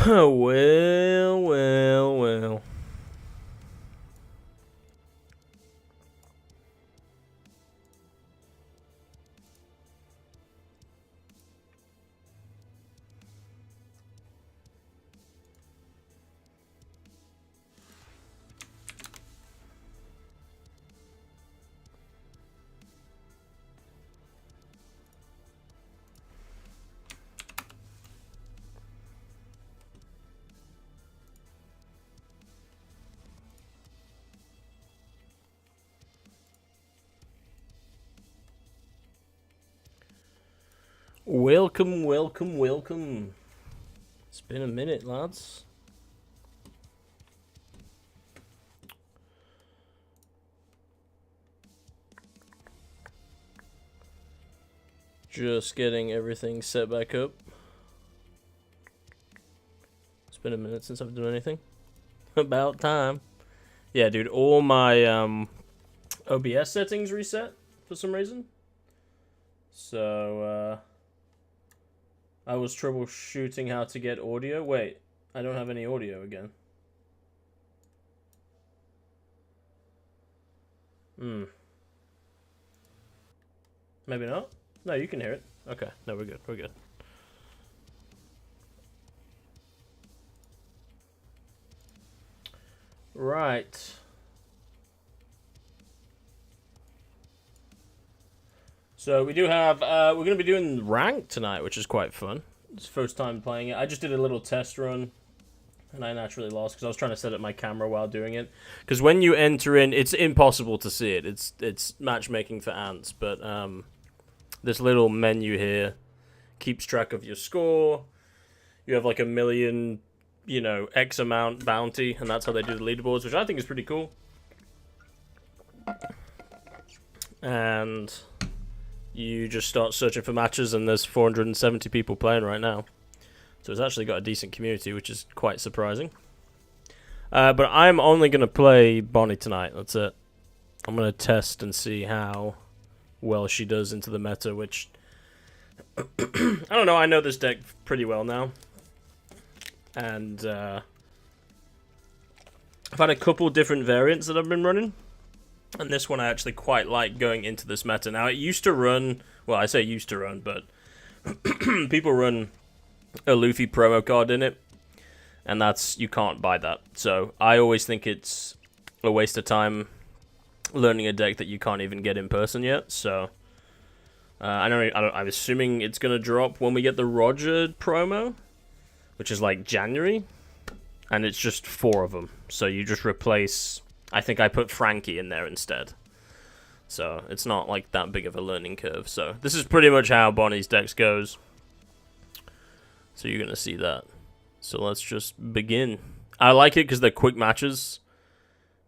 Well, well, well. Welcome, welcome, welcome. It's been a minute, lads. Just getting everything set back up. It's been a minute since I've done anything. About time. Yeah, dude, all my OBS settings reset for some reason. So, I was troubleshooting how to get audio. Wait, I don't have any audio again. Maybe not? No, you can hear it. Okay, no, we're good, we're good. Right. So we do have, we're going to be doing rank tonight, which is quite fun. It's the first time playing it. I just did a little test run, and I naturally lost because I was trying to set up my camera while doing it. Because when you enter in, it's impossible to see it. It's matchmaking for ants, but this little menu here keeps track of your score. You have like 1 million, you know, X amount bounty, and that's how they do the leaderboards, which I think is pretty cool. And you just start searching for matches, and there's 470 people playing right now. So it's actually got a decent community, which is quite surprising. But I'm only going to play Bonney tonight, that's it. I'm going to test and see how well she does into the meta, which... I don't know, I know this deck pretty well now. And I've had a couple different variants that I've been running. And this one I actually quite like going into this meta. Now, it used to run... Well, I say used to run, but... people run a Luffy promo card in it. And that's... You can't buy that. So, I always think it's a waste of time learning a deck that you can't even get in person yet. So, I'm assuming it's going to drop when we get the Roger promo, which is like January. And it's just 4 of them. So, you just replace... I think I put Frankie in there instead. So, it's not like that big of a learning curve. So, this is pretty much how Bonney's decks goes. So, you're going to see that. So, let's just begin. I like it because they're quick matches.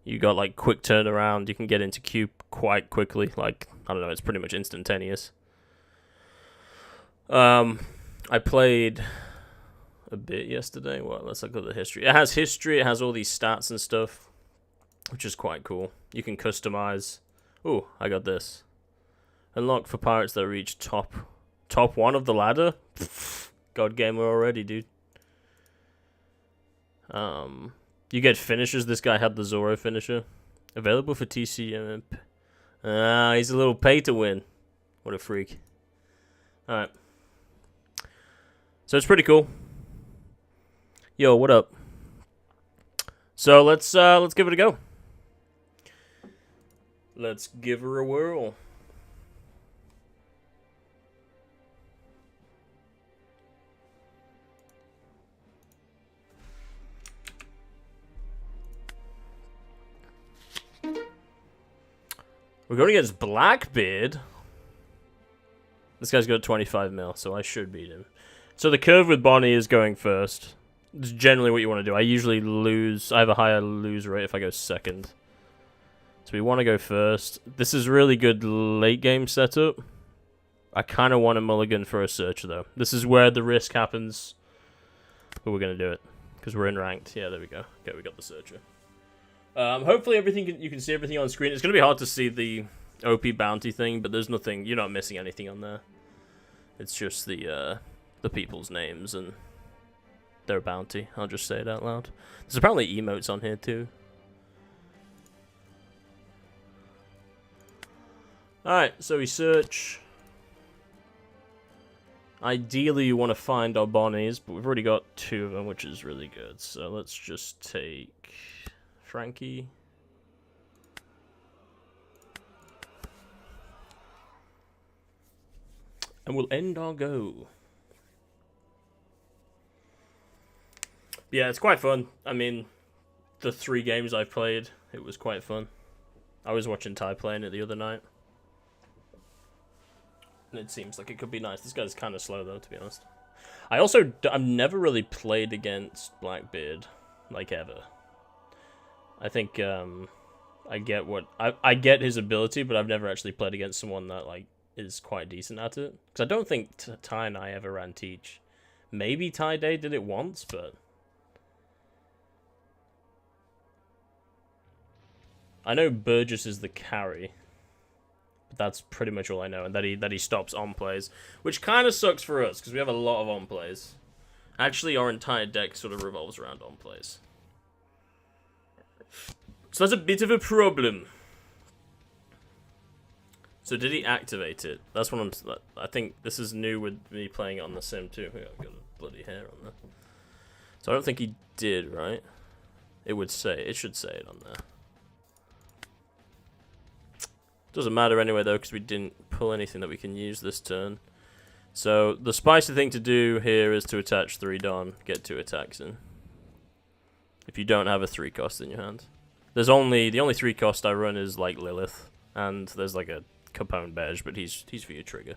You got, like, quick turnaround. You can get into queue quite quickly. Like, I don't know, it's pretty much instantaneous. I played a bit yesterday. Well, let's look at the history. It has history. It has all these stats and stuff, which is quite cool. You can customize. Ooh, I got this. Unlock for pirates that reach top 1 of the ladder. God gamer already, dude. You get finishers. This guy had the Zoro finisher. Available for TCM. He's a little pay to win. What a freak. Alright. So it's pretty cool. Yo, what up? So let's give it a go. Let's give her a whirl. We're going against Blackbeard. This guy's got 25 mil, so I should beat him. So the curve with Bonney is going first. It's generally what you want to do. I usually lose. I have a higher lose rate if I go second. So we want to go first. This is really good late game setup. I kind of want a mulligan for a searcher, though. This is where the risk happens. But we're going to do it. Because we're in ranked. Yeah, there we go. Okay, we got the searcher. Hopefully you can see everything on screen. It's going to be hard to see the OP bounty thing, but there's nothing. You're not missing anything on there. It's just the people's names and their bounty. I'll just say it out loud. There's apparently emotes on here too. Alright, so we search. Ideally, you want to find our Bonnies, but we've already got 2 of them, which is really good. So let's just take Frankie. And we'll end our go. Yeah, it's quite fun. I mean, the 3 games I've played, it was quite fun. I was watching Ty playing it the other night. And it seems like it could be nice. This guy's kind of slow, though, to be honest. I've never really played against Blackbeard, like, ever. I think, I get his ability, but I've never actually played against someone that, like, is quite decent at it. Because I don't think Ty and I ever ran Teach. Maybe Ty Day did it once, but... I know Burgess is the carry. But that's pretty much all I know, and that he stops on plays, which kind of sucks for us because we have a lot of on plays. Actually, our entire deck sort of revolves around on plays, so that's a bit of a problem. So did he activate it? That's what I think this is new with me playing it on the sim too. I've got a bloody hair on there, so I don't think he did. Right? It should say it on there. Doesn't matter anyway, though, because we didn't pull anything that we can use this turn. So, the spicy thing to do here is to attach 3 Dawn, get 2 attacks in. If you don't have a 3 cost in your hand. The only 3 cost I run is, like, Lilith, and there's, like, a Capone Beige, but he's for your trigger.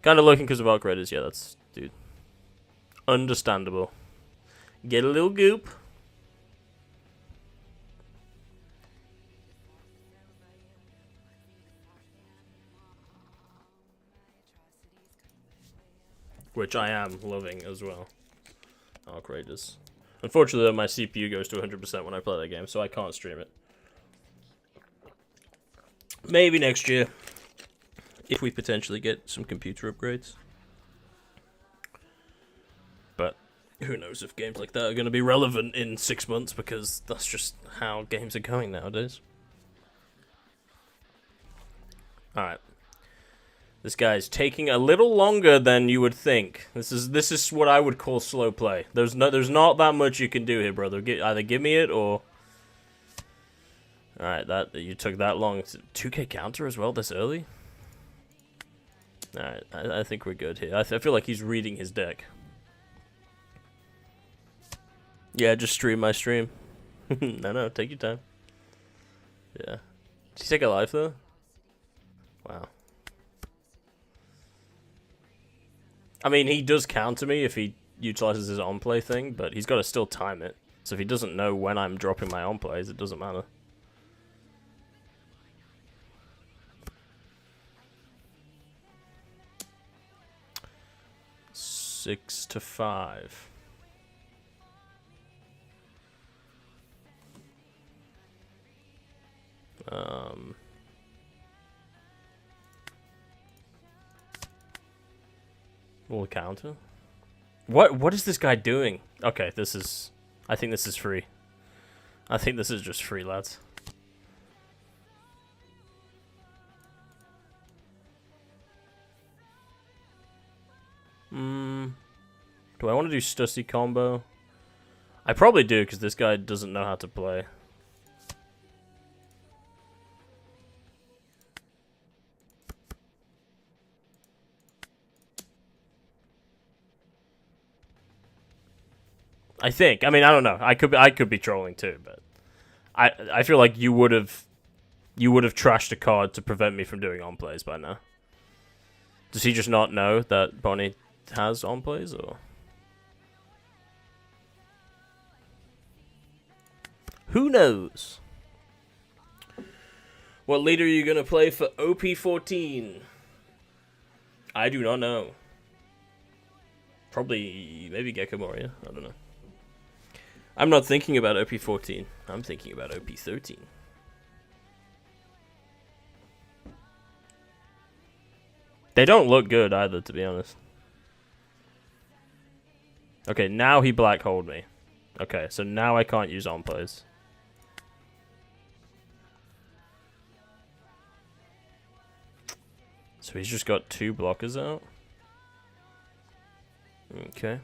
Kind of looking because of Arc Raiders, yeah, that's, dude. Understandable. Get a little goop. Which I am loving as well. Arc Raiders. Unfortunately, my CPU goes to 100% when I play that game, so I can't stream it. Maybe next year, if we potentially get some computer upgrades. But who knows if games like that are going to be relevant in 6 months, because that's just how games are going nowadays. Alright. This guy's taking a little longer than you would think. This is what I would call slow play. There's not that much you can do here, brother. Either give me it or... Alright, that you took that long. 2k counter as well this early? Alright, I think we're good here. I feel like he's reading his deck. Yeah, just stream my stream. No, take your time. Yeah. Did he take a life, though? Wow. I mean, he does counter me if he utilizes his on-play thing, but he's got to still time it. So if he doesn't know when I'm dropping my on-plays, it doesn't matter. Six to 5. Will counter? What is this guy doing? Okay, I think this is free. I think this is just free, lads. Do I want to do Stussy combo? I probably do, because this guy doesn't know how to play. I think. I mean, I don't know. I could be trolling too, but I feel like you would have trashed a card to prevent me from doing on plays by now. Does he just not know that Bonney has on plays, or who knows? What leader are you gonna play for OP-14? I do not know. Probably maybe Gecko Moria. I don't know. I'm not thinking about OP-14. I'm thinking about OP-13. They don't look good either, to be honest. Okay, now he black holed me. Okay, so now I can't use on plays. So he's just got 2 blockers out. Okay.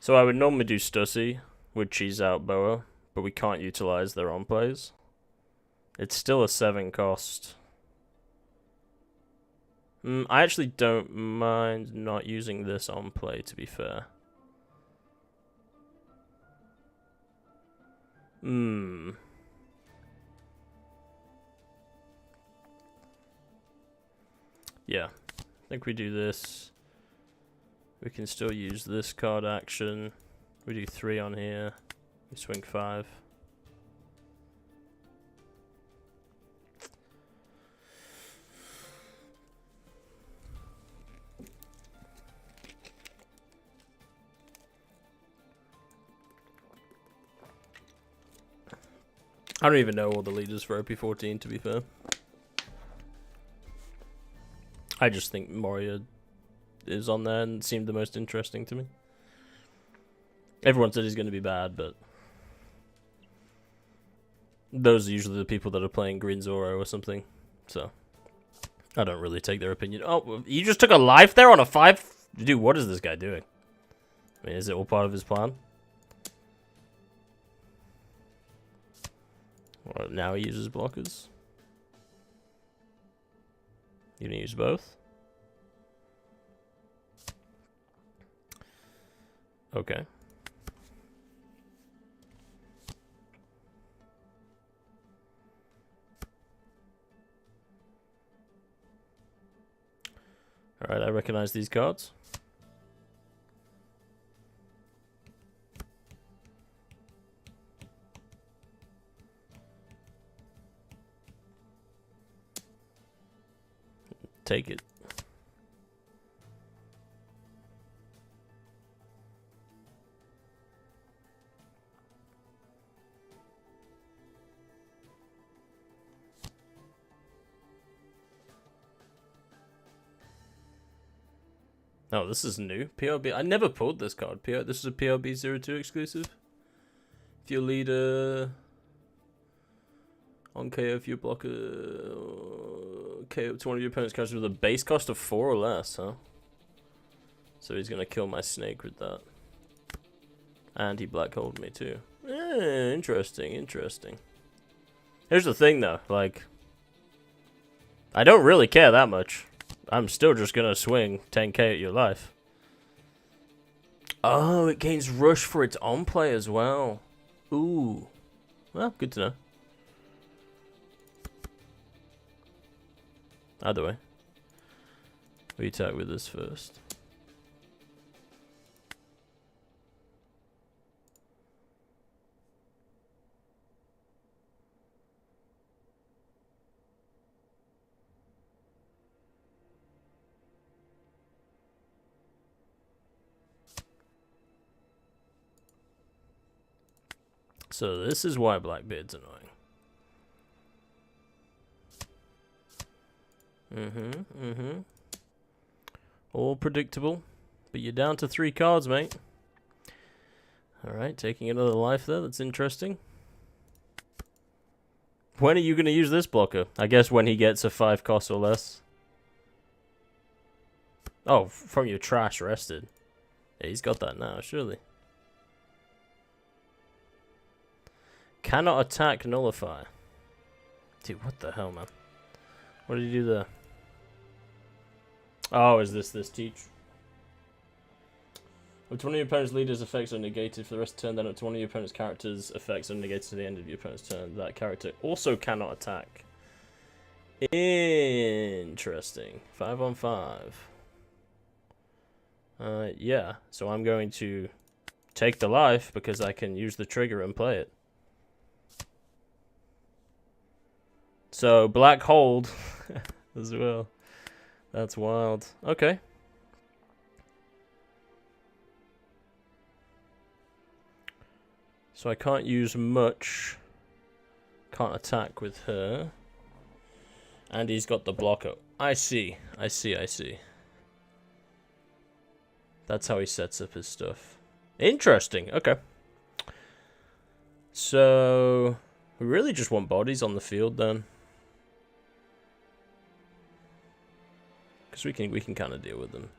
So I would normally do Stussy with cheese out Boa, but we can't utilize their on plays. It's still a 7 cost. I actually don't mind not using this on play, to be fair. Yeah, I think we do this. We can still use this card action. We do 3 on here. We swing 5. I don't even know all the leaders for OP-14, to be fair. I just think Moria is on there and seemed the most interesting to me. Everyone said he's going to be bad, but those are usually the people that are playing Green Zoro or something, so I don't really take their opinion. Oh, you just took a life there on a 5? Dude, what is this guy doing? I mean, is it all part of his plan? Well, now he uses blockers. You gonna use both? Okay. Alright, I recognize these cards. Take it. Oh, this is new. PLB. I never pulled this card. This is a PLB02 exclusive. If your leader on KO, if you block a KO to one of your opponent's cards with a base cost of 4 or less, huh? So he's gonna kill my snake with that. And he black holed me too. Interesting, interesting. Here's the thing though, like, I don't really care that much. I'm still just gonna swing 10k at your life. Oh, it gains rush for its on play as well. Ooh. Well, good to know. Either way. We attack with this first. So this is why Blackbeard's annoying. All predictable. But you're down to 3 cards, mate. Alright, taking another life there. That's interesting. When are you going to use this blocker? I guess when he gets a 5 cost or less. Oh, from your trash rested. Yeah, he's got that now, surely. Cannot attack, nullify. Dude, what the hell, man? What did he do there? Oh, is this teach? Up to one of your opponent's leaders' effects are negated for the rest of the turn, then up to one of your opponent's characters' effects are negated to the end of your opponent's turn. That character also cannot attack. Interesting. 5 on 5. Yeah, so I'm going to take the life because I can use the trigger and play it. So, black hold as well. That's wild. Okay. So I can't use much. Can't attack with her. And he's got the blocker. I see. That's how he sets up his stuff. Interesting. Okay. So we really just want bodies on the field then, because we can kind of deal with them.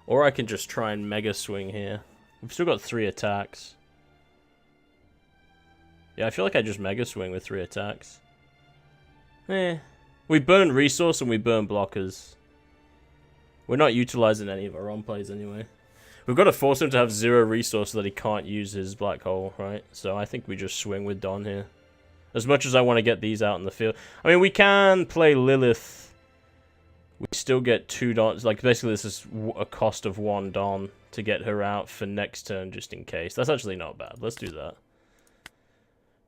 Or I can just try and mega swing here. We've still got 3 attacks. Yeah, I feel like I just mega swing with 3 attacks. We burn resource and we burn blockers. We're not utilizing any of our own plays anyway. We've got to force him to have 0 resource so that he can't use his black hole, right? So I think we just swing with Don here. As much as I want to get these out in the field. I mean, we can play Lilith. We still get 2 Dons. Like, basically this is a cost of 1 Don to get her out for next turn just in case. That's actually not bad. Let's do that.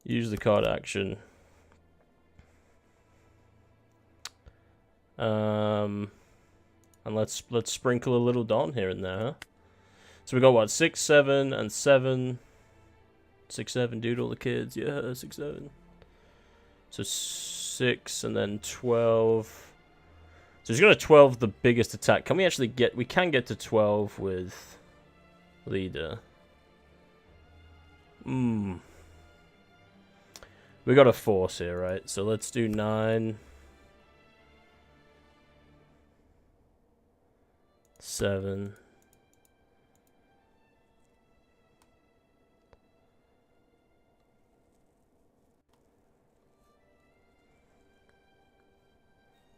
Use the card action. And let's sprinkle a little Don here and there, huh? So we got what, 6, 7, and 7. 6, 7, dude, all the kids. Yeah, 6, 7. So 6 and then 12. So he's going to 12 the biggest attack. Can we actually get... We can get to 12 with leader. We got a force here, right? So let's do 9. 7.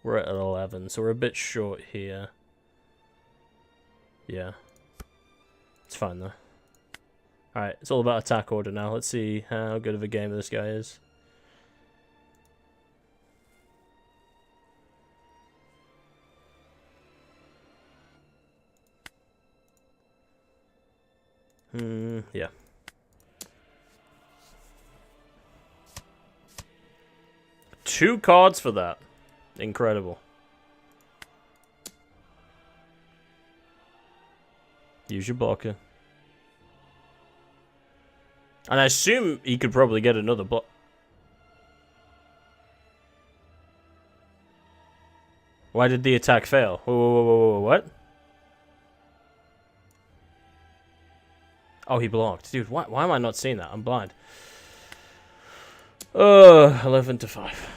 We're at 11, so we're a bit short here. Yeah. It's fine, though. Alright, it's all about attack order now. Let's see how good of a gamer this guy is. Yeah. Two cards for that. Incredible. Use your blocker. And I assume he could probably get another block. Why did the attack fail? Whoa, what? Oh, he blocked. Dude, why am I not seeing that? I'm blind. 11 to 5.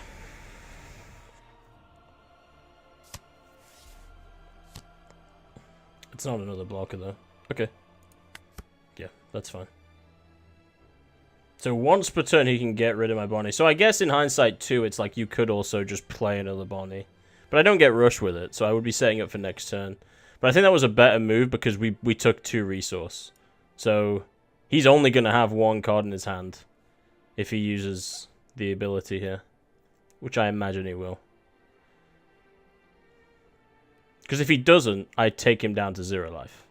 It's not another blocker, though. Okay. Yeah, that's fine. So once per turn, he can get rid of my Bonney. So I guess in hindsight, too, it's like you could also just play another Bonney. But I don't get rushed with it, so I would be setting up for next turn. But I think that was a better move because we took 2 resource. So he's only going to have 1 card in his hand if he uses the ability here. Which I imagine he will. Because if he doesn't, I take him down to 0 life.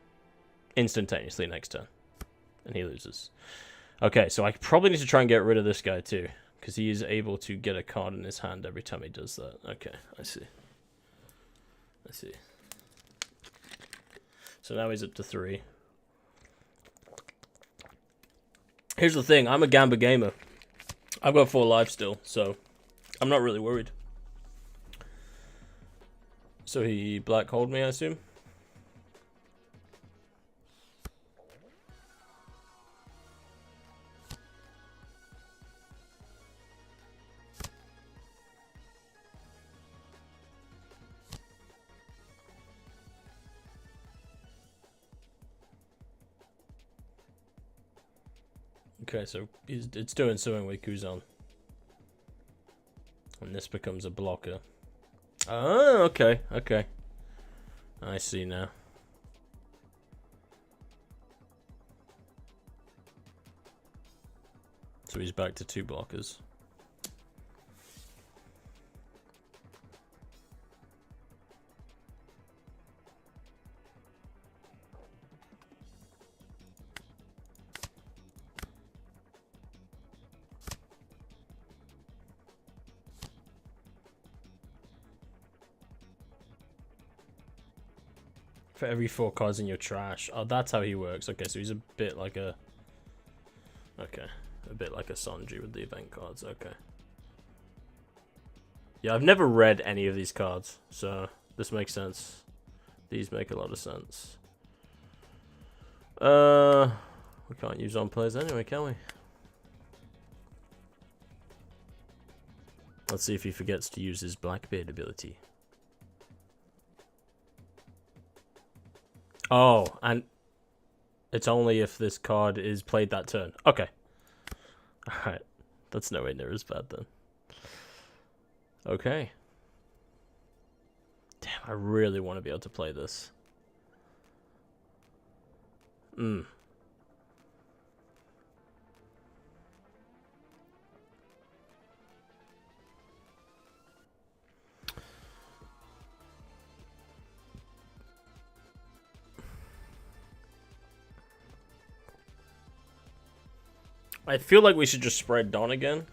Instantaneously next turn. And he loses. Okay, so I probably need to try and get rid of this guy too. Because he is able to get a card in his hand every time he does that. Okay, I see. I see. So now he's up to 3. Here's the thing, I'm a Gamba gamer. I've got 4 lives still, so I'm not really worried. So he black holed me, I assume? Okay, so it's doing something with Kuzan. And this becomes a blocker. Oh, okay, okay. I see now. So he's back to 2 blockers. For every 4 cards in your trash. Oh, that's how he works. Okay, so he's a bit like a... Okay, a bit like a Sanji with the event cards. Okay. Yeah, I've never read any of these cards, so This makes sense. These make a lot of sense. We can't use on players anyway, can we? Let's see if he forgets to use his Blackbeard ability. Oh, and it's only if this card is played that turn. Okay. Alright. That's nowhere near as bad then. Okay. Damn, I really want to be able to play this. I feel like we should just spread Don again.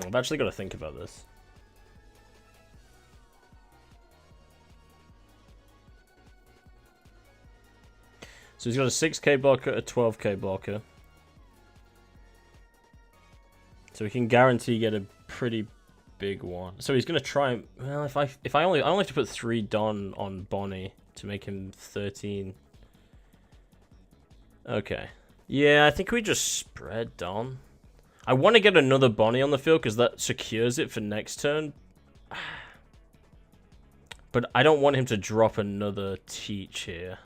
I've actually got to think about this. So he's got a 6k blocker, a 12k blocker. So we can guarantee get a pretty big one. So he's gonna try. Well, if I only have to put 3 Don on Bonney to make him 13. Okay. Yeah, I think we just spread Don. I want to get another Bonney on the field because that secures it for next turn. But I don't want him to drop another Teach here.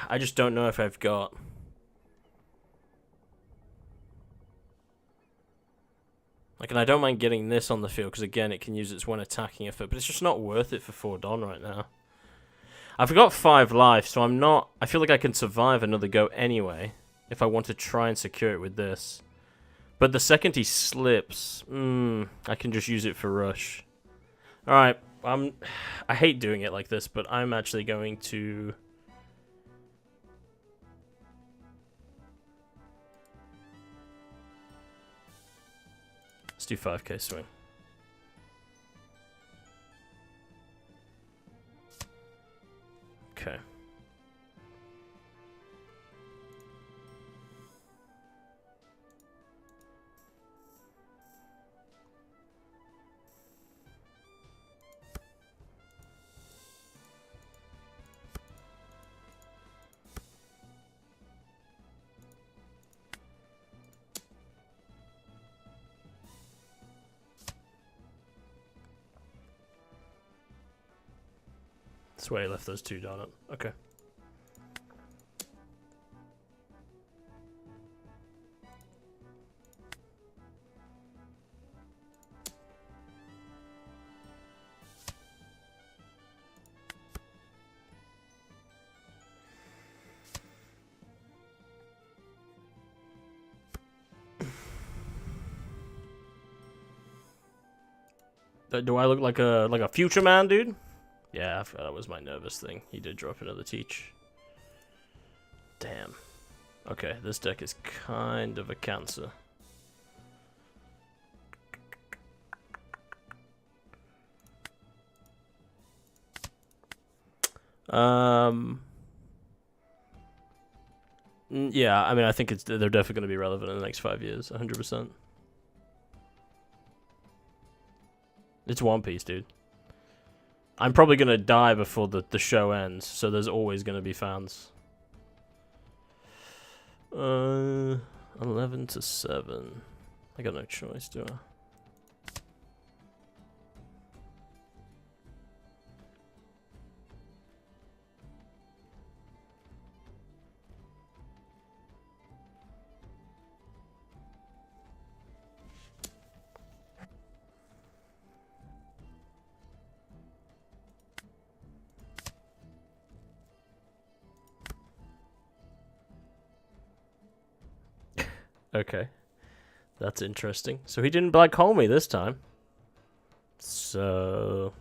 I just don't know if I've got... Like, and I don't mind getting this on the field because, again, it can use its when attacking effort. But it's just not worth it for 4 Don right now. I've got 5 life, so I'm not... I feel like I can survive another go anyway if I want to try and secure it with this. But the second he slips, I can just use it for rush. Alright, I hate doing it like this, but I'm actually going to... Let's do 5k swing. Okay. That's why he left those 2 down. Okay. Do I look like a future man, dude? Yeah, that was my nervous thing. He did drop another Teach. Damn. Okay, this deck is kind of a cancer. Yeah, I mean, I think they're definitely going to be relevant in the next 5 years, 100%. It's One Piece, dude. I'm probably going to die before the show ends, so there's always going to be fans. 11 to 7. I got no choice, do I? Okay. That's interesting. So he didn't black hole me this time. So...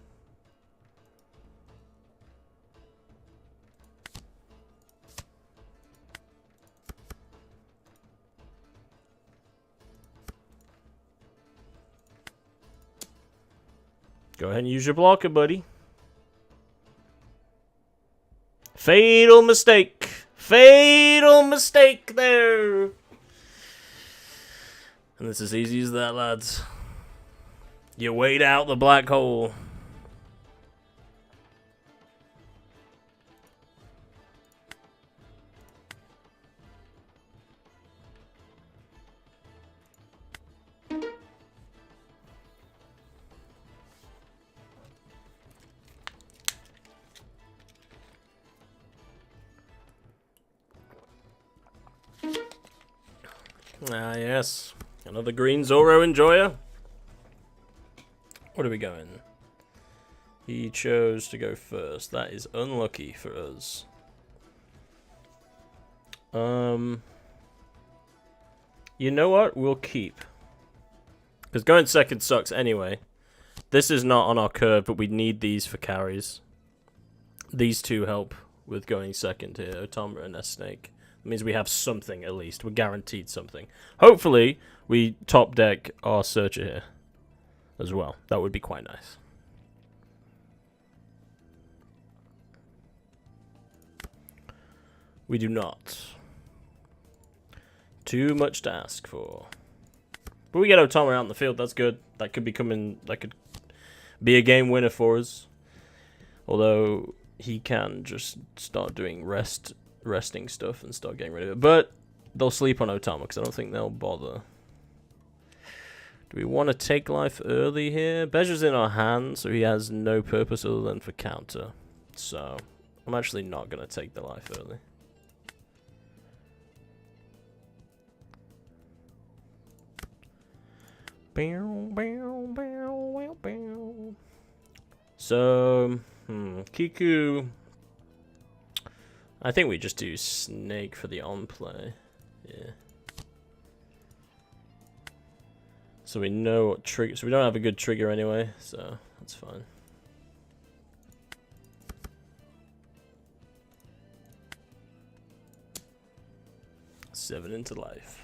Go ahead and use your blocker, buddy. Fatal mistake. fatal mistake there. And it's as easy as that, lads. You wait out the black hole. Ah, yes. Another green Zorro enjoyer. What are we going? He chose to go first. That is unlucky for us. You know what? We'll keep. Because going second sucks anyway. This is not on our curve, but we need these for carries. These two help with going second here. Otama and S-Snake. That means we have something at least. We're guaranteed something. Hopefully, we top deck our Searcher here as well. That would be quite nice. We do not. Too much to ask for. But we get Otama out in the field. That's good. That could be coming. That could be a game winner for us. Although he can just start doing resting stuff and start getting rid of it. But they'll sleep on Otama because I don't think they'll bother. Do we want to take life early here? Beja's in our hand, so he has no purpose other than for counter. So I'm actually not going to take the life early. So, Kiku. I think we just do Snake for the on play. Yeah. So we know what trigger. So we don't have a good trigger anyway, so that's fine. Seven into life.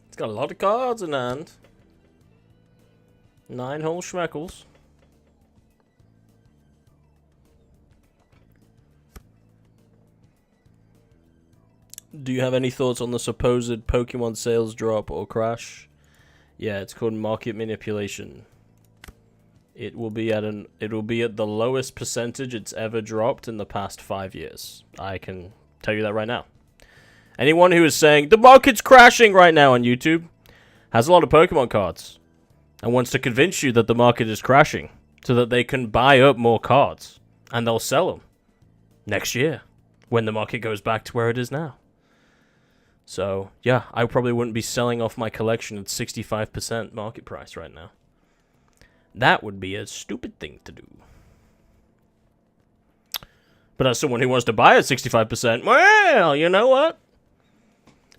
It's got a lot of cards in hand. 9 whole schmeckles. Do you have any thoughts on the supposed Pokemon sales drop or crash? Yeah, it's called market manipulation. It will be at the lowest percentage it's ever dropped in the past 5 years. I can tell you that right now. Anyone who is saying, the market's crashing right now on YouTube, has a lot of Pokemon cards, and wants to convince you that the market is crashing, so that they can buy up more cards, and they'll sell them next year, when the market goes back to where it is now. So, yeah, I probably wouldn't be selling off my collection at 65% market price right now. That would be a stupid thing to do. But as someone who wants to buy at 65%, well, you know what?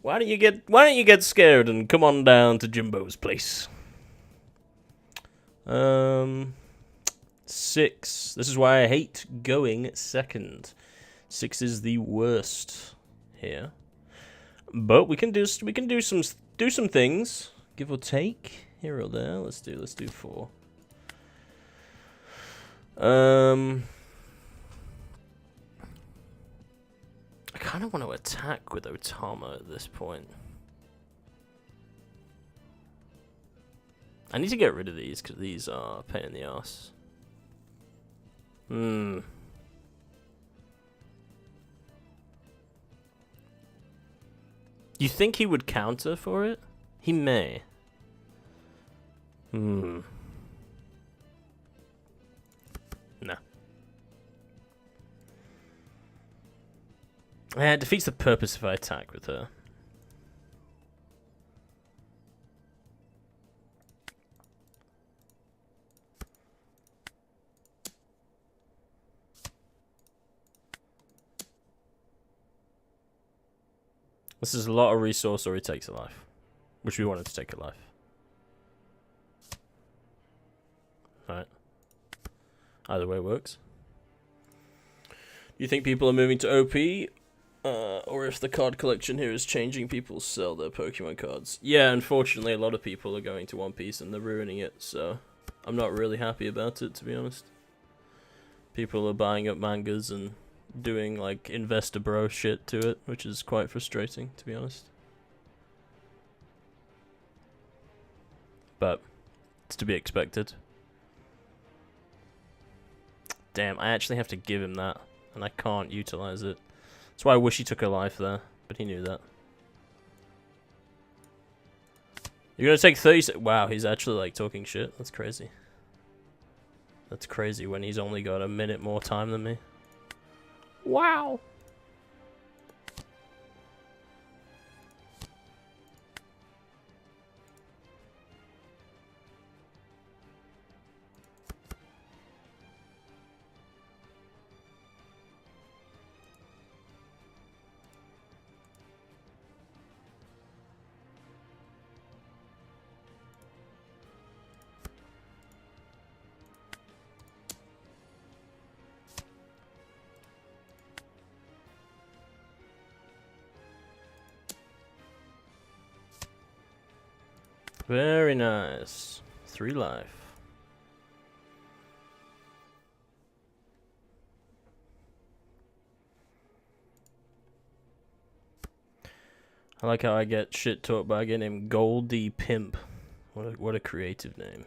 Why don't you get scared and come on down to Jimbo's place? 6. This is why I hate going second. 6 is the worst here. But we can do some things, give or take here or there. Let's do 4. I kind of want to attack with Otama at this point. I need to get rid of these because these are a pain in the ass. You think he would counter for it? He may. No. It defeats the purpose if I attack with her. This is a lot of resource or he takes a life. Which we wanted to take a life. Alright. Either way works. Do you think people are moving to OP? Or if the card collection here is changing, people sell their Pokemon cards. Yeah, unfortunately, a lot of people are going to One Piece and they're ruining it, so I'm not really happy about it, to be honest. People are buying up mangas and doing, like, investor bro shit to it, which is quite frustrating, to be honest. But it's to be expected. Damn, I actually have to give him that, and I can't utilize it. That's why I wish he took a life there, but he knew that. You're gonna take 30 wow, he's actually, like, talking shit. That's crazy. That's crazy when he's only got a minute more time than me. Wow! Very nice. 3 life. I like how I get shit talked by a guy named Goldie Pimp. What a creative name.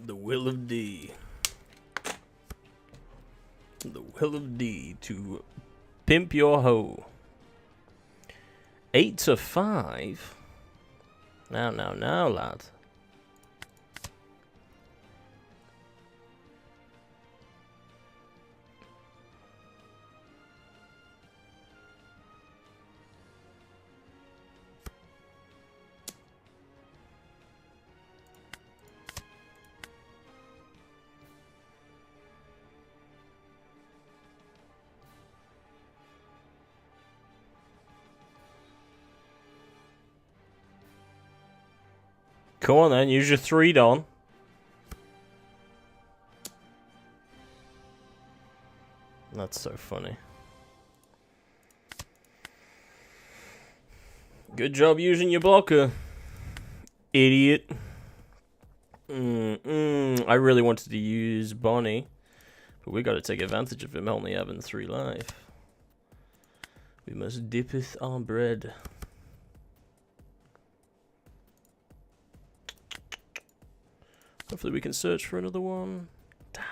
The will of D. The will of D to pimp your hoe. 8 to 5. Now, lad. Come on then, use your 3 Don. That's so funny. Good job using your blocker, idiot. I really wanted to use Bonney, but we gotta take advantage of him only having 3 life. We must dippeth our bread. Hopefully we can search for another one. Damn.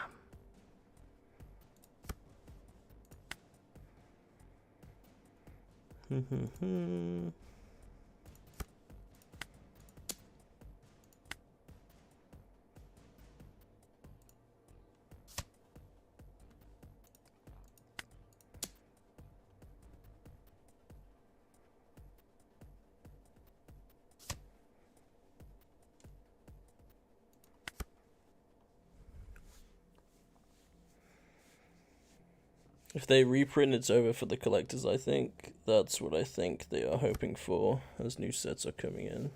If they reprint, it's over for the collectors, I think. That's what I think they are hoping for as new sets are coming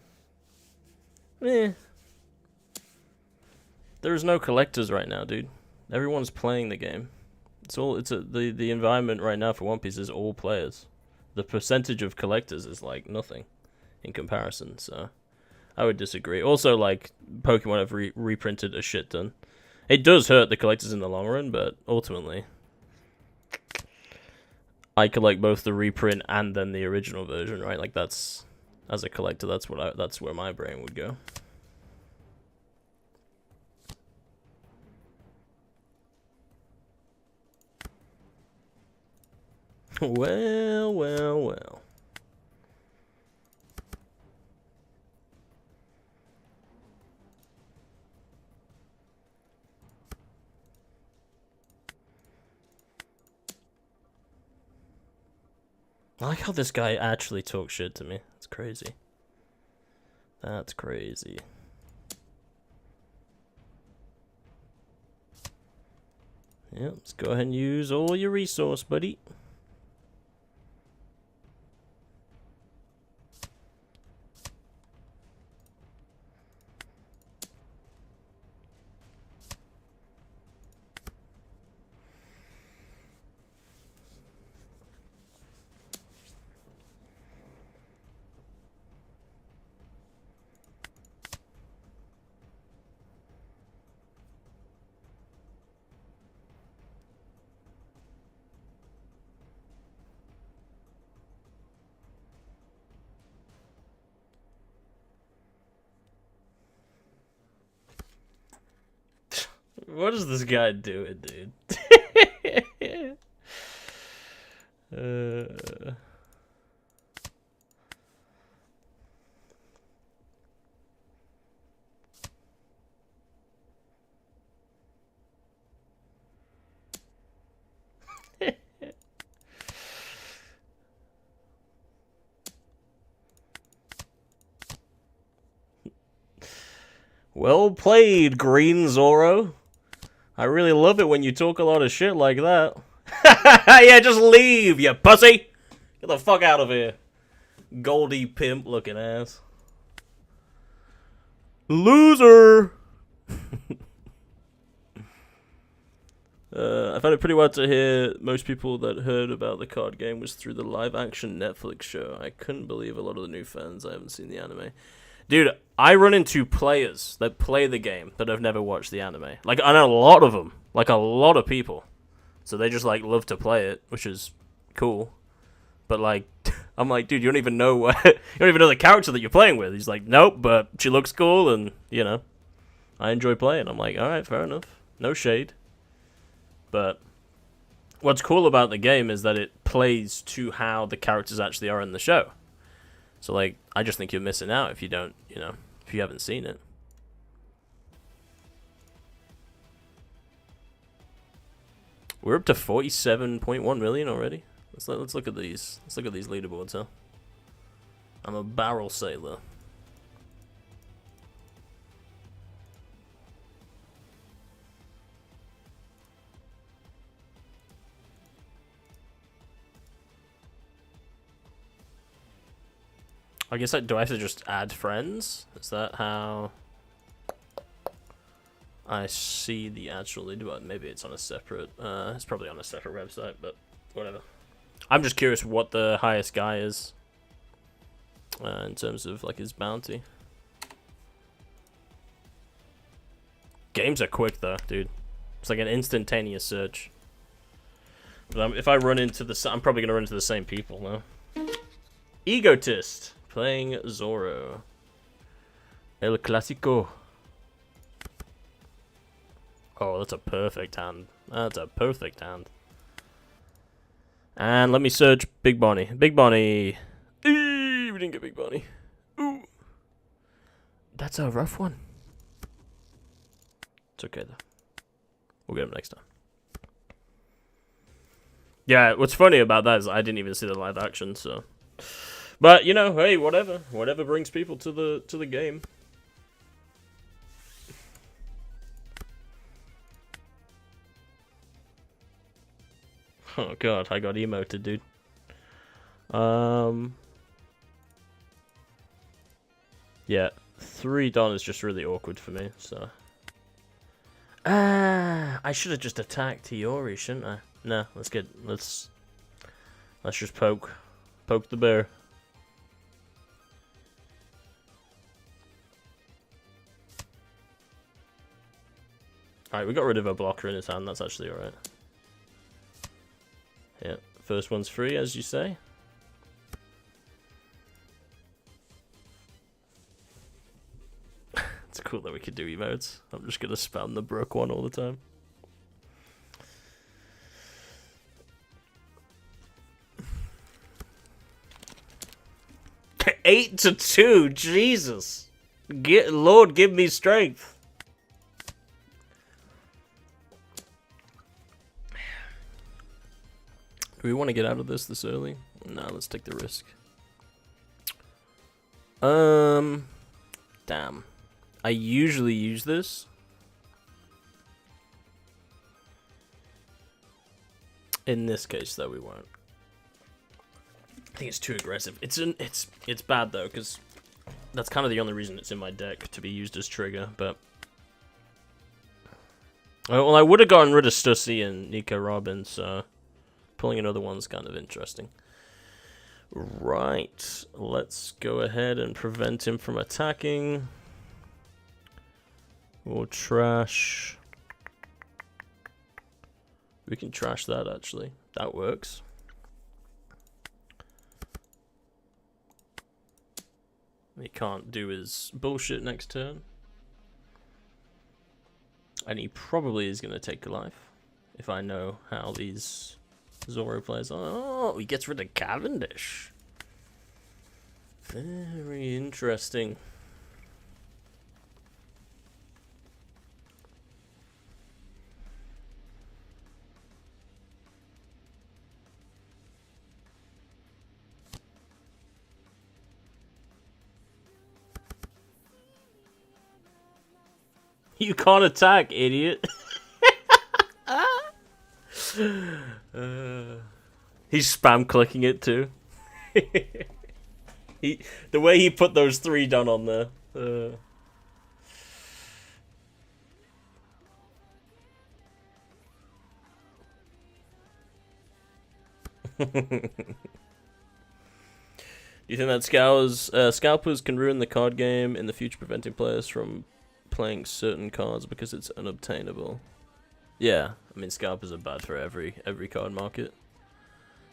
in. There's no collectors right now, dude. Everyone's playing the game. The environment right now for One Piece is all players. The percentage of collectors is like nothing in comparison, so I would disagree. Also, like, Pokemon have reprinted a shit ton. It does hurt the collectors in the long run, but ultimately I collect both the reprint and then the original version, right? Like, that's, as a collector, that's where my brain would go. Well. I like how this guy actually talks shit to me. It's crazy. That's crazy. Yeah, let's go ahead and use all your resource, buddy. What is this guy doing, dude? Well played, Green Zoro. I really love it when you talk a lot of shit like that. Yeah, just leave, you pussy! Get the fuck out of here. Goldie pimp looking ass. Loser! I found it pretty wild to hear most people that heard about the card game was through the live-action Netflix show. I couldn't believe a lot of the new fans I haven't seen the anime. Dude, I run into players that play the game that have never watched the anime. Like, I know a lot of them. Like, a lot of people. So they just, like, love to play it, which is cool. But, like, I'm like, dude, you don't even know you don't even know the character that you're playing with. He's like, nope, but she looks cool, and, you know, I enjoy playing. I'm like, alright, fair enough. No shade. But what's cool about the game is that it plays to how the characters actually are in the show. So, like, I just think you're missing out if you don't, you know, if you haven't seen it. We're up to 47.1 million already. Let's look at these. Let's look at these leaderboards, huh? I'm a barrel sailor. I guess do I have to just add friends? Is that how I see the actual leaderboard? Maybe it's on a separate. It's probably on a separate website, but whatever. I'm just curious what the highest guy is in terms of like his bounty. Games are quick though, dude. It's like an instantaneous search. But if I run into I'm probably gonna run into the same people now. Egotist. Playing Zoro. El Clásico. Oh, that's a perfect hand. That's a perfect hand. And let me search Big Bonney. Big Bonney. Eee, we didn't get Big Bonney. Ooh. That's a rough one. It's okay, though. We'll get him next time. Yeah, what's funny about that is I didn't even see the live action, so... But, you know, hey, whatever. Whatever brings people to the game. Oh god, I got emoted, dude. Yeah, $3 is just really awkward for me, so... I should have just attacked Hiyori, shouldn't I? No, let's just poke the bear. Alright, we got rid of a blocker in his hand, that's actually alright. Yeah, first one's free, as you say. It's cool that we could do emotes. I'm just gonna spam the Brook one all the time. Eight to 2, Jesus! Lord, give me strength. Do we want to get out of this early? No, let's take the risk. Damn. I usually use this. In this case, though, we won't. I think it's too aggressive. It's bad though, because that's kind of the only reason it's in my deck to be used as trigger. But well, I would have gotten rid of Stussy and Nico Robbins, so pulling another one's kind of interesting. Right, let's go ahead and prevent him from attacking. We'll trash. We can trash that, actually. That works. He can't do his bullshit next turn. And he probably is going to take a life. If I know how these Zoro players are. Oh, he gets rid of Cavendish. Very interesting. You can't attack, idiot. He's spam clicking it too. The way he put those 3 down on there. Do you think that scalpers can ruin the card game in the future, preventing players from playing certain cards because it's unobtainable? Yeah, I mean scalpers are bad for every card market.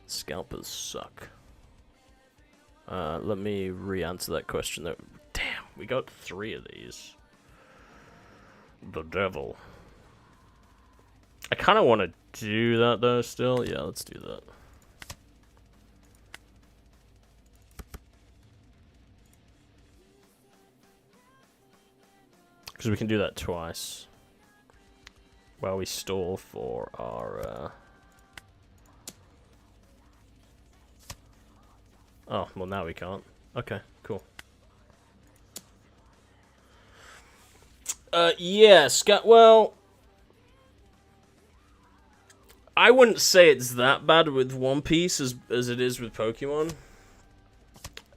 Scalpers suck. Let me re-answer that question though. Damn, we got 3 of these. The devil. I kind of want to do that though still. Yeah, let's do that. Because we can do that twice. While we stall for our... Oh, well now we can't. Okay, cool. Yeah, well... I wouldn't say it's that bad with One Piece as it is with Pokemon.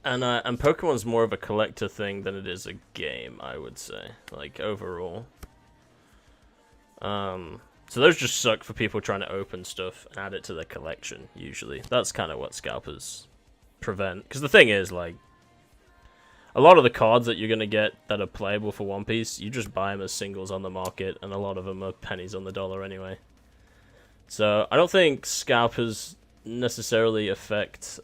And Pokemon's more of a collector thing than it is a game, I would say. Like, overall. So those just suck for people trying to open stuff and add it to their collection, usually. That's kind of what scalpers prevent. Because the thing is, like, a lot of the cards that you're going to get that are playable for One Piece, you just buy them as singles on the market, and a lot of them are pennies on the dollar anyway. So, I don't think scalpers necessarily affect,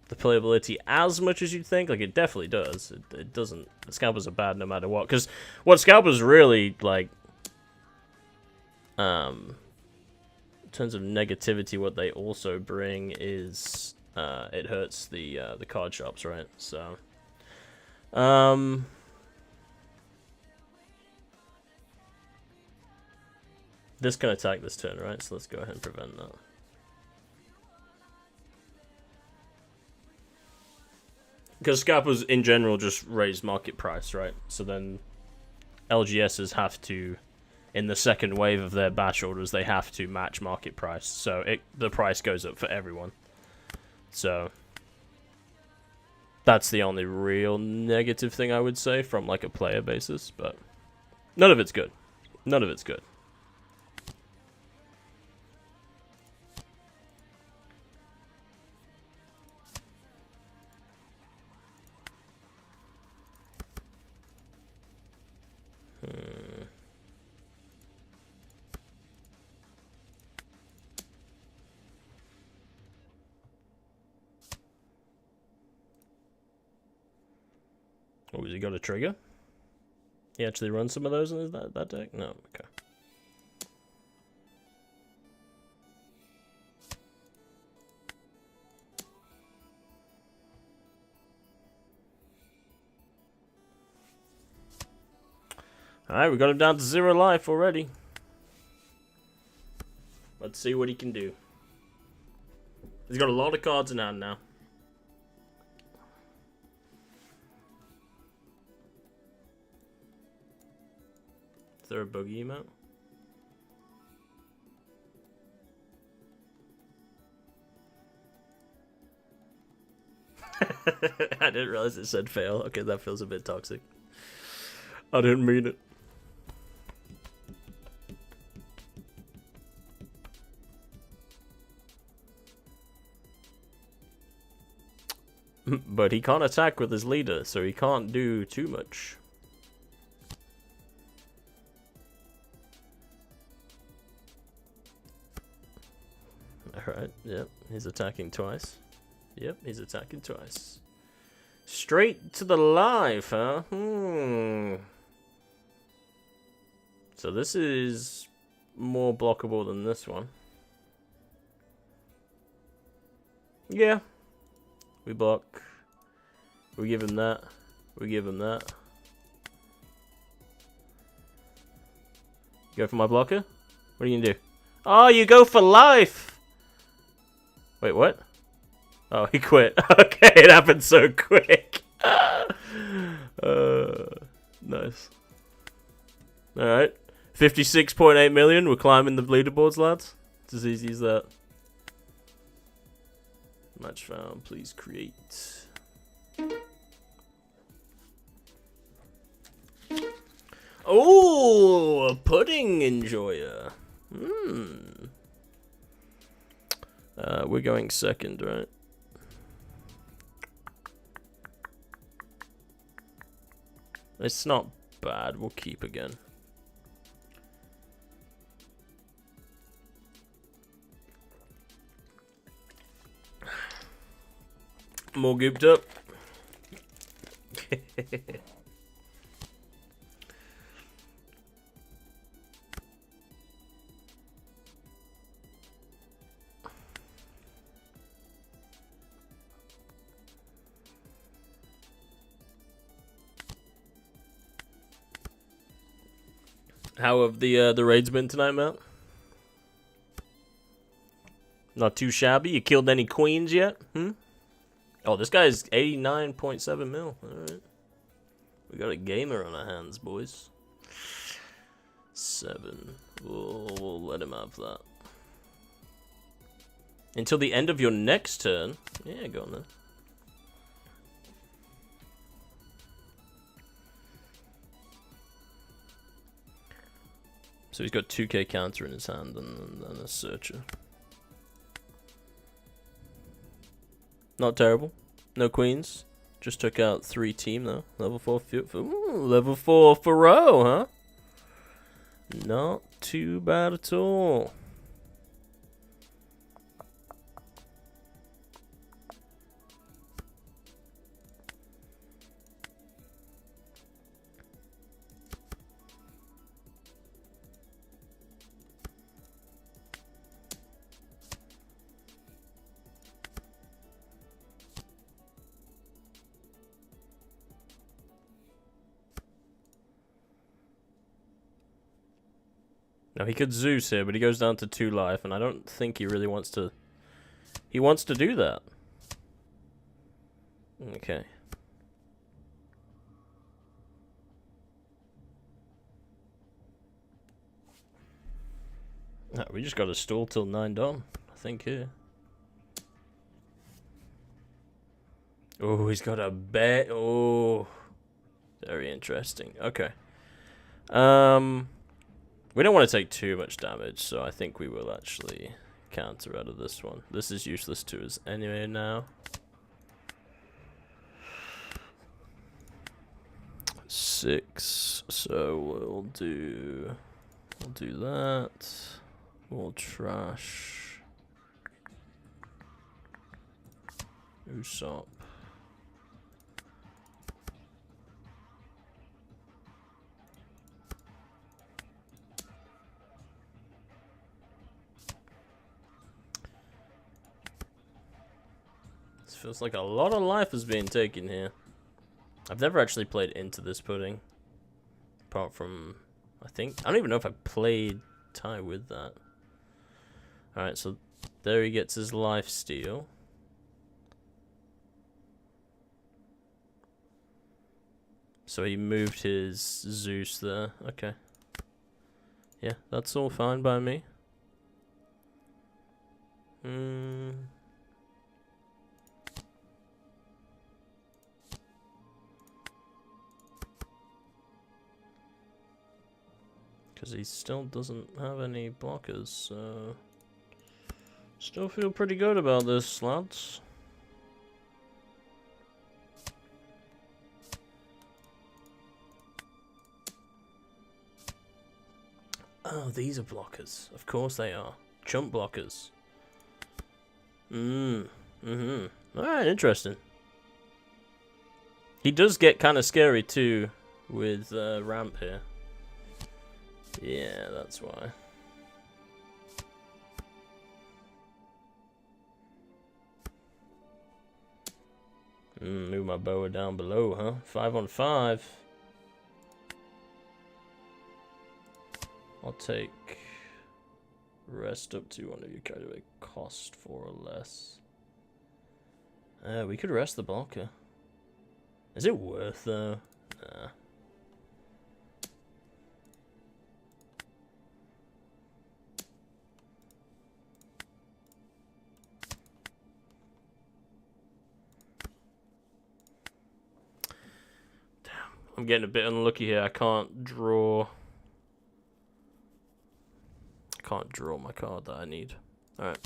the playability as much as you'd think. Like, it definitely does. It doesn't. The scalpers are bad no matter what. Because what scalpers really, like, in terms of negativity, what they also bring is, it hurts the card shops, right? So, this can attack this turn, right? So let's go ahead and prevent that. Because scalpers in general just raise market price, right? So then LGSs have to, in the second wave of their batch orders, they have to match market price. So the price goes up for everyone. So that's the only real negative thing I would say from like a player basis, but none of it's good. None of it's good. Oh, has he got a trigger? He actually runs some of those in that deck? No, okay. Alright, we got him down to 0 life already. Let's see what he can do. He's got a lot of cards in hand now. Is there a boogie emote? I didn't realize it said fail. Okay, that feels a bit toxic. I didn't mean it. But he can't attack with his leader, so he can't do too much. Alright, yep, he's attacking twice. Yep, he's attacking twice. Straight to the life, huh? So this is more blockable than this one. Yeah. We block. We give him that. We give him that. You go for my blocker? What are you gonna do? Oh, you go for life! Wait, what? Oh, he quit. Okay, it happened so quick. Nice. Alright. 56.8 million. We're climbing the leaderboards, lads. It's as easy as that. Match found. Please create. Oh, a pudding enjoyer. We're going second, right? It's not bad. We'll keep again. More gooped up. How have the raids been tonight, Matt? Not too shabby. You killed any queens yet? Oh, this guy's 89.7 mil. Alright. We got a gamer on our hands, boys. 7. We'll let him have that. Until the end of your next turn. Yeah, go on then. So he's got 2k counter in his hand and a searcher. Not terrible. No queens. Just took out 3 team though. Level 4 level 4 for row, huh? Not too bad at all. Now he could Zeus here, but he goes down to 2 life, and I don't think he really wants to... He wants to do that. Okay. No, we just got to stall till 9 dawn, I think, here. Oh, he's got a bet. Oh. Very interesting. Okay. We don't want to take too much damage, so I think we will actually counter out of this one. This is useless to us anyway now. 6, so we'll do that. We'll trash Usopp. Feels like a lot of life is being taken here. I've never actually played into this pudding. Apart from, I don't even know if I played tie with that. Alright, so there he gets his life steal. So he moved his Zeus there. Okay. Yeah, that's all fine by me. Because he still doesn't have any blockers, so... Still feel pretty good about this, lads. Oh, these are blockers. Of course they are. Chump blockers. Alright, interesting. He does get kind of scary too with ramp here. Yeah, that's why. Move my boa down below, huh? 5 on 5. I'll take rest up to one of you carry away cost 4 or less. We could rest the blocker. Is it worth though? Nah. I'm getting a bit unlucky here. I can't draw my card that I need. Alright.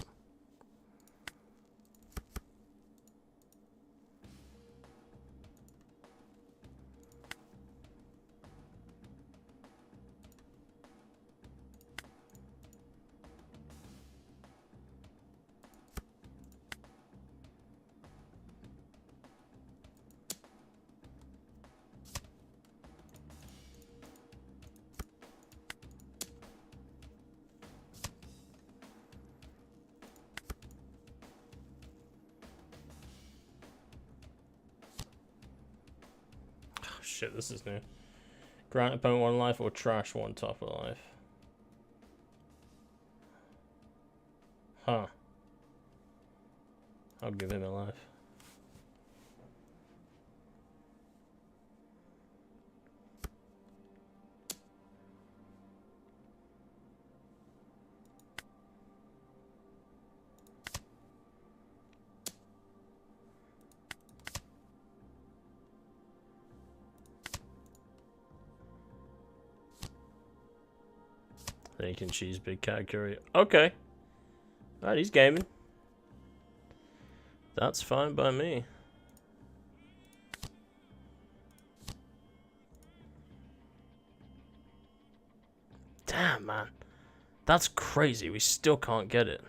Shit, this is new. Grant opponent 1 life or trash 1 top of life. Huh. I'll give him a life. Then you can choose big category. Okay. Alright, he's gaming. That's fine by me. Damn, man. That's crazy. We still can't get it.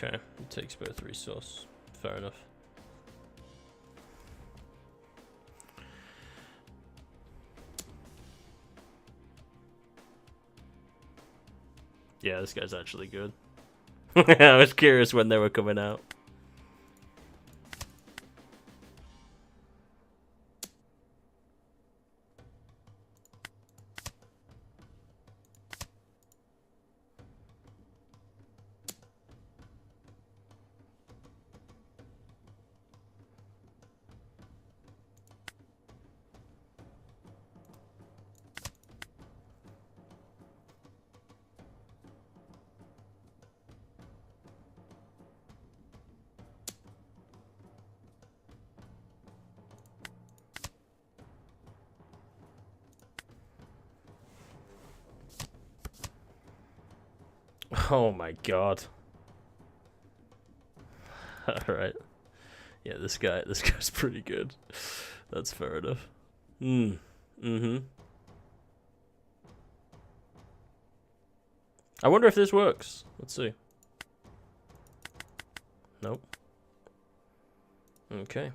Okay, it takes both resource. Fair enough. Yeah, this guy's actually good. I was curious when they were coming out. Oh my god. Alright. Yeah, this guy's pretty good. That's fair enough. Mm-hmm. I wonder if this works. Let's see. Nope. Okay.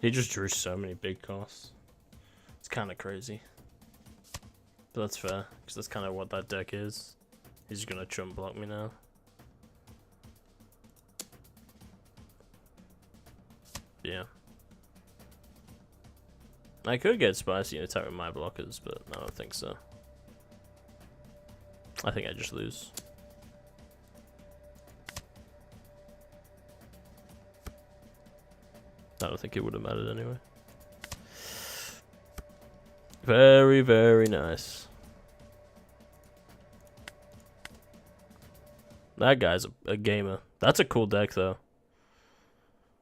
He just drew so many big costs. It's kind of crazy. But that's fair, because that's kind of what that deck is. He's gonna chump block me now. Yeah. I could get spicy and attack with my blockers, but I don't think so. I think I just lose. I don't think it would have mattered anyway. Very, very nice. That guy's a gamer. That's a cool deck, though.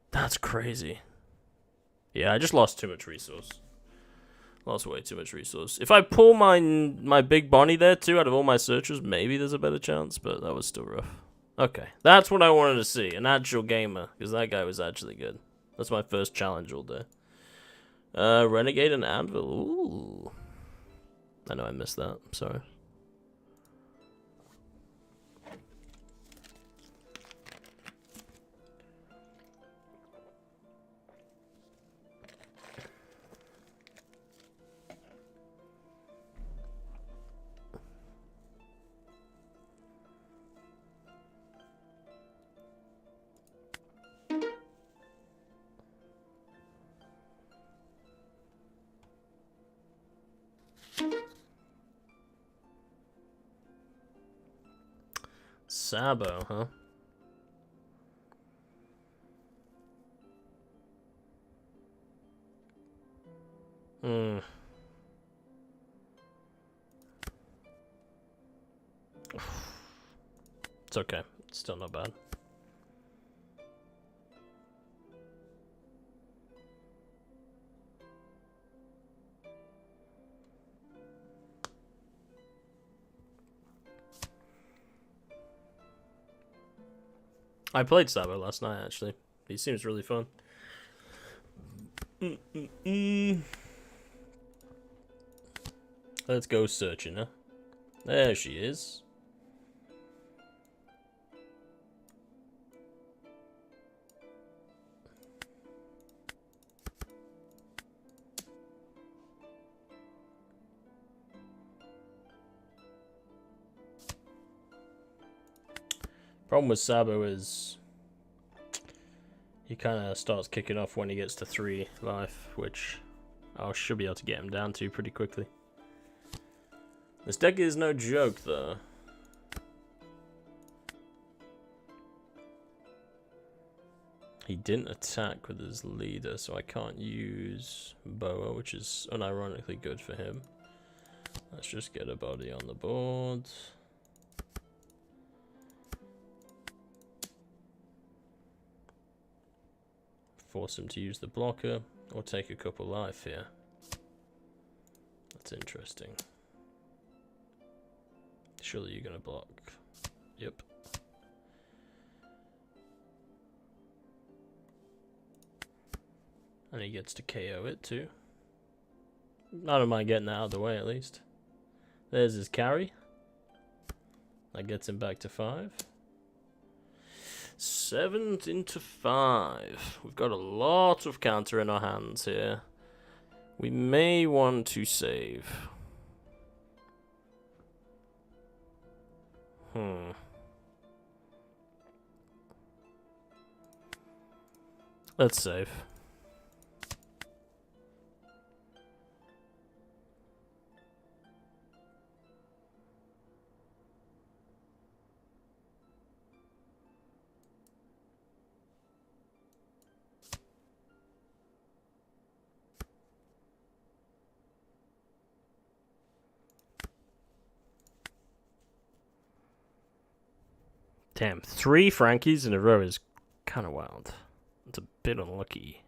That's crazy. Yeah, I just lost too much resource. Lost way too much resource. If I pull my big Bonney there, too, out of all my searchers, maybe there's a better chance, but that was still rough. Okay, that's what I wanted to see. An actual gamer, because that guy was actually good. That's my first challenge all day. Renegade and Anvil. Ooh. I know I missed that. I'm sorry. Sabo, huh? Hmm. It's okay. It's still not bad. I played Sabo last night, actually. He seems really fun. Let's go searching her. There she is. Problem with Sabo is he kind of starts kicking off when he gets to 3 life, which I should be able to get him down to pretty quickly. This deck is no joke, though. He didn't attack with his leader, so I can't use Boa, which is unironically good for him. Let's just get a body on the board. Force him to use the blocker, or take a couple life here. That's interesting. Surely you're gonna block. Yep. And he gets to KO it too. I don't mind getting that out of the way at least. There's his carry. That gets him back to 5. 7 into 5. We've got a lot of counter in our hands here. We may want to save. Let's save. Damn, 3 Frankies in a row is kind of wild. It's a bit unlucky.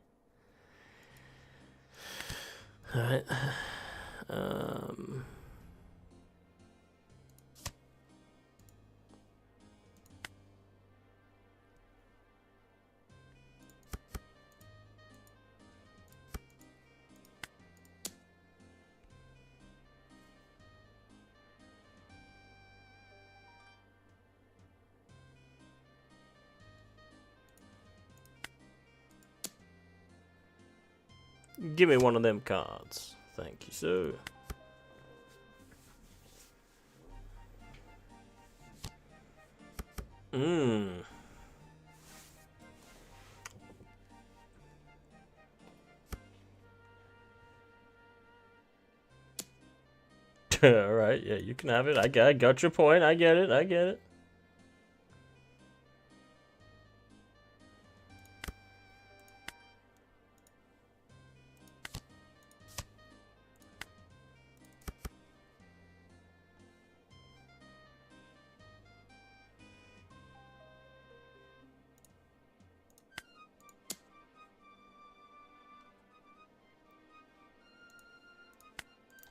Alright. Give me one of them cards. Thank you, sir. Alright, yeah, you can have it. I got your point. I get it. I get it.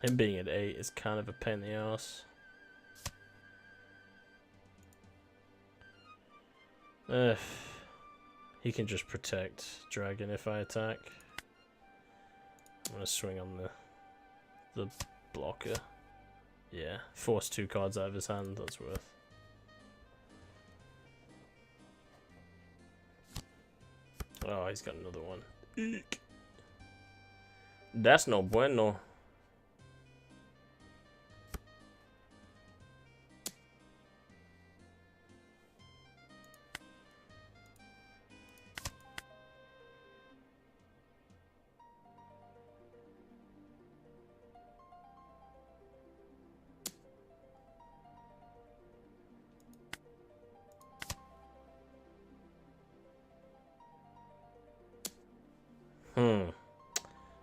Him being at 8 is kind of a pain in the ass. He can just protect dragon if I attack. I'm gonna swing on the blocker. Yeah, force 2 cards out of his hand. That's worth. Oh, he's got another one. Eek. That's no bueno.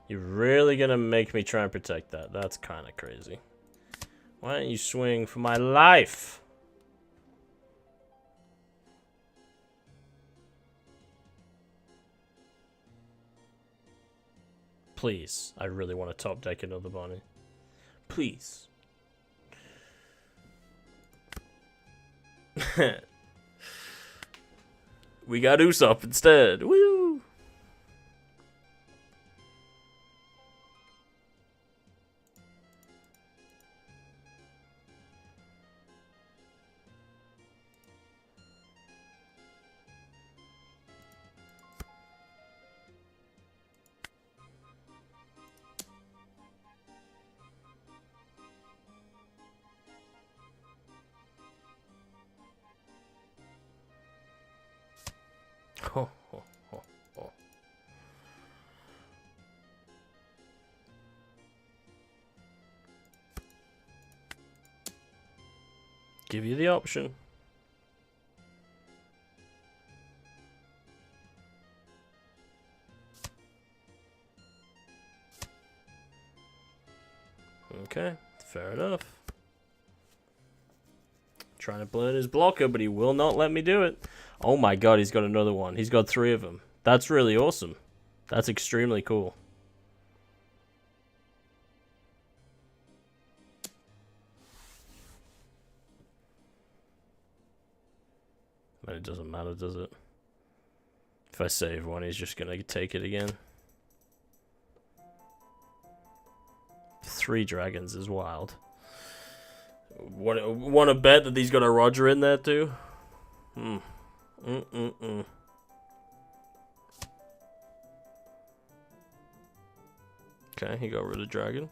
You're really gonna make me try and protect that? That's kind of crazy. Why don't you swing for my life? Please. I really want to top deck another Bonney. Please. We got Usopp instead. Woo! Ho, ho, ho, ho. Give you the option. Okay, fair enough. Trying to burn his blocker, but he will not let me do it. Oh my god, he's got another one. He's got 3 of them. That's really awesome. That's extremely cool. But it doesn't matter, does it? If I save one, he's just gonna take it again. 3 dragons is wild. Want to bet that he's got a Roger in there too? Okay, he got rid of dragon.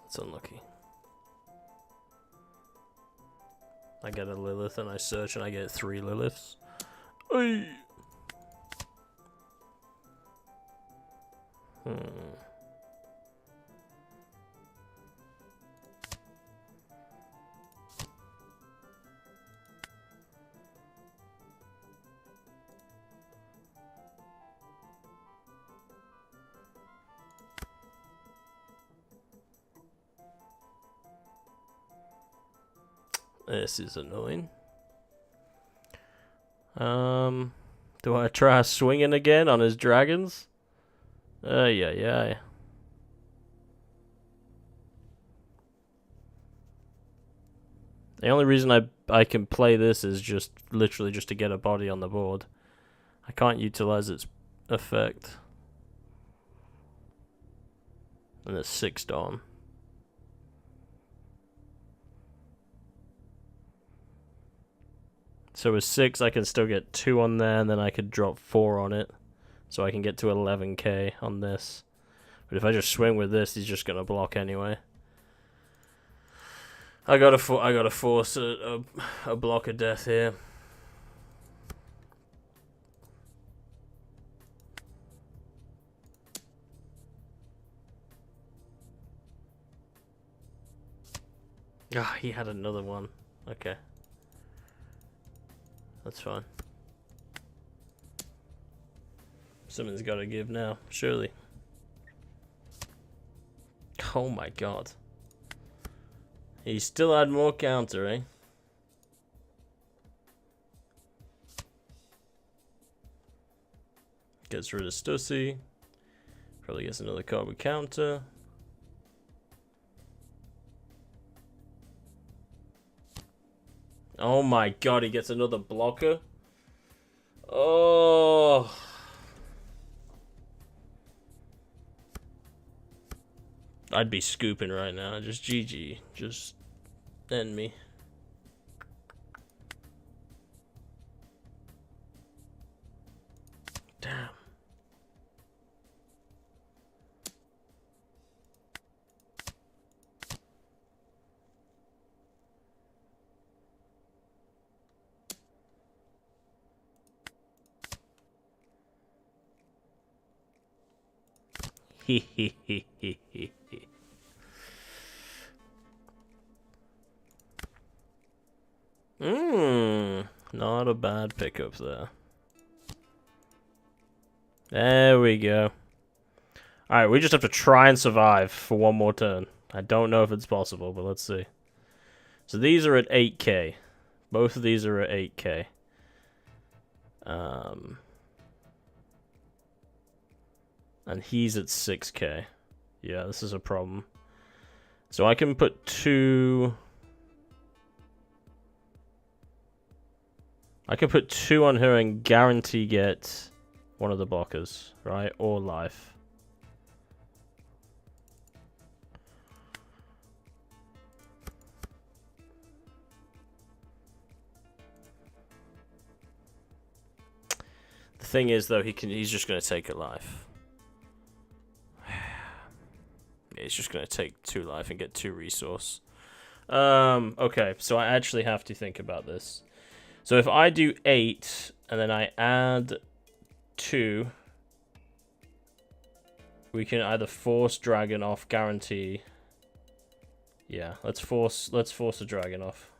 That's unlucky. I get a Lilith and I search and I get 3 Liliths. Oy! This is annoying. Do I try swinging again on his dragons? Yeah. The only reason I can play this is just literally just to get a body on the board. I can't utilize its effect. And there's 6 Dawn. So with 6, I can still get 2 on there, and then I could drop 4 on it. So I can get to 11k on this. But if I just swing with this, he's just gonna block anyway. I gotta force a block of death here. Ah, he had another one. Okay. That's fine. Something's gotta give now, surely. Oh my god. He still had more counter, eh? Gets rid of Stussy. Probably gets another card with counter. Oh my god, he gets another blocker. Oh. I'd be scooping right now. Just GG. Just end me. Damn. Not a bad pickup there. There we go. Alright, we just have to try and survive for one more turn. I don't know if it's possible, but let's see. So these are at 8k. Both of these are at 8k. And he's at 6k. Yeah, this is a problem. So I can put 2... I can put 2 on her and guarantee get one of the blockers, right? Or life. The thing is, though, he's just going to take a life. Yeah, he's just going to take 2 life and get 2 resource. Okay, so I actually have to think about this. So if I do 8, and then I add 2, we can either force dragon off, guarantee. Yeah, let's force a dragon off.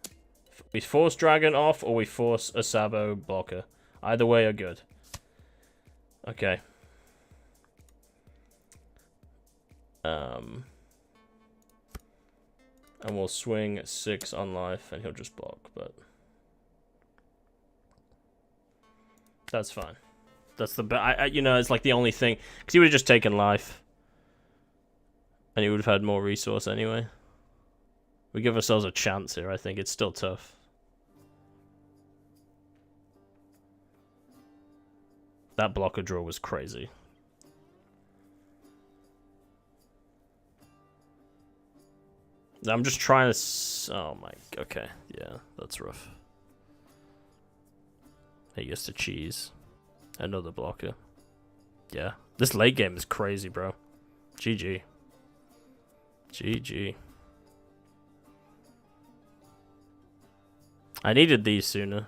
We force dragon off, or we force a Sabo blocker. Either way are good. Okay. And we'll swing 6 on life, and he'll just block, but... That's fine. That's the you know, it's like the only thing, because he would have just taken life, and he would have had more resource anyway. We give ourselves a chance here. I think it's still tough. That blocker draw was crazy. I'm just trying to. Oh my. Okay. Yeah, that's rough. He gets to cheese. Another blocker. Yeah. This late game is crazy, bro. GG. GG. I needed these sooner.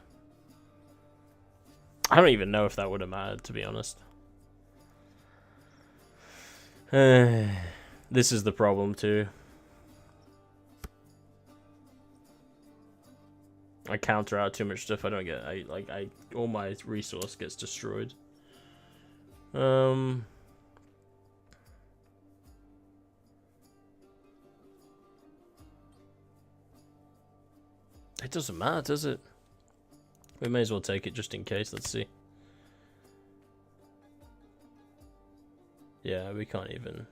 I don't even know if that would have mattered, to be honest. This is the problem, too. I counter out too much stuff. I don't get. All my resource gets destroyed. It doesn't matter, does it? We may as well take it just in case. Let's see. Yeah, we can't even.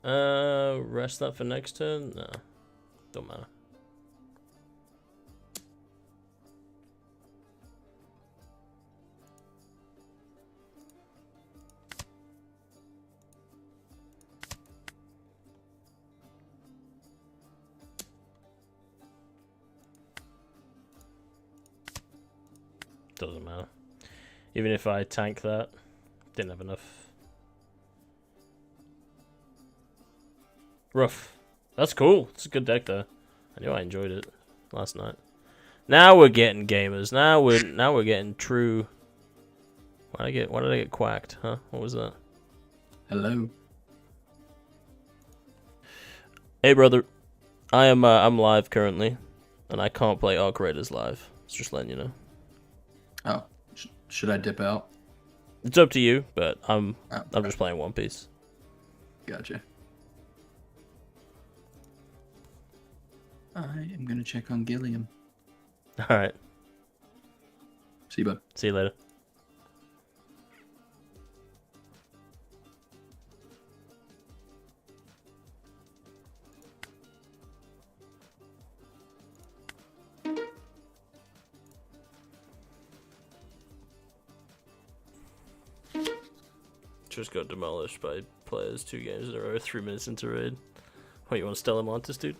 Rest that for next turn. No, don't matter. Doesn't matter. Even if I tank that, didn't have enough. Rough. That's cool. It's a good deck though. I knew I enjoyed it last night. Now we're getting gamers. Now we're getting true. Why did I get quacked? Huh? What was that? Hello. Hey brother, I'm live currently, and I can't play Arc Raiders live. It's just letting you know. Oh, should I dip out? It's up to you, but I'm just playing One Piece. Gotcha. I am gonna check on Gilliam. All right. See you, bud. See you later. Just got demolished by players 2 games in a row, 3 minutes into raid. What, you want Stella Montes, dude?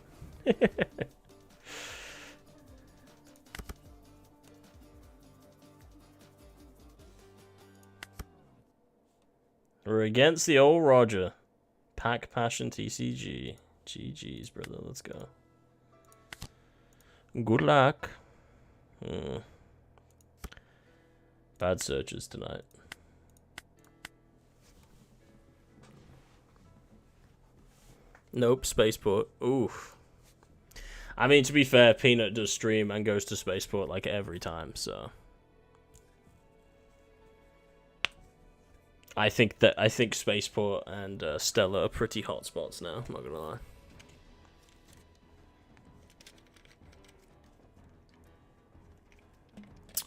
We're against the old Roger. Pack Passion TCG. GG's, brother. Let's go. Good luck. Bad searches tonight. Nope, Spaceport. Oof. I mean, to be fair, Peanut does stream and goes to Spaceport like every time, so I think Spaceport and Stella are pretty hot spots now. I'm not gonna lie.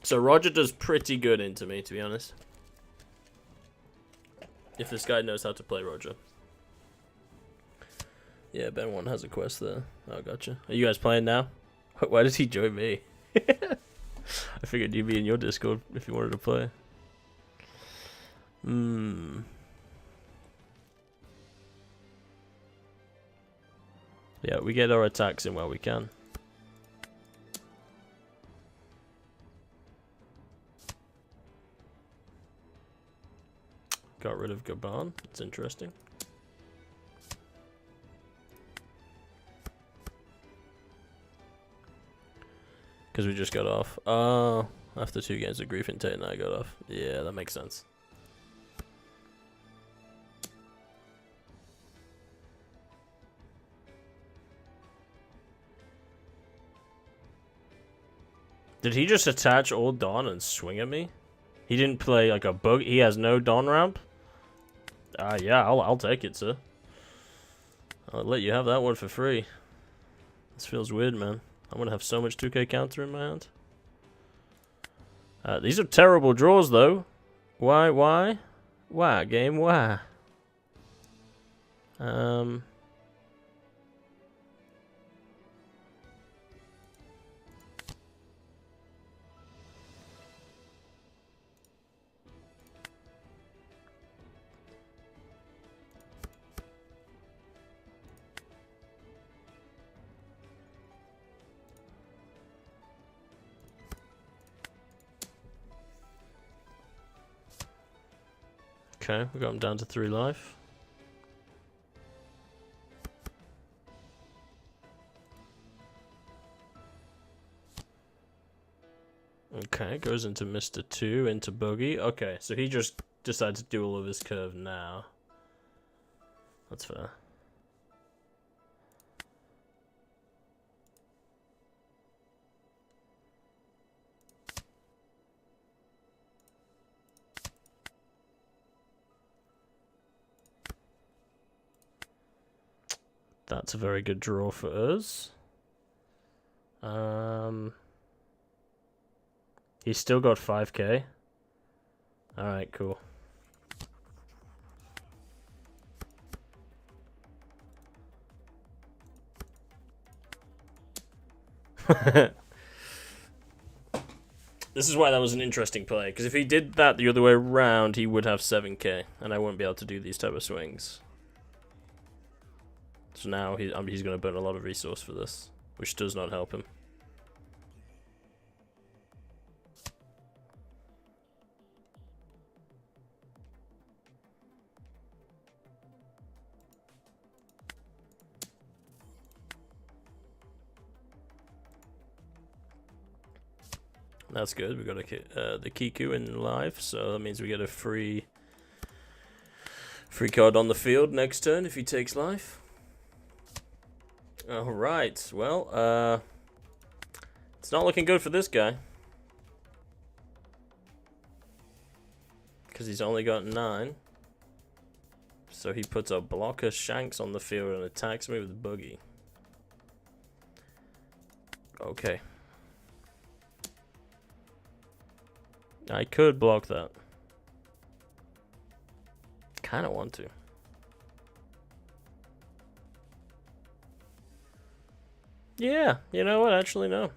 So Roger does pretty good into me, to be honest. If this guy knows how to play Roger. Yeah, Ben 1 has a quest there. Oh, gotcha. Are you guys playing now? Why does he join me? I figured you'd be in your Discord if you wanted to play. Yeah, we get our attacks in where we can. Got rid of Gaban. That's interesting. Because we just got off. Oh, after 2 games of Grief and Tate, I got off. Yeah, that makes sense. Did he just attach Old Dawn and swing at me? He didn't play like a bug. He has no Dawn ramp? Yeah, I'll take it, sir. I'll let you have that one for free. This feels weird, man. I'm gonna have so much 2K counter in my hand. These are terrible draws, though. Why, game, why? Okay, we got him down to 3 life. Okay, goes into Mr. 2, into Boogie. Okay, so he just decided to do all of his curve now. That's fair. That's a very good draw for us. He's still got 5k. Alright, cool. This is why that was an interesting play, because if he did that the other way around, he would have 7k, and I wouldn't be able to do these type of swings. So now he's going to burn a lot of resource for this, which does not help him. That's good. We got the Kiku in life, so that means we get a free card on the field next turn if he takes life. Alright, well, it's not looking good for this guy. Because he's only got 9. So he puts a blocker Shanks on the field and attacks me with Boogie. Okay. I could block that. Kind of want to. Yeah, you know what? Actually, no.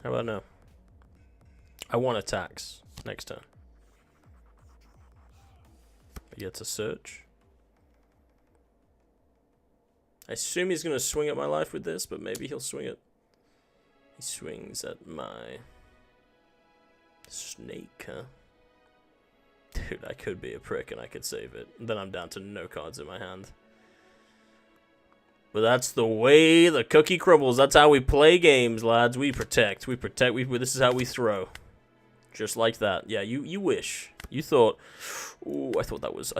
How about no? I want attacks next turn. He gets a search. I assume he's going to swing at my life with this, but maybe he'll swing it. He swings at my snake, huh? Dude, I could be a prick and I could save it. Then I'm down to no cards in my hand. But that's the way the cookie crumbles. That's how we play games, lads. We protect. We protect. This is how we throw. Just like that. Yeah, you wish. You thought, ooh, I thought that was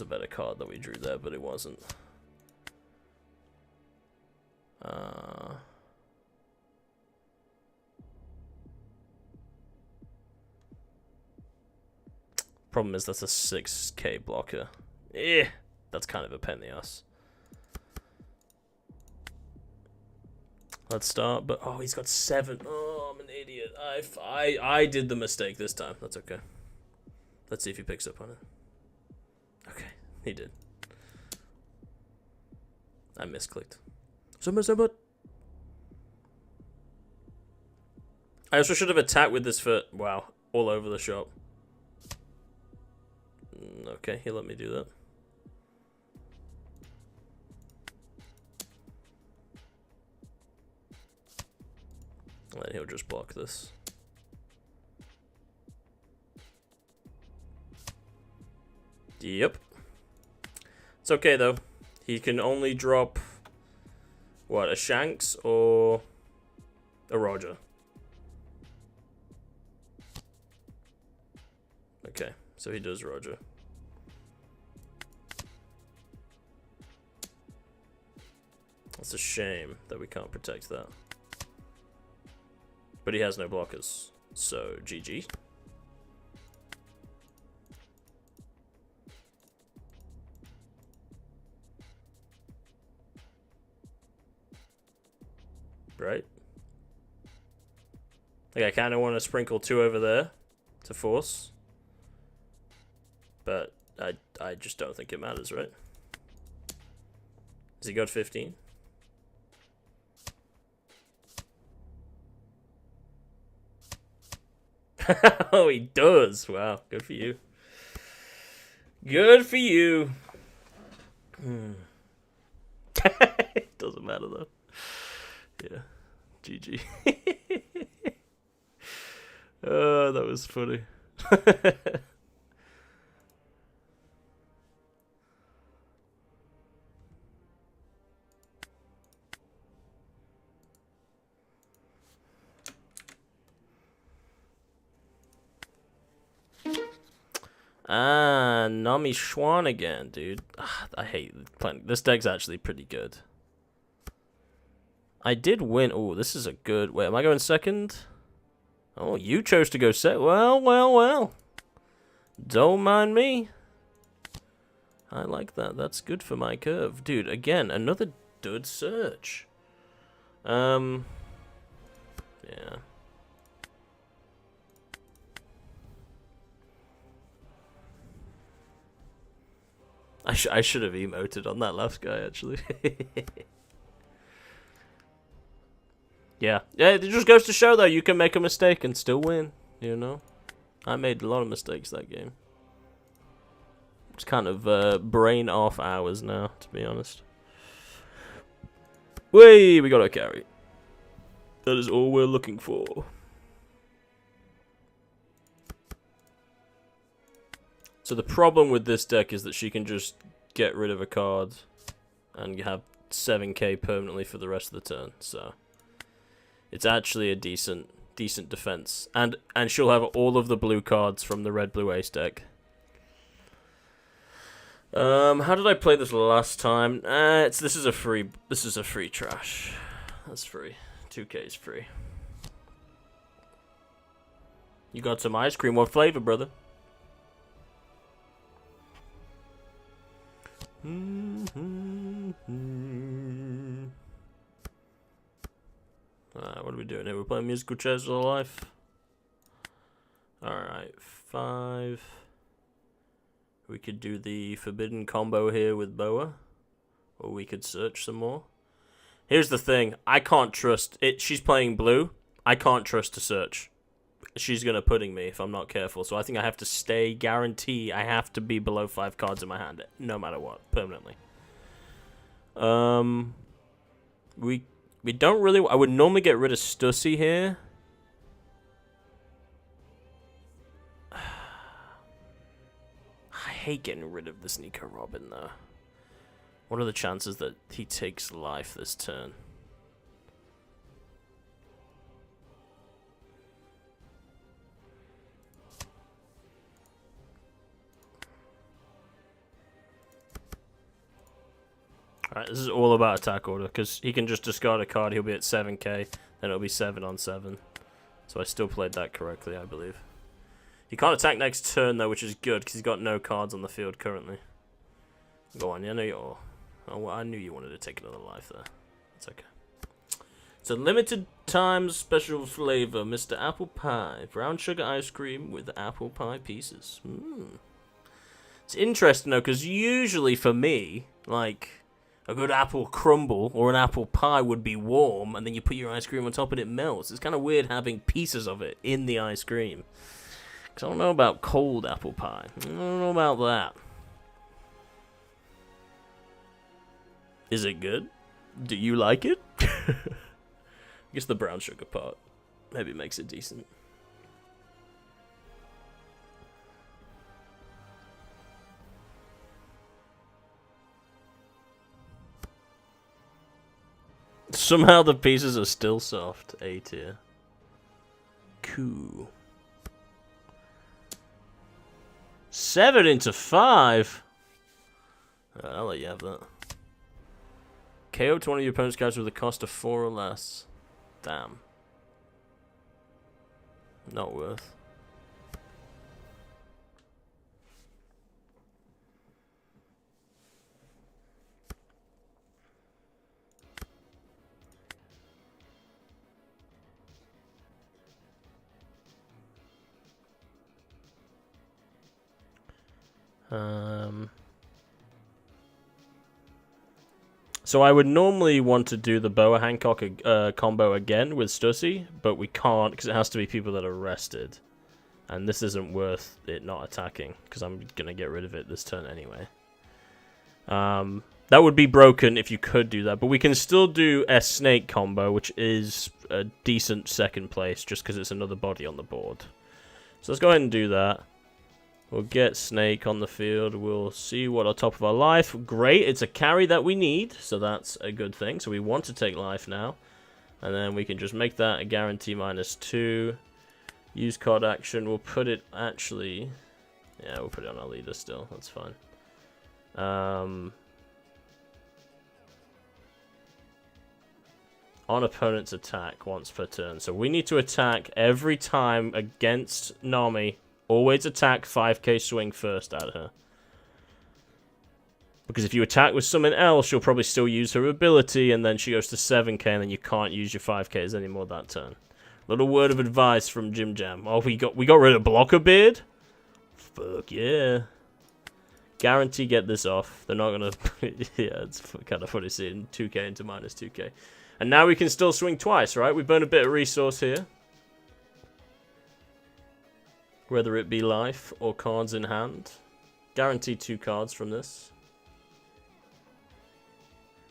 a better card that we drew there, but it wasn't. Problem is that's a 6k blocker. That's kind of a pain in the ass. Let's start, but oh, he's got 7. Oh, I'm an idiot. I did the mistake this time. That's okay. Let's see if he picks up on it. Okay, he did. I misclicked. I also should have attacked with this foot. Wow, all over the shop. Okay, he let me do that. And then he'll just block this. Yep. It's okay though. He can only drop what, a Shanks or a Roger. Okay, so he does Roger. It's a shame that we can't protect that. But he has no blockers, so GG. Right? Like, I kind of want to sprinkle 2 over there to force. But I just don't think it matters, right? Has he got 15? Oh, he does. Wow, good for you. Good for you. Doesn't matter though. Yeah, GG. Oh, that was funny. Nami Schwan again, dude. I hate playing. This deck's actually pretty good. I did win. Oh, this is a good... Wait, am I going second? Oh, you chose to go second. Well, well, well. Don't mind me. I like that. That's good for my curve. Dude, again, another dud search. Yeah. I should have emoted on that last guy, actually. Yeah. Yeah, it just goes to show, though, you can make a mistake and still win, you know? I made a lot of mistakes that game. It's kind of brain off hours now, to be honest. Whey, we got a carry. That is all we're looking for. So the problem with this deck is that she can just get rid of a card and have 7k permanently for the rest of the turn, so it's actually a decent defense. And she'll have all of the blue cards from the red-blue ace deck. How did I play this last time? This is a free trash. That's free. 2k is free. You got some ice cream. What flavor, brother? Alright, what are we doing here? We're playing musical chairs for life. Alright, 5. We could do the forbidden combo here with Boa. Or we could search some more. Here's the thing. I can't trust it. She's playing blue. I can't trust to search. She's going to pudding me if I'm not careful. So I think I have to stay. Guarantee I have to be below 5 cards in my hand. No matter what. Permanently. We don't really... I would normally get rid of Stussy here. I hate getting rid of the Sneaker Robin, though. What are the chances that he takes life this turn? Alright, this is all about attack order, because he can just discard a card, he'll be at 7k, then it'll be 7 on 7. So I still played that correctly, I believe. He can't attack next turn, though, which is good, because he's got no cards on the field currently. Go on, yeah, no, you're... Oh, I knew you wanted to take another life there. It's okay. It's a limited time special flavor, Mr. Apple Pie. Brown sugar ice cream with apple pie pieces. It's interesting, though, because usually for me, like... a good apple crumble or an apple pie would be warm, and then you put your ice cream on top and it melts. It's kind of weird having pieces of it in the ice cream. Because I don't know about cold apple pie. I don't know about that. Is it good? Do you like it? I guess the brown sugar part maybe makes it decent. Somehow the pieces are still soft. A tier. Cool. 7 into 5. I'll let you have that. KO to one of your opponent's cards with a cost of 4 or less. Damn. Not worth. So I would normally want to do the Boa Hancock combo again with Stussy, but we can't because it has to be people that are rested. And this isn't worth it not attacking, because I'm going to get rid of it this turn anyway. That would be broken if you could do that, but we can still do a Snake combo, which is a decent second place, just because it's another body on the board. So let's go ahead and do that. We'll get Snake on the field. We'll see what our top of our life. Great, it's a carry that we need, so that's a good thing. So we want to take life now. And then we can just make that a guarantee -2. Use card action. We'll put it actually... yeah, we'll put it on our leader still. That's fine. On opponent's attack once per turn. So we need to attack every time against Nami. Always attack 5k swing first at her. Because if you attack with something else, she'll probably still use her ability, and then she goes to 7k, and then you can't use your 5ks anymore that turn. Little word of advice from Jim Jam. Oh, we got rid of Blocker Beard? Fuck yeah. Guarantee get this off. They're not gonna... yeah, it's kind of funny seeing 2k into -2k. And now we can still swing twice, right? We burn a bit of resource here. Whether it be life or cards in hand. Guarantee 2 cards from this.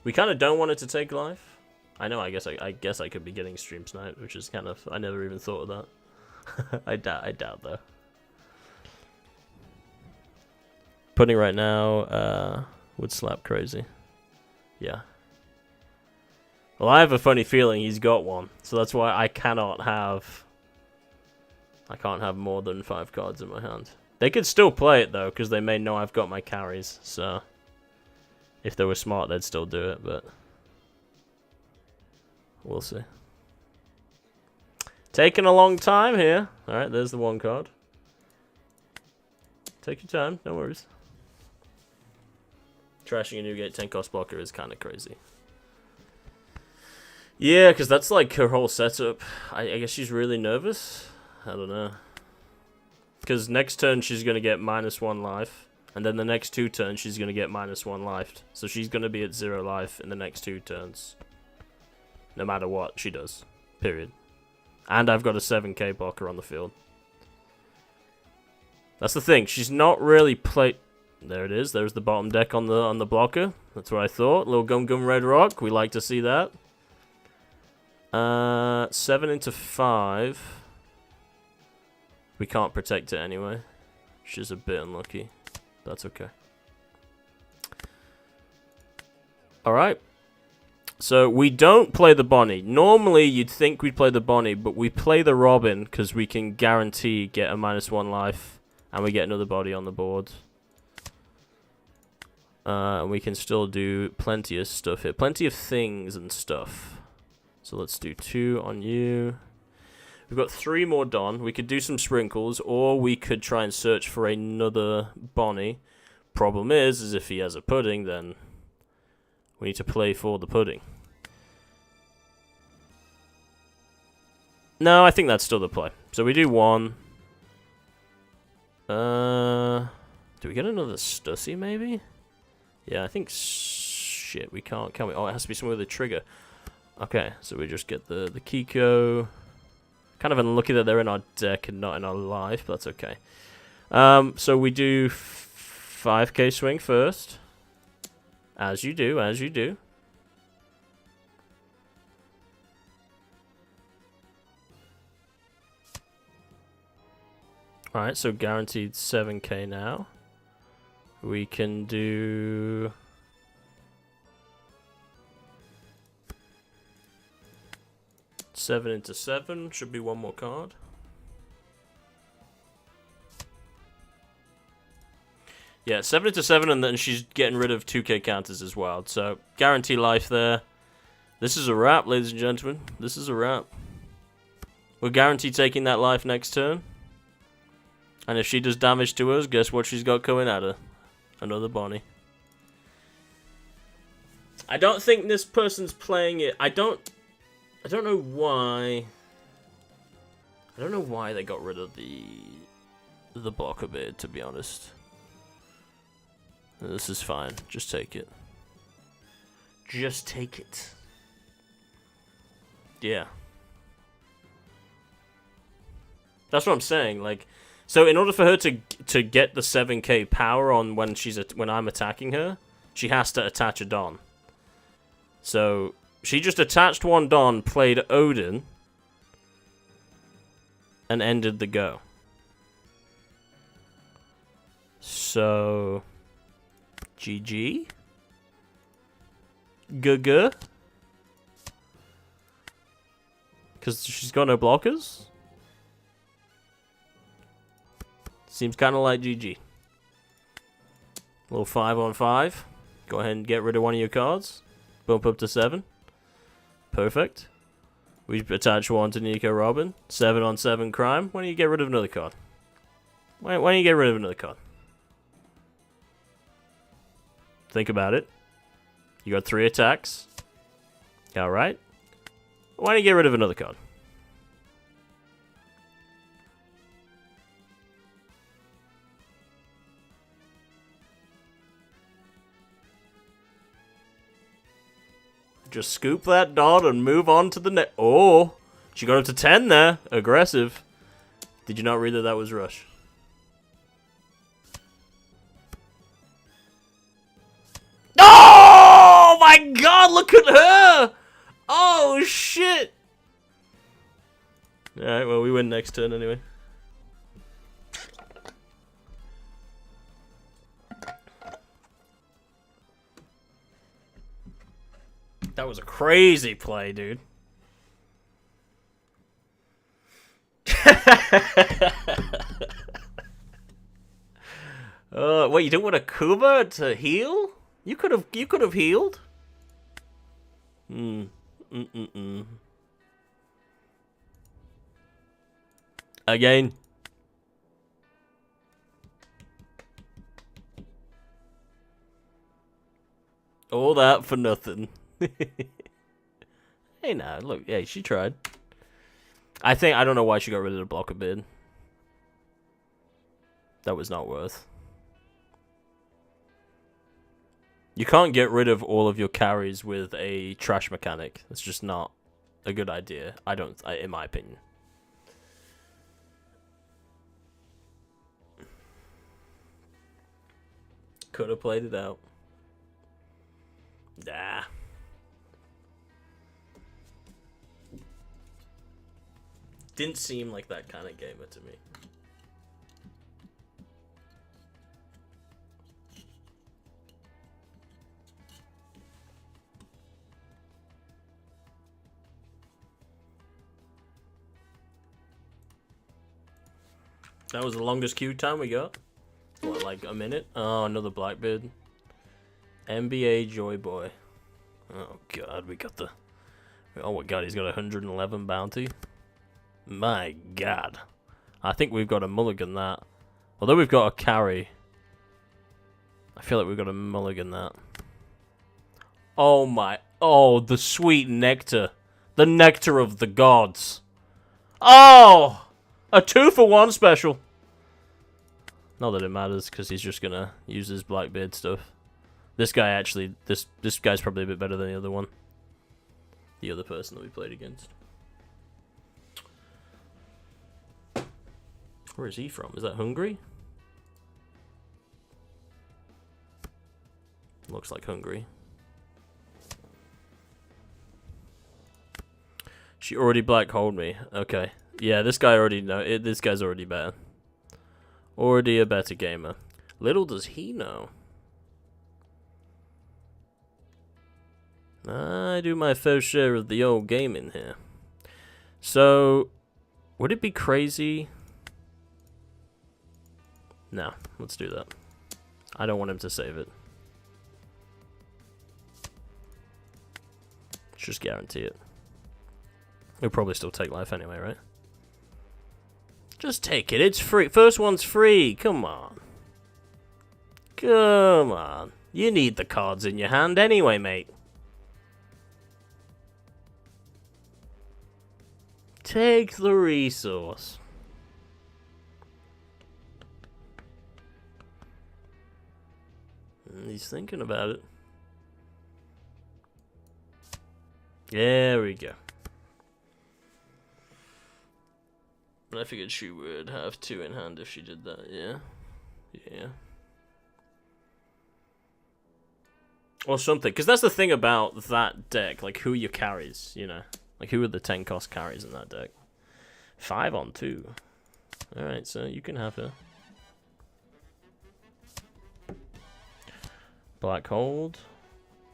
We kind of don't want it to take life. I know, I guess I could be getting stream sniped, which is kind of... I never even thought of that. I doubt though. Putting right now would slap crazy. Yeah. Well, I have a funny feeling he's got one, so that's why I can't have more than 5 cards in my hand. They could still play it though, because they may know I've got my carries, so if they were smart they'd still do it, but we'll see. Taking a long time here. Alright, there's the 1 card. Take your time, no worries. Trashing a Newgate 10 cost blocker is kind of crazy. Yeah, because that's like her whole setup. I guess she's really nervous. I don't know. Because next turn she's going to get -1 life. And then the next 2 turns she's going to get -1 life. So she's going to be at 0 life in the next 2 turns. No matter what she does. Period. And I've got a 7k blocker on the field. That's the thing. She's not really played... There it is. There's the bottom deck on the blocker. That's what I thought. Little Gum Gum Red Rock. We like to see that. 7 into 5. We can't protect it anyway. She's a bit unlucky. That's okay. Alright. So we don't play the Bonney. Normally you'd think we'd play the Bonney, but we play the Robin because we can guarantee get a -1 life. And we get another body on the board. And we can still do plenty of stuff here. Plenty of things and stuff. So let's do 2 on you. We've got 3 more done. We could do some sprinkles, or we could try and search for another Bonney. Problem is if he has a pudding, then we need to play for the pudding. No, I think that's still the play. So we do 1. Do we get another Stussy, maybe? Yeah, I think... Shit, we can't, can we? Oh, it has to be somewhere with a trigger. Okay, so we just get the Kiko. Kind of unlucky that they're in our deck and not in our life, but that's okay. So we do 5k swing first. As you do, as you do. Alright, so guaranteed 7k now. We can do... Seven into 7, should be 1 more card. Yeah, 7 into 7, and then she's getting rid of 2k counters as well. So, guarantee life there. This is a wrap, ladies and gentlemen. This is a wrap. We're guaranteed taking that life next turn. And if she does damage to us, guess what she's got coming at her? Another Bonney. I don't think this person's playing it. I don't know why. I don't know why they got rid of the blocker beard, to be honest. This is fine. Just take it. Just take it. Yeah. That's what I'm saying. Like, so in order for her to get the 7k power on when I'm attacking her, she has to attach a Don. So she just attached 1 Don, played Odin, and ended the go. So GG. Guh. Because she's got no blockers. Seems kind of like GG. Little 5 on 5. Go ahead and get rid of 1 of your cards. Bump up to 7. Perfect. We attach 1 to Nico Robin. 7 on 7 crime. Why don't you get rid of another card? Why don't you get rid of another card? Think about it. You got 3 attacks. Alright. Why don't you get rid of another card? Just scoop that dot and move on to the next. Oh, she got up to 10 there. Aggressive. Did you not read that was Rush? Oh my god, look at her! Oh shit! Alright, well, we win next turn anyway. That was a crazy play, dude. Wait, you don't want a Kuba to heal? You could have healed. Again. All that for nothing. Hey, nah, look, hey, she tried. I don't know why she got rid of the blocker bid. That was not worth. You can't get rid of all of your carries with a trash mechanic. That's just not a good idea. In my opinion. Could have played it out. Nah. Didn't seem like that kind of gamer to me. That was the longest queue time we got. What, like a minute? Oh, another Blackbeard. NBA Joy Boy. Oh god, we got the... Oh my god, he's got 111 bounty. My god. I think we've got a mulligan that. Although we've got a carry. I feel like we've got a mulligan that. Oh my... Oh, the sweet nectar. The nectar of the gods. Oh! A 2-for-1 special. Not that it matters, because he's just gonna use his Blackbeard stuff. This guy actually, this guy's probably a bit better than the other one. The other person that we played against. Where is he from? Is that Hungary? Looks like Hungary. She already black-holed me. Okay. Yeah, this guy already know. This guy's already better. Already a better gamer. Little does he know. I do my fair share of the old gaming here. So, would it be crazy? No, let's do that. I don't want him to save it. Let's just guarantee it. He'll probably still take life anyway, right? Just take it. It's free. First one's free. Come on. Come on. You need the cards in your hand anyway, mate. Take the resource. He's thinking about it. There we go. I figured she would have 2 in hand if she did that, yeah. Yeah. Or something, because that's the thing about that deck, like who your carries, you know. Like who are the 10 cost carries in that deck. 5 on 2. Alright, so you can have her. Black Hold.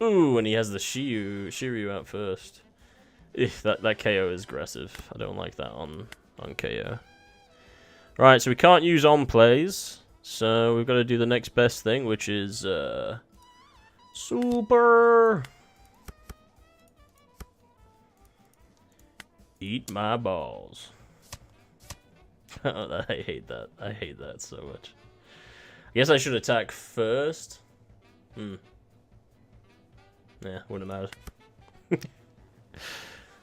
Ooh, and he has the Shiryu out first. That KO is aggressive. I don't like that on KO. Right, so we can't use on plays. So we've got to do the next best thing, which is super. Eat my balls. I hate that. I hate that so much. I guess I should attack first. Yeah, wouldn't matter.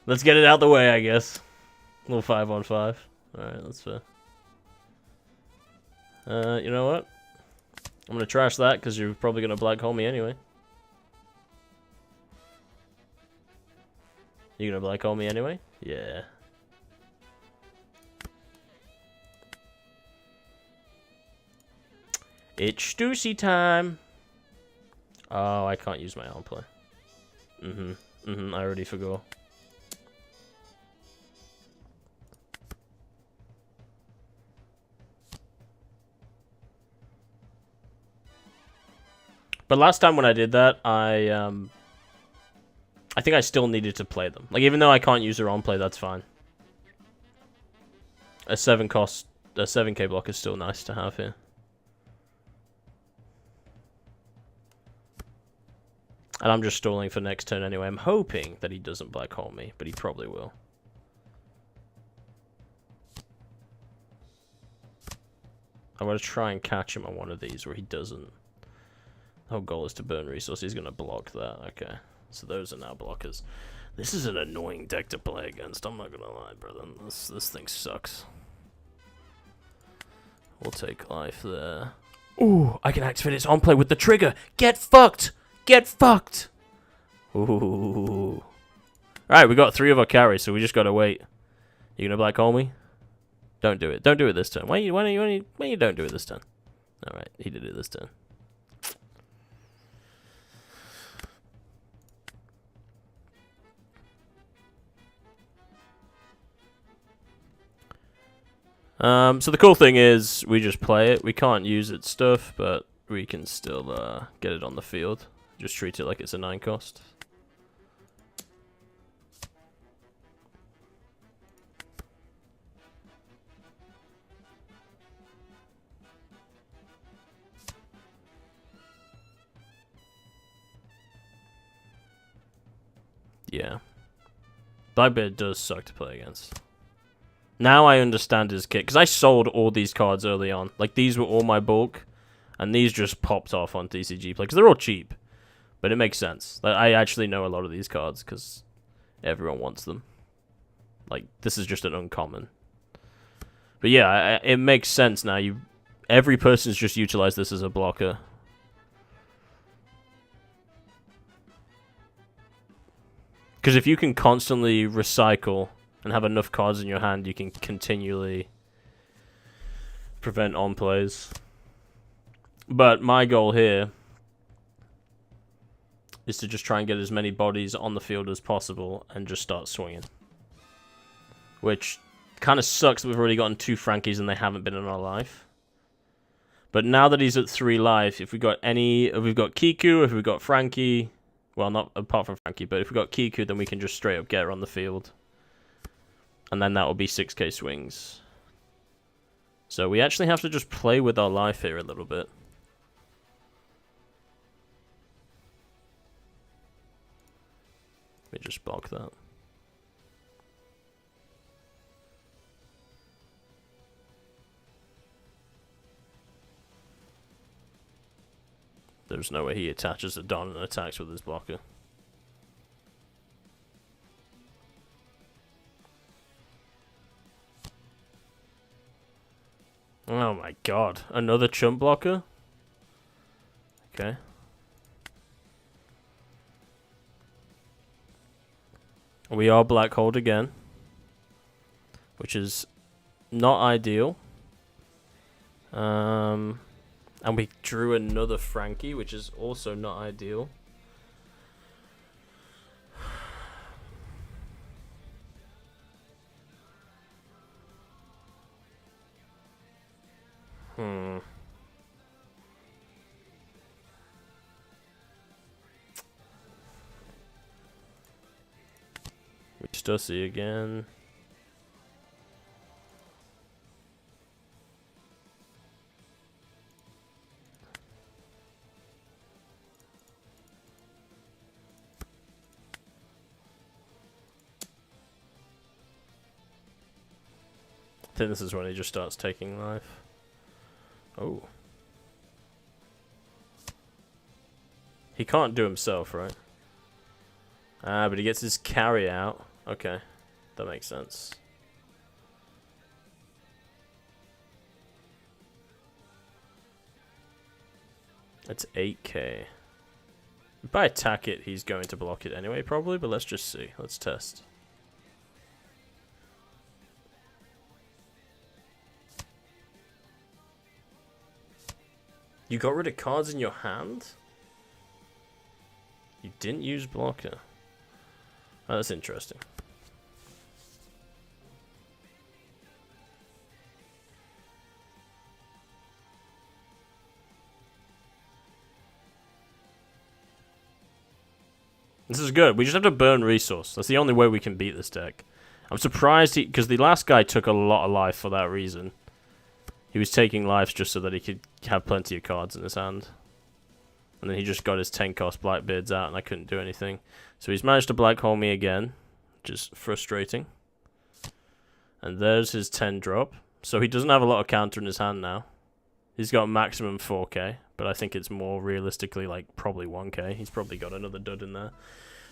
Let's get it out the way, I guess. A little 5-on-5. Alright, that's fair. You know what? I'm gonna trash that because you're probably gonna black hole me anyway. You gonna black hole me anyway? Yeah. It's Stussy time. Oh, I can't use my on play. I already forgot. But last time when I did that, I I think I still needed to play them. Like, even though I can't use her on play, that's fine. A 7k block is still nice to have here. And I'm just stalling for next turn anyway. I'm hoping that he doesn't black hole me, but he probably will. I'm going to try and catch him on one of these where he doesn't. The whole goal is to burn resources. He's going to block that. Okay. So those are now blockers. This is an annoying deck to play against. I'm not going to lie, brother. This thing sucks. We'll take life there. Ooh, I can activate its on play with the trigger. Get fucked! Get fucked! Ooh. Alright, we got 3 of our carries, so we just gotta wait. You gonna black hole me? Don't do it. Don't do it this turn. Why you don't do it this turn? Alright, he did it this turn. So the cool thing is, we just play it. We can't use its stuff, but we can still get it on the field. Just treat it like it's a 9 cost. Yeah. Blackbeard does suck to play against. Now I understand his kit, because I sold all these cards early on. Like, these were all my bulk, and these just popped off on TCG play, because they're all cheap. But it makes sense. Like, I actually know a lot of these cards, because everyone wants them. Like, this is just an uncommon. But yeah, it makes sense now. Every person's just utilized this as a blocker. Because if you can constantly recycle and have enough cards in your hand, you can continually prevent on-plays. But my goal here is to just try and get as many bodies on the field as possible and just start swinging. Which kind of sucks that we've already gotten 2 Frankies and they haven't been in our life. But now that he's at 3 life, if we've got Kiku, if we've got Frankie, well, not apart from Frankie, but if we've got Kiku, then we can just straight up get her on the field. And then that will be 6k swings. So we actually have to just play with our life here a little bit. Let me just block that. There's no way he attaches a Don and attacks with his blocker. Oh my god. Another chump blocker? Okay. We are black holed again. Which is not ideal. And we drew another Frankie, which is also not ideal. We Stussy again. I think this is when he just starts taking life. Oh. He can't do himself, right? But he gets his carry out. Okay. That makes sense. That's 8k. If I attack it, he's going to block it anyway, probably, but let's just see. Let's test. You got rid of cards in your hand? You didn't use blocker. Oh, that's interesting. This is good. We just have to burn resource. That's the only way we can beat this deck. I'm surprised because the last guy took a lot of life for that reason. He was taking lives just so that he could have plenty of cards in his hand. And then he just got his 10-cost Blackbeards out and I couldn't do anything. So he's managed to black hole me again, which is frustrating. And there's his 10-drop. So he doesn't have a lot of counter in his hand now. He's got maximum 4k, but I think it's more realistically like probably 1k. He's probably got another dud in there.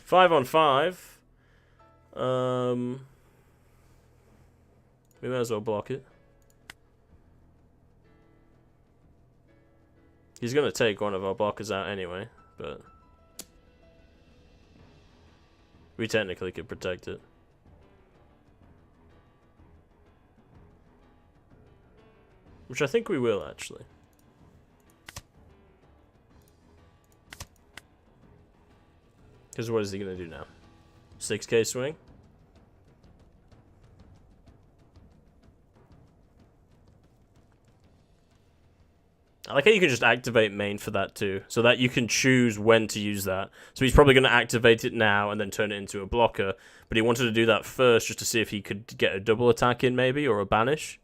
5 on 5. We may as well block it. He's going to take one of our blockers out anyway, but we technically could protect it. Which I think we will, actually. Because what is he going to do now? 6k swing? I like how you can just activate main for that too, so that you can choose when to use that. So he's probably going to activate it now and then turn it into a blocker, but he wanted to do that first just to see if he could get a double attack in maybe, or a banish.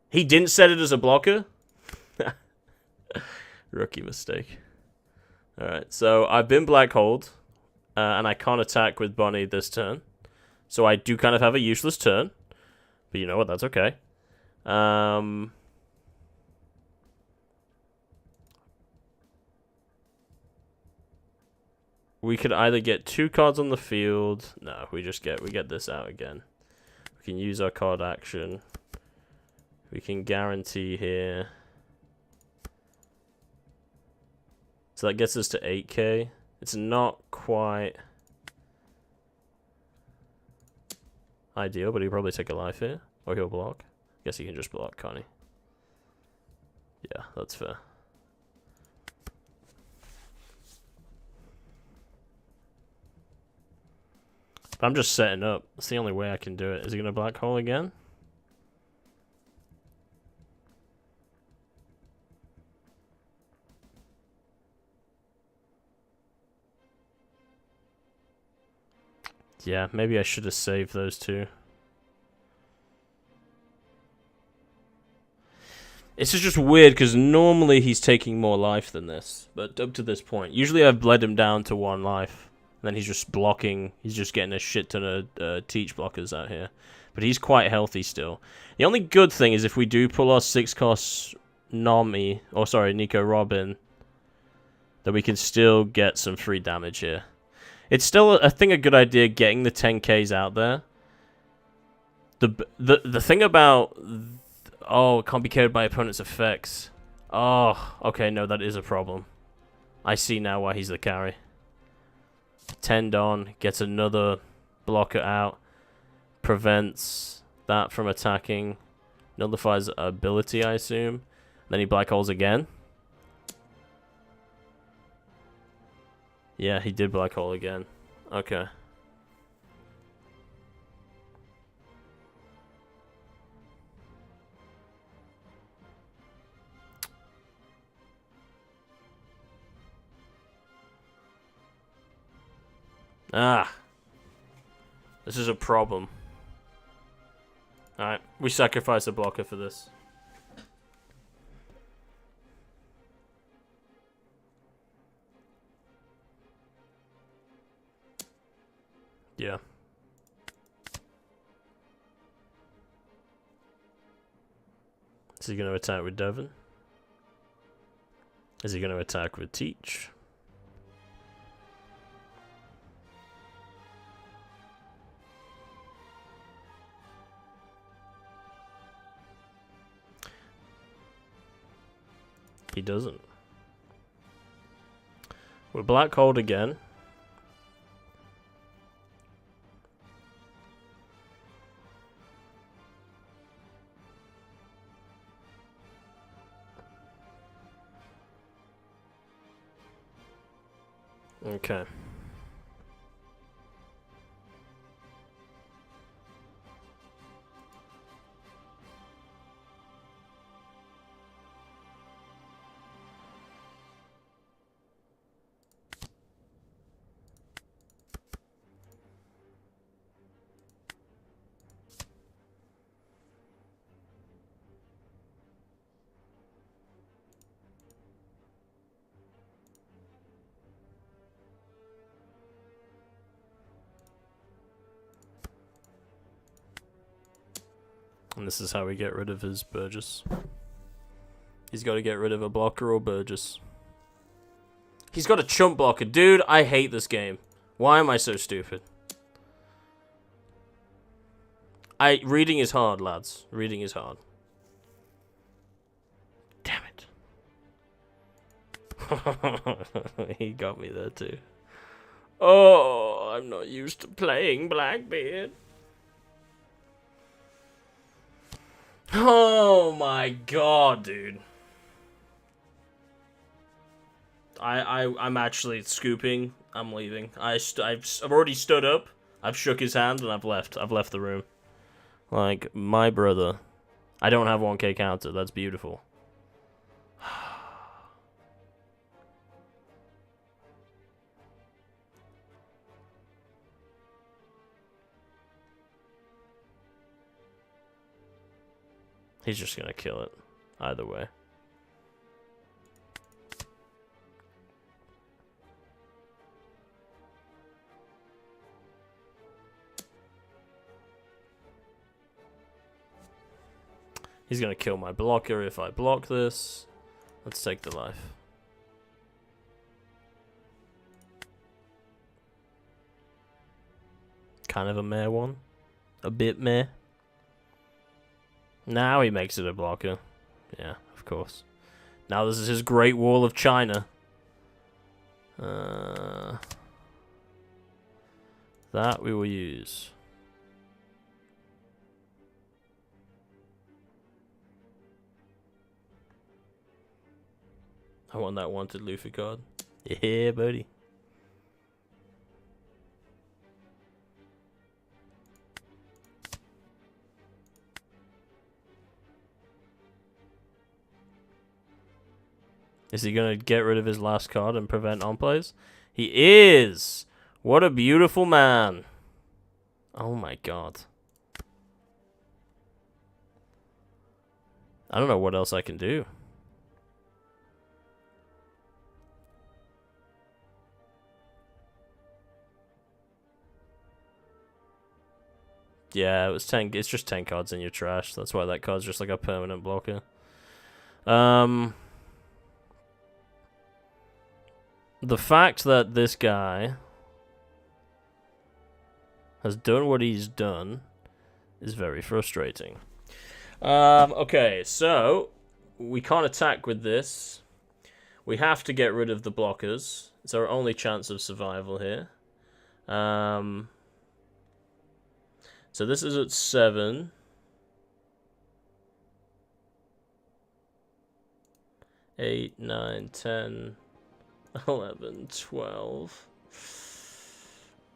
He didn't set it as a blocker? Rookie mistake. Alright, so I've been black holed, and I can't attack with Bonney this turn. So I do kind of have a useless turn, but you know what, that's okay. We could either get 2 cards on the field. No, we get this out again. We can use our card action. We can guarantee here. So that gets us to 8k. It's not quite ideal, but he'll probably take a life here. Or he'll block. Guess he can just block, can't he? Yeah, that's fair. I'm just setting up. That's the only way I can do it. Is he going to black hole again? Yeah, maybe I should have saved those two. This is just weird because normally he's taking more life than this. But up to this point. Usually I've bled him down to 1 life. And then he's just blocking. He's just getting a shit ton of teach blockers out here. But he's quite healthy still. The only good thing is if we do pull our 6-cost Nami, or sorry, Nico Robin, then we can still get some free damage here. It's still, I think, a good idea getting the 10Ks out there. The thing about... Oh, it can't be carried by opponent's effects. Oh, okay, no, that is a problem. I see now why he's the carry. 10 Don, gets another blocker out, prevents that from attacking, nullifies ability, I assume. Then he black holes again. Yeah, he did black hole again. Okay. Ah. This is a problem. Alright, we sacrifice a blocker for this. Yeah. Is he going to attack with Devon? Is he going to attack with Teach? He doesn't. We're black hold again. Okay. And this is how we get rid of his Burgess. He's got to get rid of a blocker or Burgess. He's got a chump blocker. Dude, I hate this game. Why am I so stupid? Reading is hard, lads. Reading is hard. Damn it. He got me there too. Oh, I'm not used to playing Blackbeard. Oh my god, dude. I'm actually scooping. I'm leaving. I've already stood up. I've shook his hand and I've left. I've left the room. Like, my brother. I don't have 1k counter. That's beautiful. He's just gonna kill it. Either way. He's gonna kill my blocker if I block this. Let's take the life. Kind of a meh one. A bit meh. Now he makes it a blocker. Yeah, of course. Now this is his Great Wall of China. That we will use. I want that wanted Luffy card. Yeah, buddy. Is he going to get rid of his last card and prevent on-plays? He is! What a beautiful man. Oh my god. I don't know what else I can do. Yeah, it was 10. It's just 10 cards in your trash. That's why that card's just like a permanent blocker. The fact that this guy has done what he's done is very frustrating. Okay, so we can't attack with this. We have to get rid of the blockers. It's our only chance of survival here. So this is at 7. 8, 9, 10, 11, 12.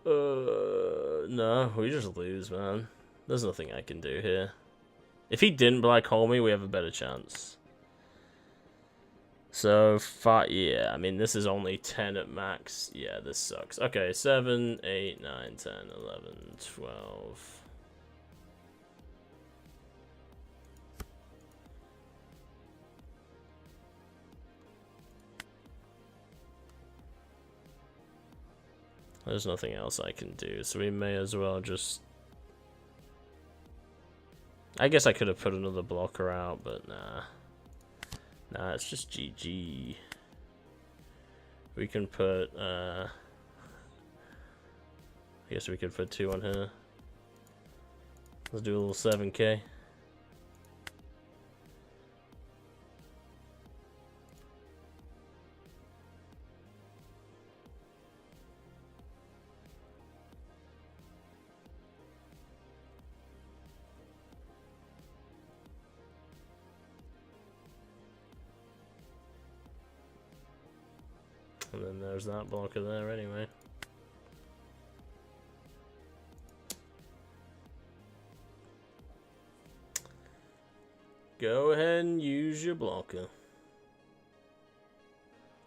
No, we just lose, man. There's nothing I can do here. If he didn't black hole me, we have a better chance. So, yeah, I mean, this is only 10 at max. Yeah, this sucks. Okay, 7, 8, 9, 10, 11, 12. There's nothing else I can do, so we may as well just... I guess I could have put another blocker out, but nah. Nah, it's just GG. We can put, I guess we could put 2 on here. Let's do a little 7k. And then there's that blocker there anyway. Go ahead and use your blocker.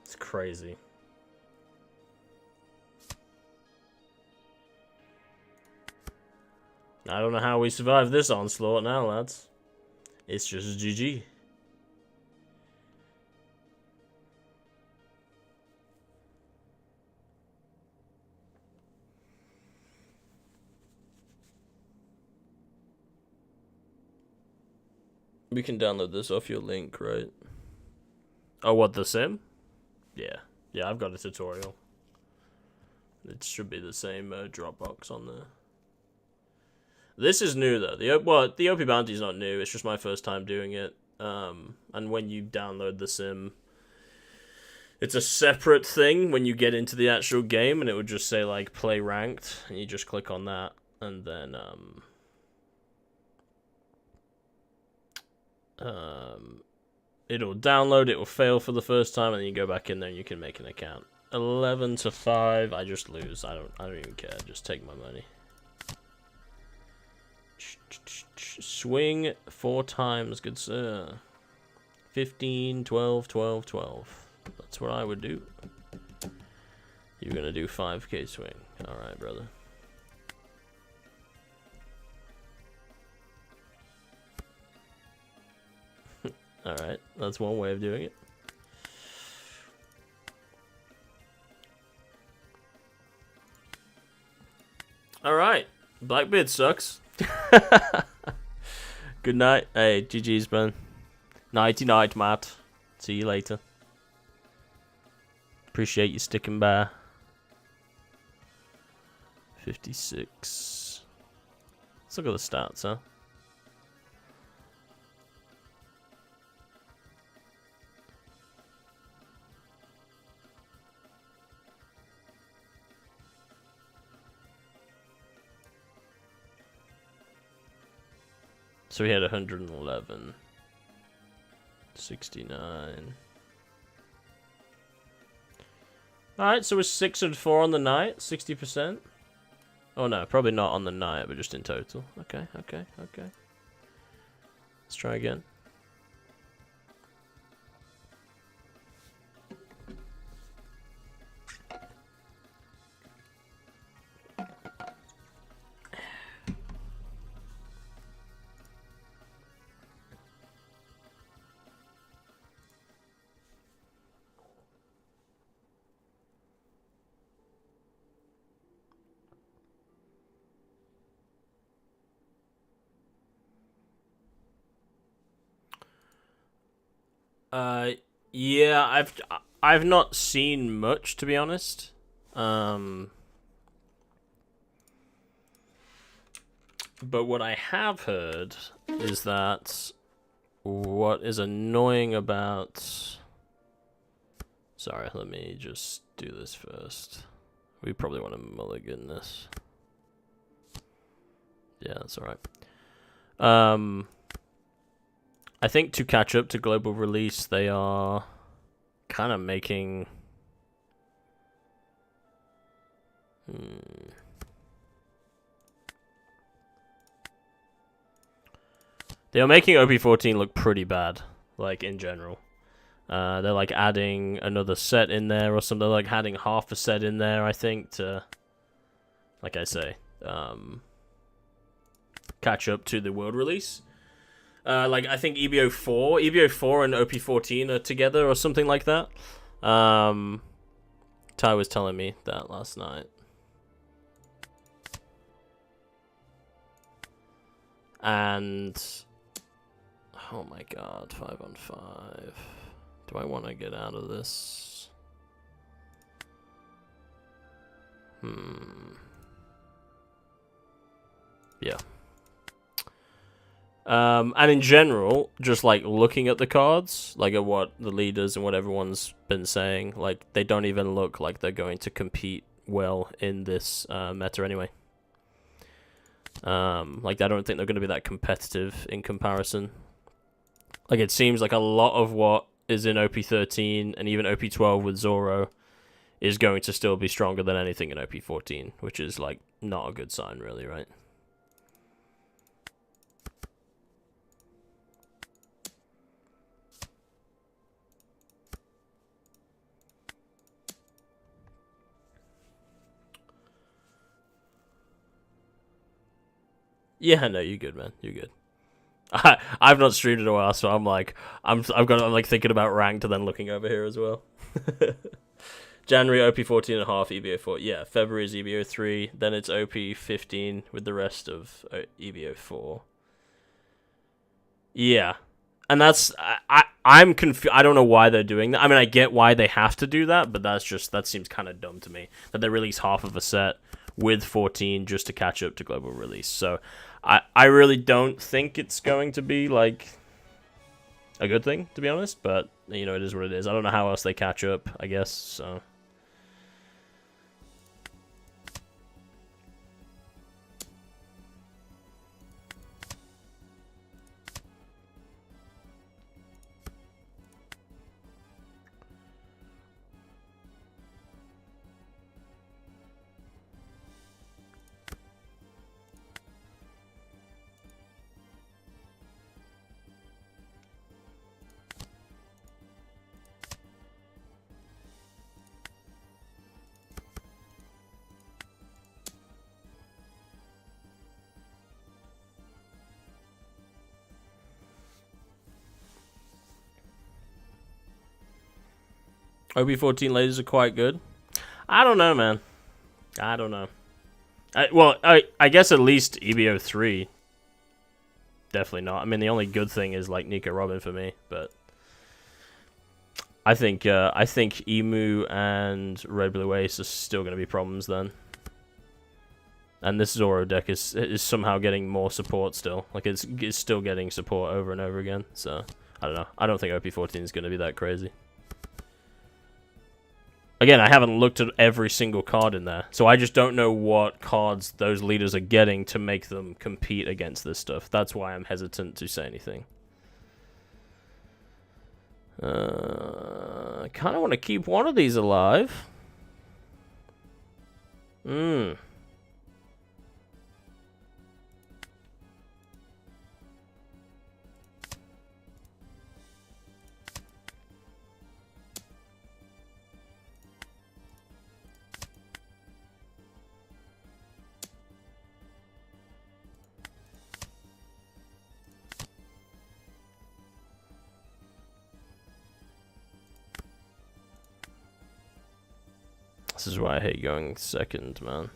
It's crazy. I don't know how we survive this onslaught now, lads. It's just GG. We can download this off your link, right? Oh, what, the sim? Yeah. Yeah, I've got a tutorial. It should be the same Dropbox on there. This is new, though. The OP Bounty is not new. It's just my first time doing it. And when you download the sim, it's a separate thing when you get into the actual game, and it would just say, like, play ranked, and you just click on that, and then, it'll download, it will fail for the first time, and then you go back in there and you can make an account. 11-5, I just lose. I don't even care. Just take my money. Swing 4 times, good sir. 15, 12, 12, 12. That's what I would do. You're gonna do 5k swing. Alright, brother. Alright, that's one way of doing it. Alright, Blackbeard sucks. Good night. Hey, GG's, man. Nighty night, Matt. See you later. Appreciate you sticking by. 56. Let's look at the stats, huh? So we had 111. 69. Alright, so we're 6 and 4 on the night, 60%. Oh no, probably not on the night, but just in total. Okay. Let's try again. Yeah, I've not seen much, to be honest. But what I have heard is that what is annoying about... Sorry, let me just do this first. We probably want to mulligan this. Yeah, that's alright. I think to catch up to global release, they are kind of making... They are making OP-14 look pretty bad, like, in general. They're, like, adding another set in there or something. They're, like, adding half a set in there, I think, to, like I say, catch up to the world release. Like, I think EBO4 and OP-14 are together or something like that. Ty was telling me that last night. And... Oh my god, 5 on 5. Do I want to get out of this? Yeah. And in general, just like looking at the cards, like at what the leaders and what everyone's been saying, like they don't even look like they're going to compete well in this meta anyway. Like I don't think they're going to be that competitive in comparison. Like it seems like a lot of what is in OP-13 and even OP-12 with Zoro is going to still be stronger than anything in OP-14, which is like not a good sign really, right? Yeah, no, you're good, man. You're good. I've not streamed in a while, so I'm like thinking about ranked and then looking over here as well. January OP-14 and a half, EBO4. Yeah, February is EBO3, then it's OP-15 with the rest of EBO4. Yeah. And that's I'm confused. I don't know why they're doing that. I mean, I get why they have to do that, but that seems kind of dumb to me that they release half of a set with 14 just to catch up to global release. So I really don't think it's going to be like a good thing, to be honest. But you know, it is what it is. I don't know how else they catch up, I guess. So. OP-14 lasers are quite good. I don't know, man. I don't know. I guess at least EBO3. Definitely not. I mean, the only good thing is like Nico Robin for me, but I think Emu and Red Blue Ace are still going to be problems then. And this Zoro deck is somehow getting more support still. Like it's still getting support over and over again. So I don't know. I don't think OP-14 is going to be that crazy. Again, I haven't looked at every single card in there, so I just don't know what cards those leaders are getting to make them compete against this stuff. That's why I'm hesitant to say anything. I kind of want to keep one of these alive. This is why I hate going second, man.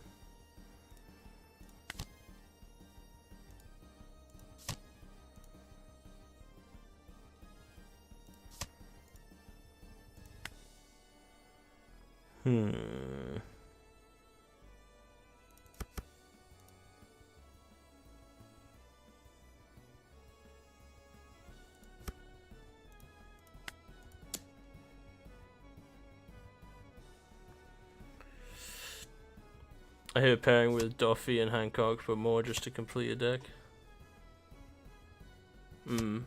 I hear pairing with Duffy and Hancock, but more just to complete a deck. It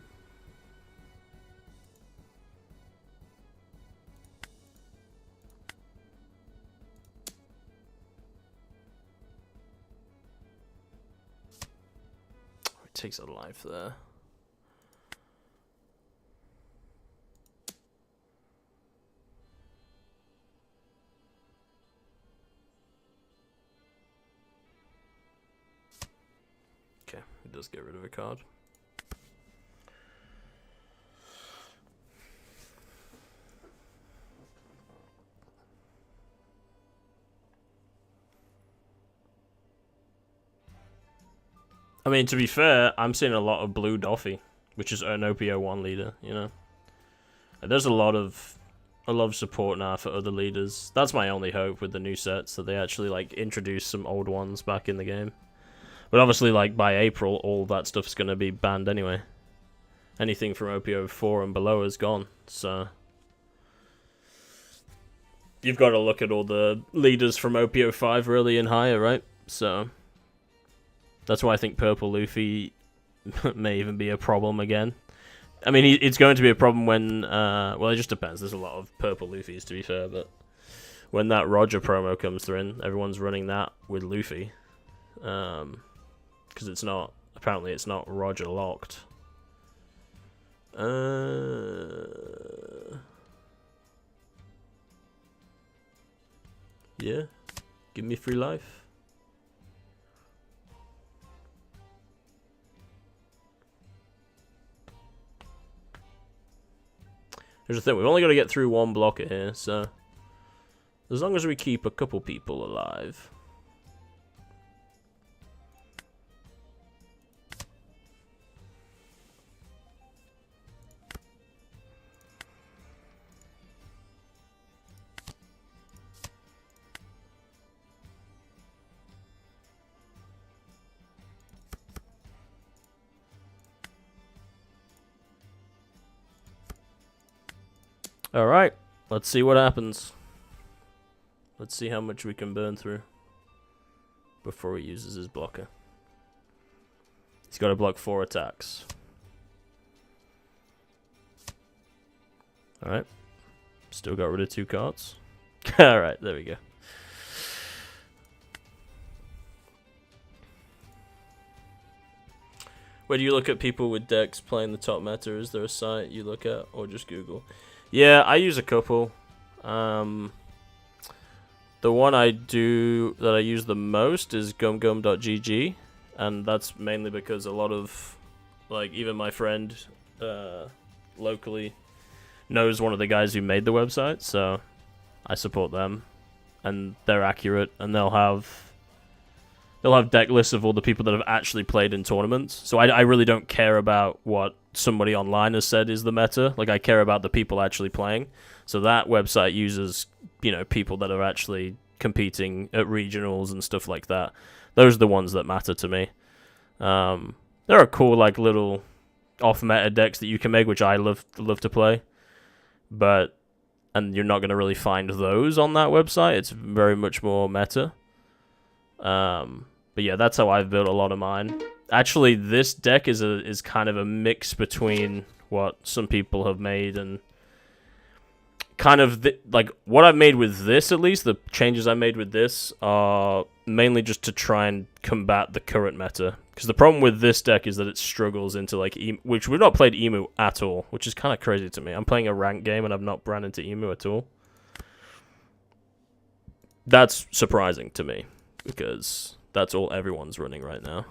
takes a life there. Okay, it does get rid of a card. I mean, to be fair, I'm seeing a lot of blue Doffy, which is an OP-01 leader, you know. There's a lot of support now for other leaders. That's my only hope with the new sets, that they actually like introduce some old ones back in the game. But obviously, like by April, all that stuff's gonna be banned anyway. Anything from OP-04 and below is gone, so you've got to look at all the leaders from OP-05 really and higher, right? So that's why I think Purple Luffy may even be a problem again. I mean, it's going to be a problem when, well, it just depends. There's a lot of Purple Luffys, to be fair, but when that Roger promo comes through, everyone's running that with Luffy. Because it's not, apparently it's not Roger locked. Yeah, give me free life. Here's the thing, we've only got to get through one blocker here, so as long as we keep a couple people alive. Alright, let's see what happens. Let's see how much we can burn through before he uses his blocker. He's got to block 4 attacks. Alright. Still got rid of 2 cards. Alright, there we go. Where do you look at people with decks playing the top meta? Is there a site you look at, or just Google? Yeah, I use a couple. The one I use the most is gumgum.gg, and that's mainly because a lot of, like, even my friend locally knows one of the guys who made the website, so I support them, and they're accurate, and they'll have deck lists of all the people that have actually played in tournaments. So I really don't care about what somebody online has said is the meta. Like, I care about the people actually playing. So that website uses, people that are actually competing at regionals and stuff like that. Those are the ones that matter to me. There are cool, like, little off-meta decks that you can make, which I love to play. And you're not going to really find those on that website. It's very much more meta. But yeah, that's how I've built a lot of mine. Actually, this deck is kind of a mix between what some people have made and kind of like what I've made with this. At least the changes I made with this are mainly just to try and combat the current meta. Because the problem with this deck is that it struggles into like which we've not played Emu at all, which is kind of crazy to me. I'm playing a ranked game and I've not ran into Emu at all. That's surprising to me because that's all everyone's running right now.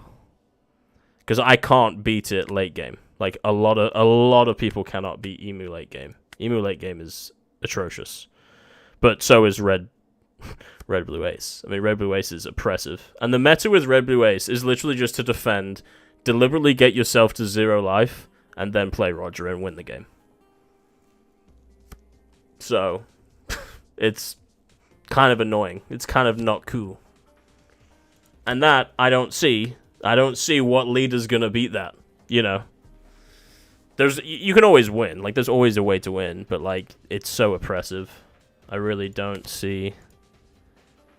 Because I can't beat it late game. Like a lot of people cannot beat Emu late game. Emu late game is atrocious, but so is red blue ace. I mean, red blue ace is oppressive, and the meta with red blue ace is literally just to defend, deliberately get yourself to 0 life, and then play Roger and win the game. So it's kind of annoying. It's kind of not cool. And that, I don't see what leader's gonna beat that, You can always win, like, there's always a way to win, but, like, it's so oppressive. I really don't see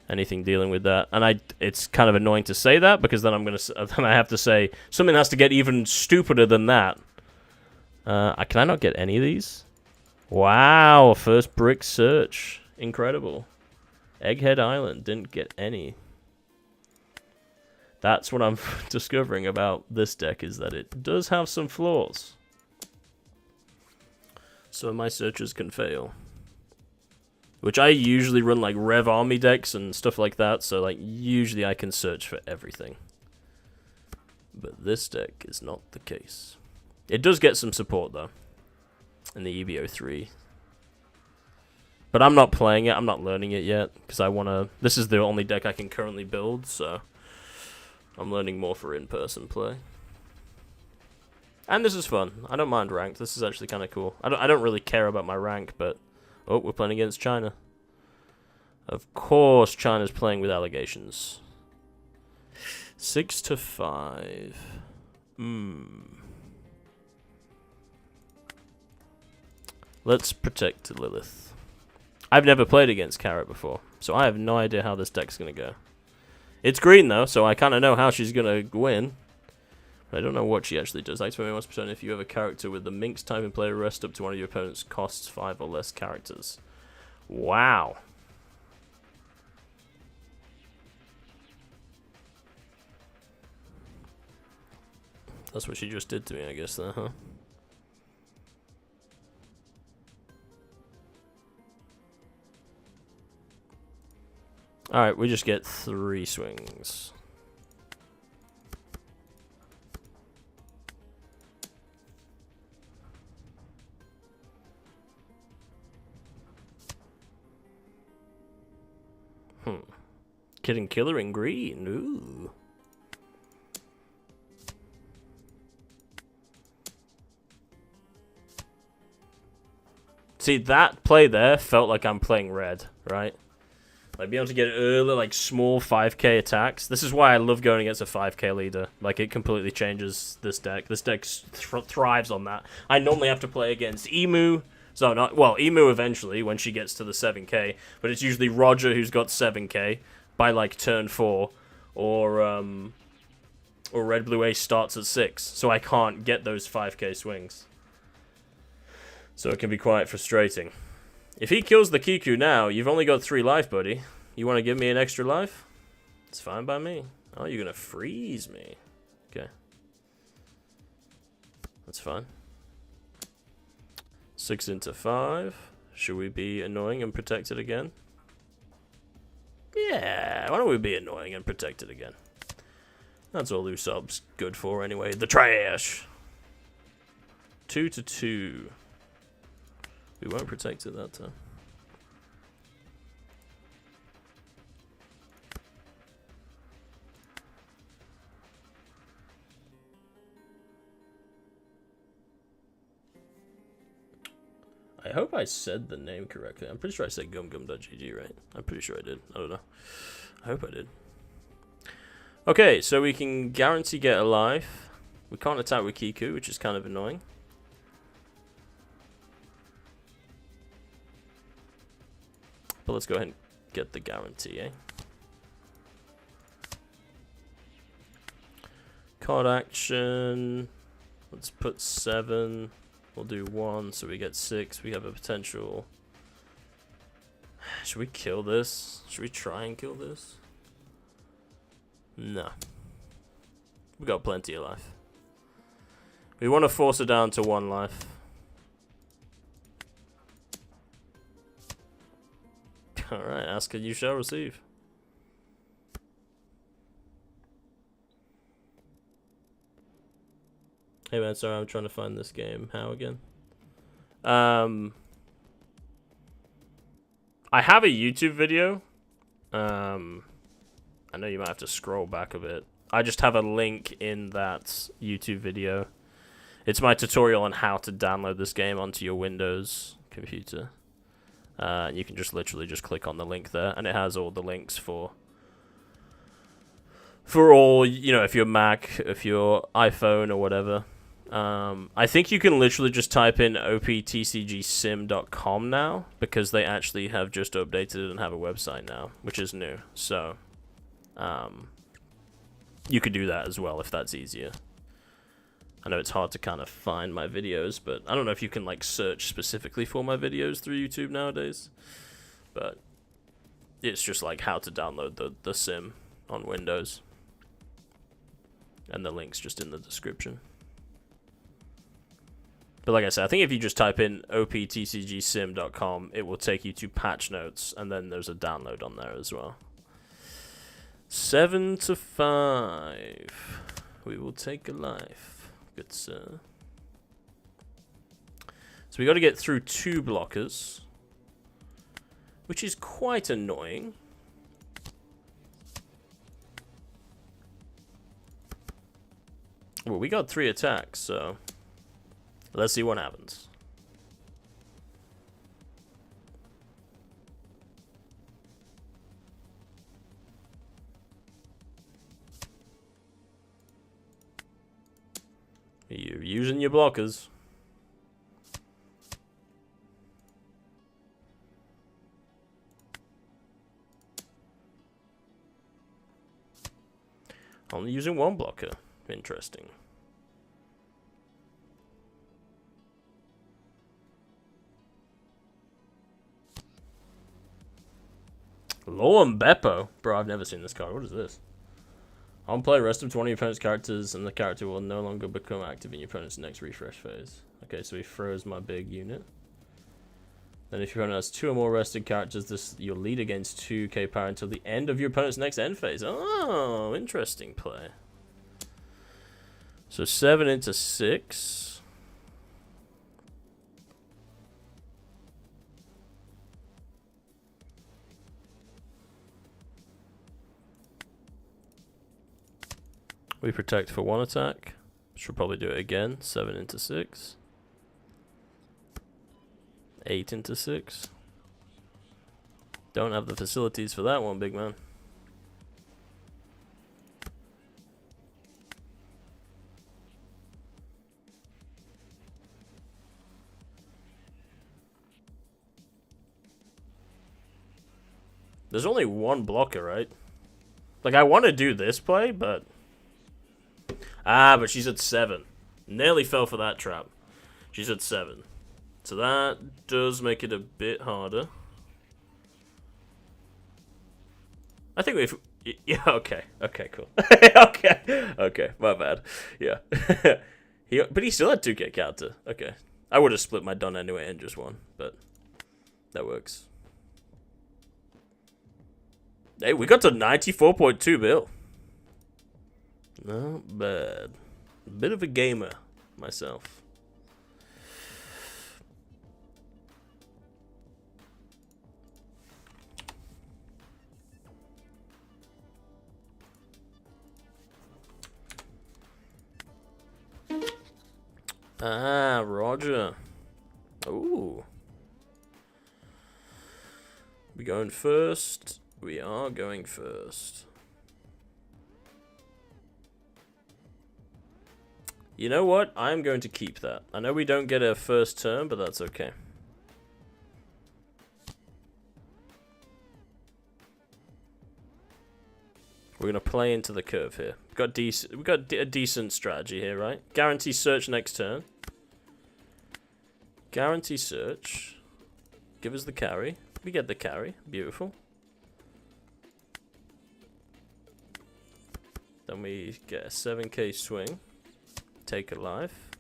anything dealing with that. And it's kind of annoying to say that, because then then I have to say, something has to get even stupider than that. Can I not get any of these? Wow, first brick search. Incredible. Egghead Island, didn't get any. That's what I'm discovering about this deck, is that it does have some flaws. So my searches can fail. Which I usually run like Rev Army decks and stuff like that, so like usually I can search for everything. But this deck is not the case. It does get some support though, in the EBO3. But I'm not playing it, I'm not learning it yet, because this is the only deck I can currently build, so I'm learning more for in-person play. And this is fun. I don't mind ranked. This is actually kind of cool. I don't really care about my rank, but... Oh, we're playing against China. Of course China's playing with allegations. 6-5. Let's protect Lilith. I've never played against Carrot before, so I have no idea how this deck's going to go. It's green, though, so I kind of know how she's going to win. But I don't know what she actually does. Activate once per turn if you have a character with the Minx type and play a rest up to one of your opponent's costs 5 or less characters. Wow. That's what she just did to me, I guess, there, huh? Alright, we just get 3 swings. Kidding Killer in green. Ooh. See, that play there felt like I'm playing red, right? Like, being able to get early, like, small 5k attacks. This is why I love going against a 5k leader. Like, it completely changes this deck. This deck thrives on that. I normally have to play against Emu, So not well, Emu eventually when she gets to the 7k, but it's usually Roger who's got 7k by like turn 4, or Red Blue Ace starts at 6, so I can't get those 5k swings. So it can be quite frustrating. If he kills the Kiku now, you've only got 3 life, buddy. You want to give me an extra life? It's fine by me. Oh, you're gonna freeze me. Okay. That's fine. 6 into 5. Should we be annoying and protected again? Yeah, why don't we be annoying and protected again? That's all Usopp's good for anyway. The trash! 2 to 2. We weren't protected that time. I hope I said the name correctly. I'm pretty sure I said gumgum.gg, right? I'm pretty sure I did. I don't know. I hope I did. Okay, so we can guarantee get a life. We can't attack with Kiku, which is kind of annoying. But let's go ahead and get the guarantee, eh? Card action. Let's put 7. We'll do 1, so we get 6. We have a potential. Should we kill this? Should we try and kill this? No. We got plenty of life. We want to force her down to 1 life. Alright, ask and you shall receive. Hey man, sorry, I'm trying to find this game. How again? I have a YouTube video. I know you might have to scroll back a bit. I just have a link in that YouTube video. It's my tutorial on how to download this game onto your Windows computer. You can just literally just click on the link there, and it has all the links for all, you know, if you're Mac, if you're iPhone or whatever. I think you can literally just type in optcgsim.com now, because they actually have just updated it and have a website now, which is new. So, you could do that as well if that's easier. I know it's hard to kind of find my videos, but I don't know if you can like search specifically for my videos through YouTube nowadays. But it's just like how to download the sim on Windows. And the link's just in the description. But like I said, I think if you just type in optcgsim.com, it will take you to patch notes, and then there's a download on there as well. 7 to 5. We will take a life. Good sir. So we got to get through 2 blockers, which is quite annoying. Well, we got 3 attacks, so let's see what happens. You're using your blockers. Only using 1 blocker. Interesting. Lorem Beppo? Bro, I've never seen this card. What is this? On play, rest of 20 opponent's characters, and the character will no longer become active in your opponent's next refresh phase. Okay, so he froze my big unit. Then if your opponent has 2 or more rested characters, you'll lead against 2k power until the end of your opponent's next end phase. Oh, interesting play. So 7 into 6. We protect for 1 attack. Should probably do it again. 7 into 6. 8 into 6. Don't have the facilities for that one, big man. There's only one blocker, right? Like, I want to do this play, but... Ah, but she's at 7. Nearly fell for that trap. She's at 7. So that does make it a bit harder. I think if... Yeah, okay. Okay, cool. Okay, my bad. Yeah. But he still had 2k counter. Okay. I would have split my Don anyway and just won, but that works. Hey, we got to 94.2 bill. Not bad. A bit of a gamer myself. Ah, Roger. Ooh. We going first? We are going first. You know what? I'm going to keep that. I know we don't get a first turn, but that's okay. We're gonna play into the curve here. We got a decent strategy here, right? Guarantee search next turn. Guarantee search. Give us the carry. We get the carry. Beautiful. Then we get a 7k swing. Take a life.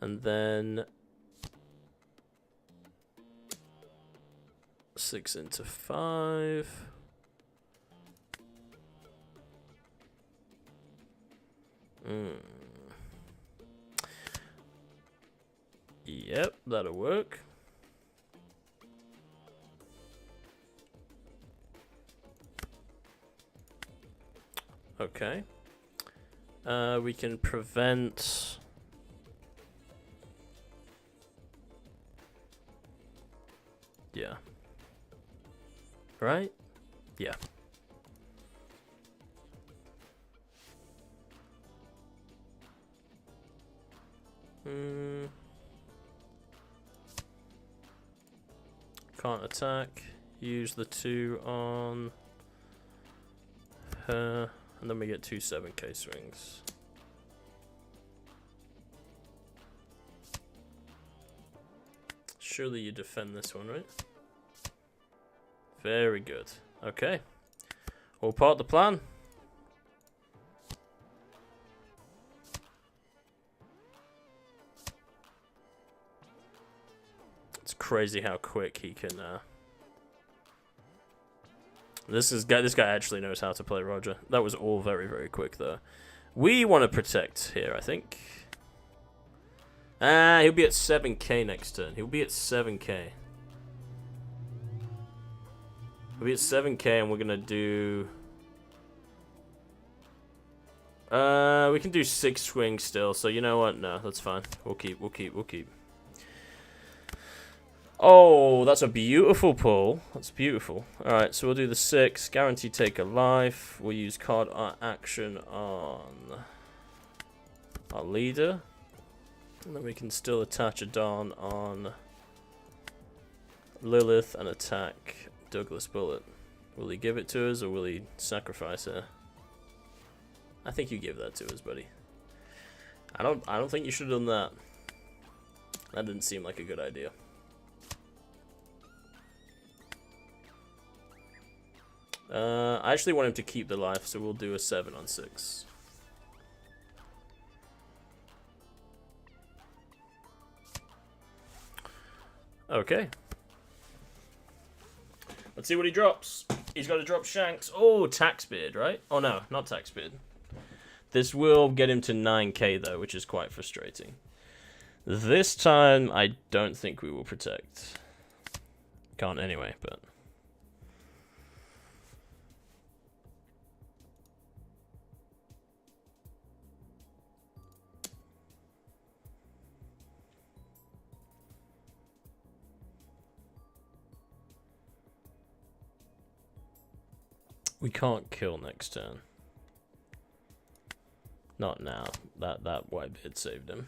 And then 6 into 5. Yep, that'll work. Okay. We can prevent... Yeah. Right? Yeah. Can't attack. Use the 2 on her. And then we get 2 7k swings. Surely you defend this one, right? Very good. Okay. All part of the plan. It's crazy how quick he can... This guy actually knows how to play Roger. That was all very, very quick, though. We want to protect here, I think. He'll be at 7k next turn. He'll be at 7k. He'll be at 7k, and we're gonna do... we can do 6 swings still, so you know what? No, that's fine. We'll keep. Oh, that's a beautiful pull. That's beautiful. Alright, so we'll do the 6. Guarantee take a life. We'll use card action on our leader. And then we can still attach a Dawn on Lilith and attack Douglas Bullet. Will he give it to us or will he sacrifice her? I think you give that to us, buddy. I don't think you should have done that. That didn't seem like a good idea. I actually want him to keep the life, so we'll do a 7 on 6. Okay. Let's see what he drops. He's got to drop Shanks. Oh, Taxbeard, right? Oh, no, not Taxbeard. This will get him to 9k, though, which is quite frustrating. This time, I don't think we will protect. Can't anyway, but... We can't kill next turn. Not now. That Whitebeard saved him.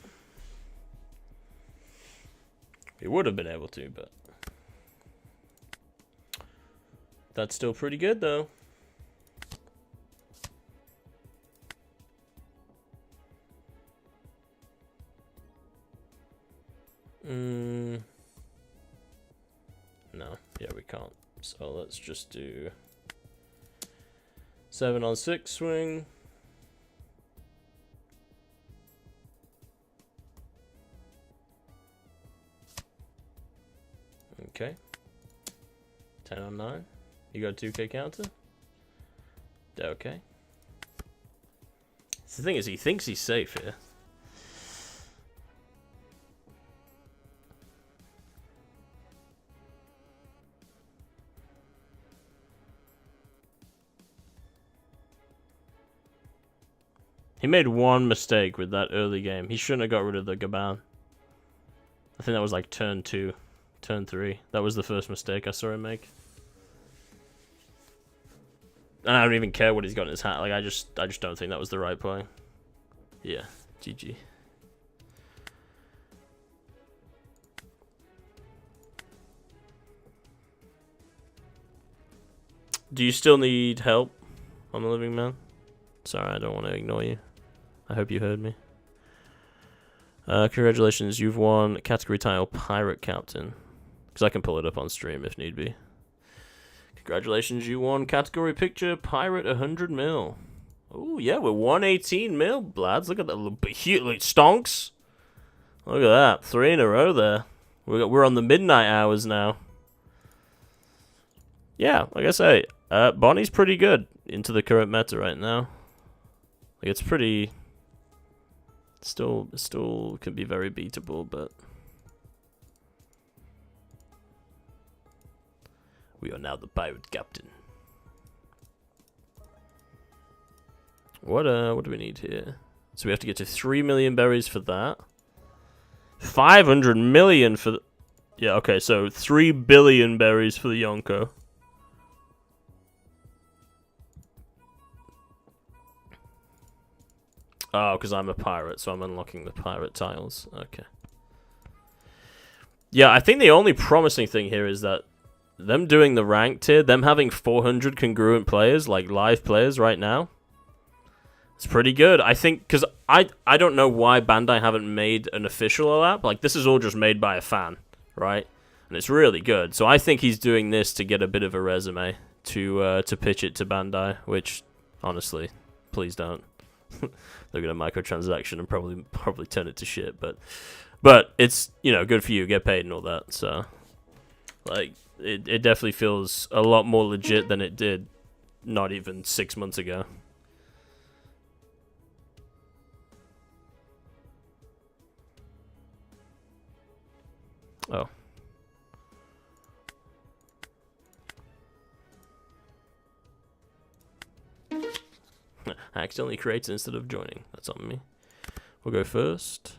He would have been able to, but... That's still pretty good, though. No, yeah, we can't. So let's just do 7 on 6 swing. Okay. 10 on 9. You got a 2k counter? Okay. So the thing is, he thinks he's safe here. He made one mistake with that early game. He shouldn't have got rid of the Gaban. I think that was like turn 2, turn 3. That was the first mistake I saw him make. And I don't even care what he's got in his hat. Like I just don't think that was the right play. Yeah, GG. Do you still need help on the living man? Sorry, I don't want to ignore you. I hope you heard me. Congratulations, you've won category title Pirate Captain. Because I can pull it up on stream if need be. Congratulations, you won category picture Pirate 100 mil. Oh yeah, we're 118 mil, lads. Look at that little huge stonks. Look at that, 3 in a row there. We're on the midnight hours now. Yeah, like I say, Bonney's pretty good into the current meta right now. Like it's pretty. Still can be very beatable, but we are now the pirate captain. What do we need here? So we have to get to 3 million berries for that. 500 million for the... Yeah, okay, so 3 billion berries for the Yonko. Oh, because I'm a pirate, so I'm unlocking the pirate tiles. Okay. Yeah, I think the only promising thing here is that them doing the ranked tier, them having 400 congruent players, like live players right now, it's pretty good. I think, because I don't know why Bandai haven't made an official app. Like, this is all just made by a fan, right? And it's really good. So I think he's doing this to get a bit of a resume to pitch it to Bandai, which, honestly, please don't. They're gonna microtransaction and probably turn it to shit, but it's, you know, good for you, get paid and all that. So like it definitely feels a lot more legit than it did not even 6 months ago. Oh. I accidentally created instead of joining. That's on me. We'll go first.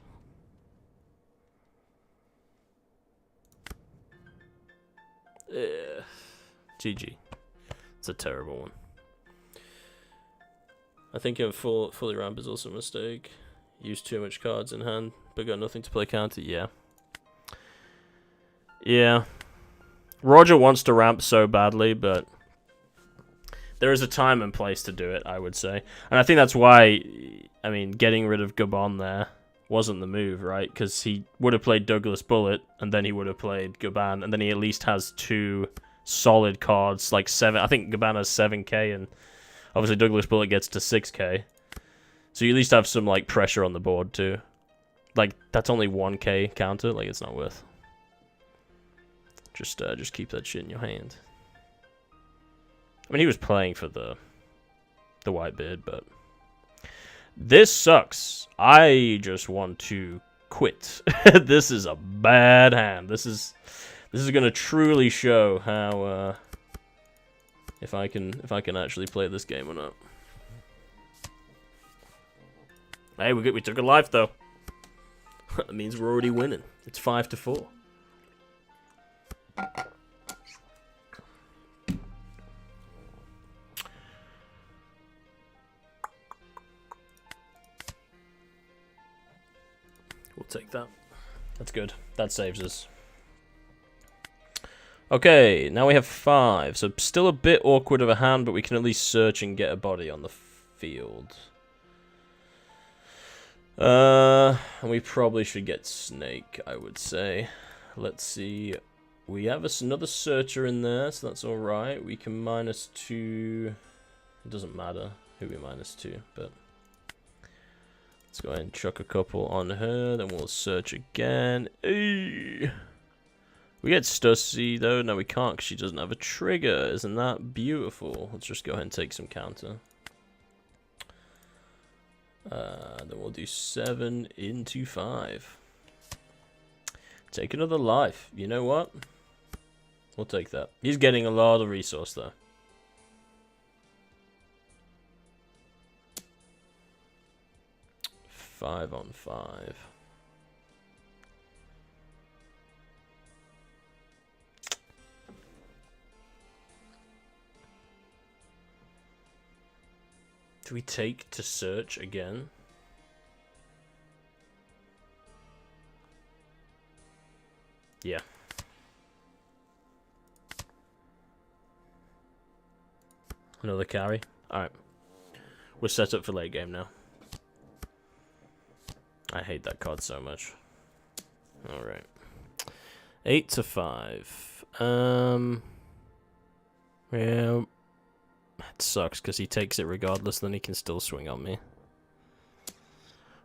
GG. It's a terrible one. I think fully ramp is also a mistake. Used too much cards in hand, but got nothing to play counter. Yeah. Yeah. Roger wants to ramp so badly, but there is a time and place to do it, I would say. And I think that's why, I mean, getting rid of Gabon there wasn't the move, right? Because he would have played Douglas Bullet, and then he would have played Gaban, and then he at least has 2 solid cards, like 7. I think Gaban has 7k, and obviously Douglas Bullet gets to 6k. So you at least have some, like, pressure on the board, too. Like, that's only 1k counter. Like, it's not worth. Just keep that shit in your hand. I mean, he was playing for the white beard, but this sucks. I just want to quit. This is a bad hand. This is gonna truly show how if I can actually play this game or not. Hey, we took a life though. That means we're already winning. It's 5-4. We'll take that. That's good. That saves us. Okay, now we have 5. So still a bit awkward of a hand, but we can at least search and get a body on the field. And we probably should get Snake, I would say. Let's see. We have another searcher in there, so that's alright. We can -2. It doesn't matter who we -2, but let's go ahead and chuck a couple on her, then we'll search again. Eey. We get Stussy, though. No, we can't because she doesn't have a trigger. Isn't that beautiful? Let's just go ahead and take some counter. Then we'll do 7 into 5. Take another life. You know what? We'll take that. He's getting a lot of resource, though. Five on 5. Do we take to search again? Yeah. Another carry. Alright. We're set up for late game now. I hate that card so much. Alright. 8 to 5. Yeah. It sucks because he takes it regardless, then he can still swing on me.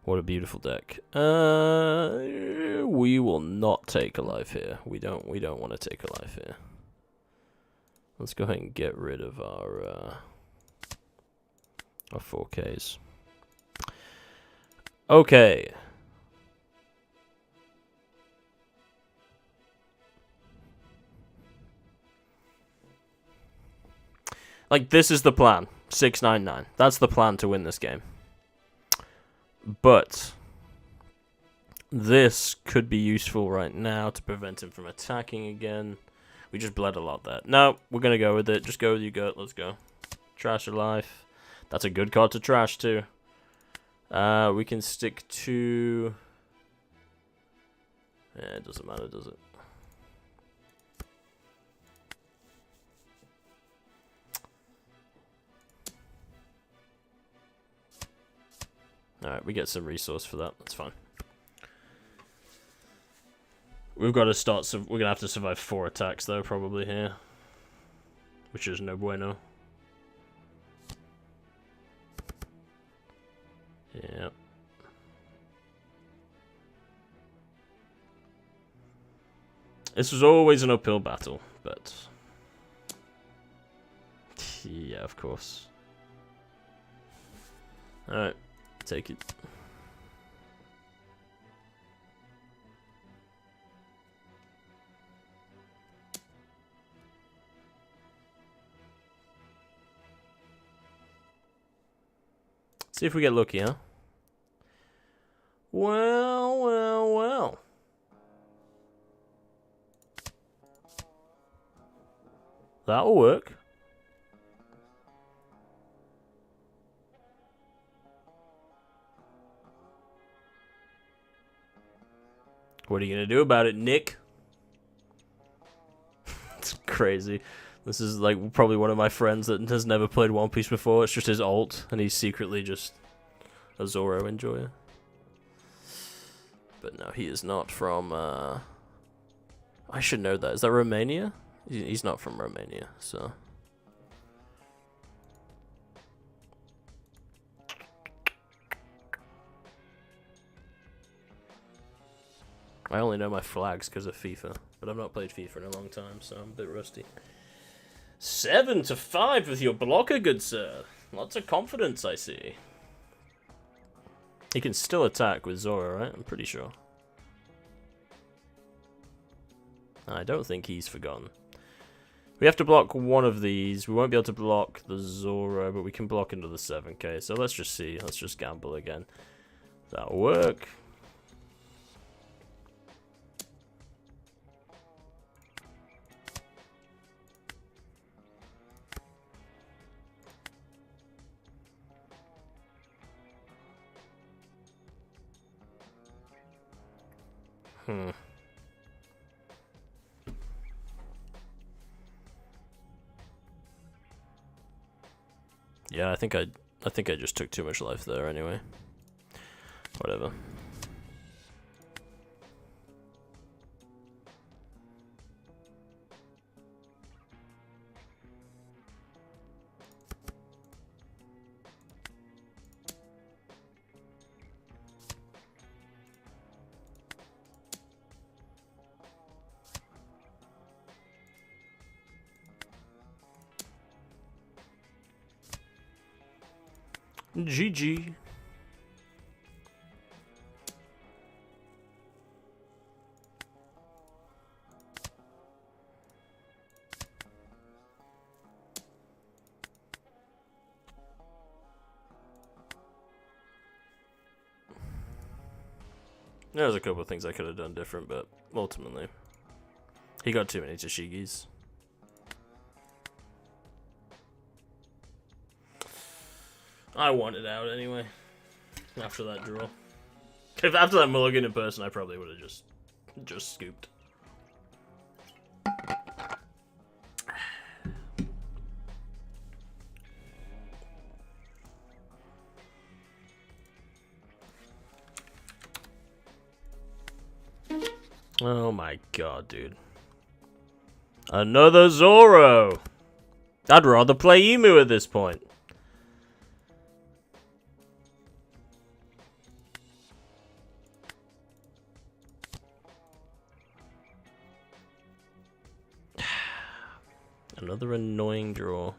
What a beautiful deck. We will not take a life here. We don't want to take a life here. Let's go ahead and get rid of our 4Ks. Okay. Like, this is the plan. 699. That's the plan to win this game. But this could be useful right now to prevent him from attacking again. We just bled a lot there. No, we're going to go with it. Just go with your gut. Let's go. Trash your life. That's a good card to trash, too. We can stick to... Yeah, it doesn't matter, does it? Alright, we get some resource for that. That's fine. We've got to start... We're going to have to survive 4 attacks, though, probably here. Which is no bueno. Yeah. This was always an uphill battle, but... Yeah, of course. Alright. Take it. See if we get lucky, huh? Well, well, well. That'll work. What are you gonna do about it, Nick? It's crazy. This is like probably one of my friends that has never played One Piece before. It's just his alt, and he's secretly just a Zoro enjoyer. But no, he is not from... I should know that. Is that Romania? He's not from Romania, so... I only know my flags because of FIFA, but I've not played FIFA in a long time, so I'm a bit rusty. 7 to 5 with your blocker, good sir. Lots of confidence, I see. He can still attack with Zoro, right? I'm pretty sure. I don't think he's forgotten. We have to block one of these. We won't be able to block the Zoro, but we can block into the 7K. So let's just see. Let's just gamble again. That'll work. Yeah, I think I just took too much life there anyway. Whatever. GG. There's a couple of things I could have done different, but ultimately, he got too many Tashigis. I wanted out anyway. After that draw, if after that mulligan in person, I probably would have just scooped. Oh my god, dude. Another Zoro! I'd rather play Emu at this point. Another annoying draw.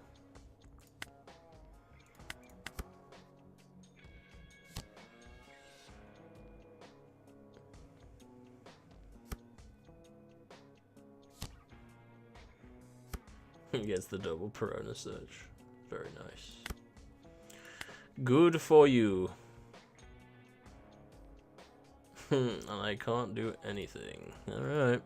He gets the double Perona search. Very nice. Good for you. And I can't do anything. Alright.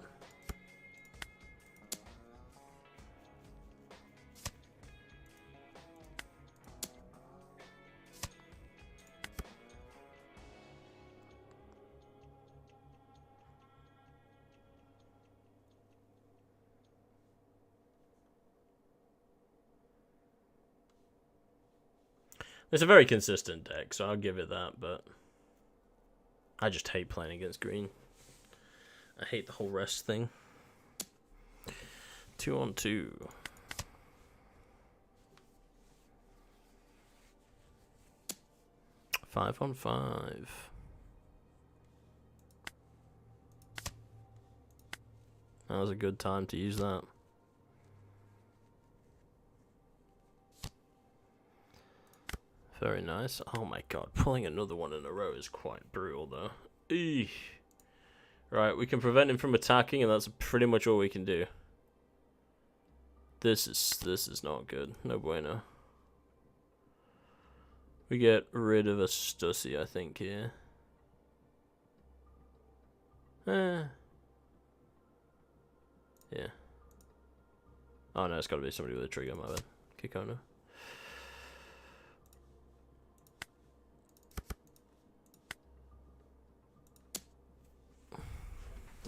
It's a very consistent deck, so I'll give it that, but I just hate playing against green. I hate the whole rest thing. 2-on-2. Five on 5. That was a good time to use that. Very nice. Oh my god, pulling another one in a row is quite brutal though. Eesh. Right, we can prevent him from attacking, and that's pretty much all we can do. This is not good. No bueno. We get rid of a Stussy, I think, here. Yeah. Oh no, it's gotta be somebody with a trigger, my bad. Kikono.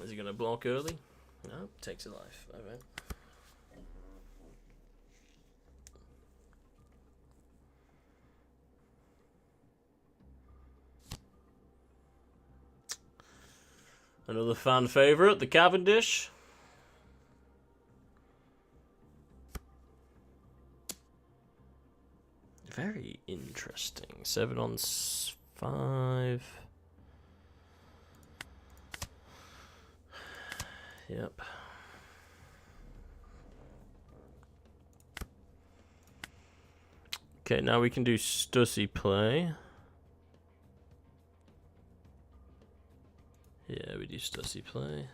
Is he gonna block early? No, takes a life. Alright. Another fan favorite, the Cavendish. Very interesting. 7 on 5. Yep. Okay, now we can do Stussy play. Yeah, we do Stussy play.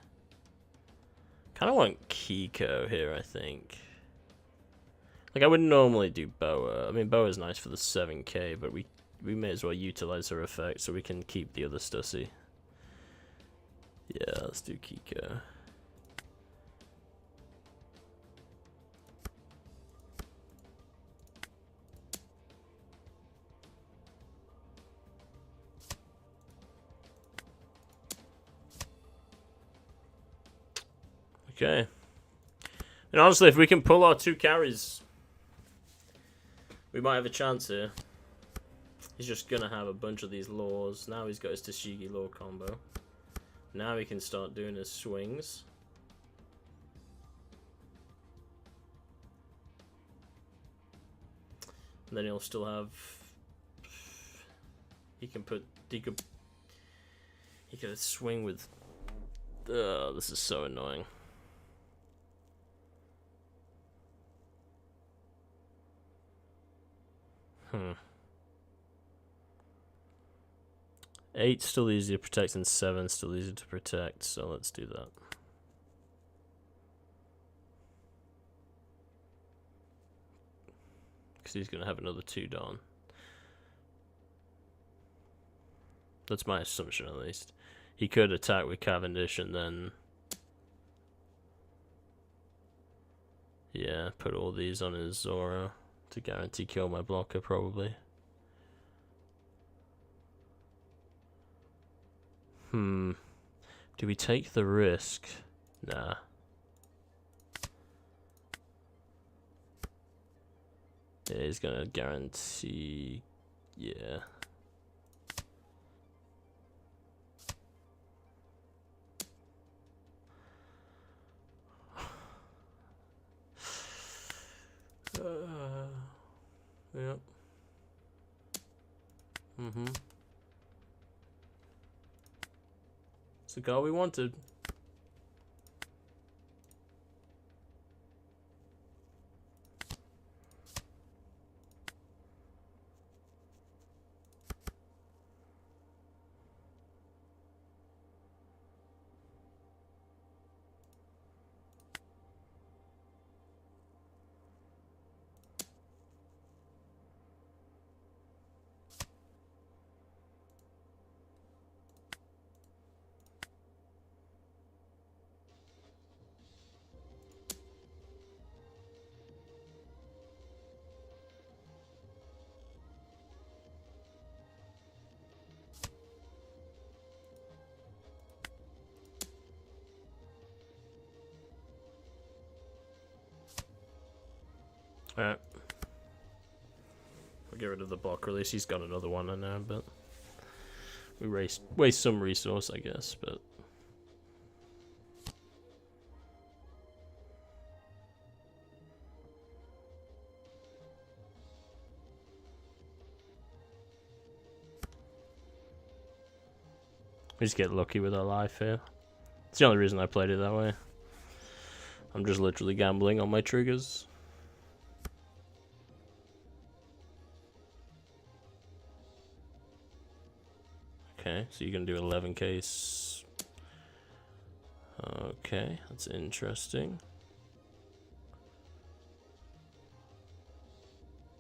Kind of want Kiko here, I think. Like, I wouldn't normally do Boa. I mean, Boa's nice for the 7k, but we may as well utilize her effect so we can keep the other Stussy. Yeah, let's do Kiko. Okay. And honestly, if we can pull our 2 carries, We might have a chance here. He's just gonna have a bunch of these laws. Now he's got his Tashigi law combo. Now he can start doing his swings. And then he'll still have... He could swing with... this is so annoying. Hmm. 8 still easy to protect and 7 still easy to protect, so let's do that. Because he's going to have another 2 Dawn. That's my assumption at least. He could attack with Cavendish and then... Yeah, put all these on his Zora to guarantee kill my blocker probably. Do we take the risk? Nah. Yeah, he's gonna guarantee... Yeah. Yep. It's the goal we wanted. Alright. We'll get rid of the block release. He's got another one in there, but we waste some resource, I guess, but we just get lucky with our life here. It's the only reason I played it that way. I'm just literally gambling on my triggers. Okay, so you're gonna do 11 case. Okay, that's interesting.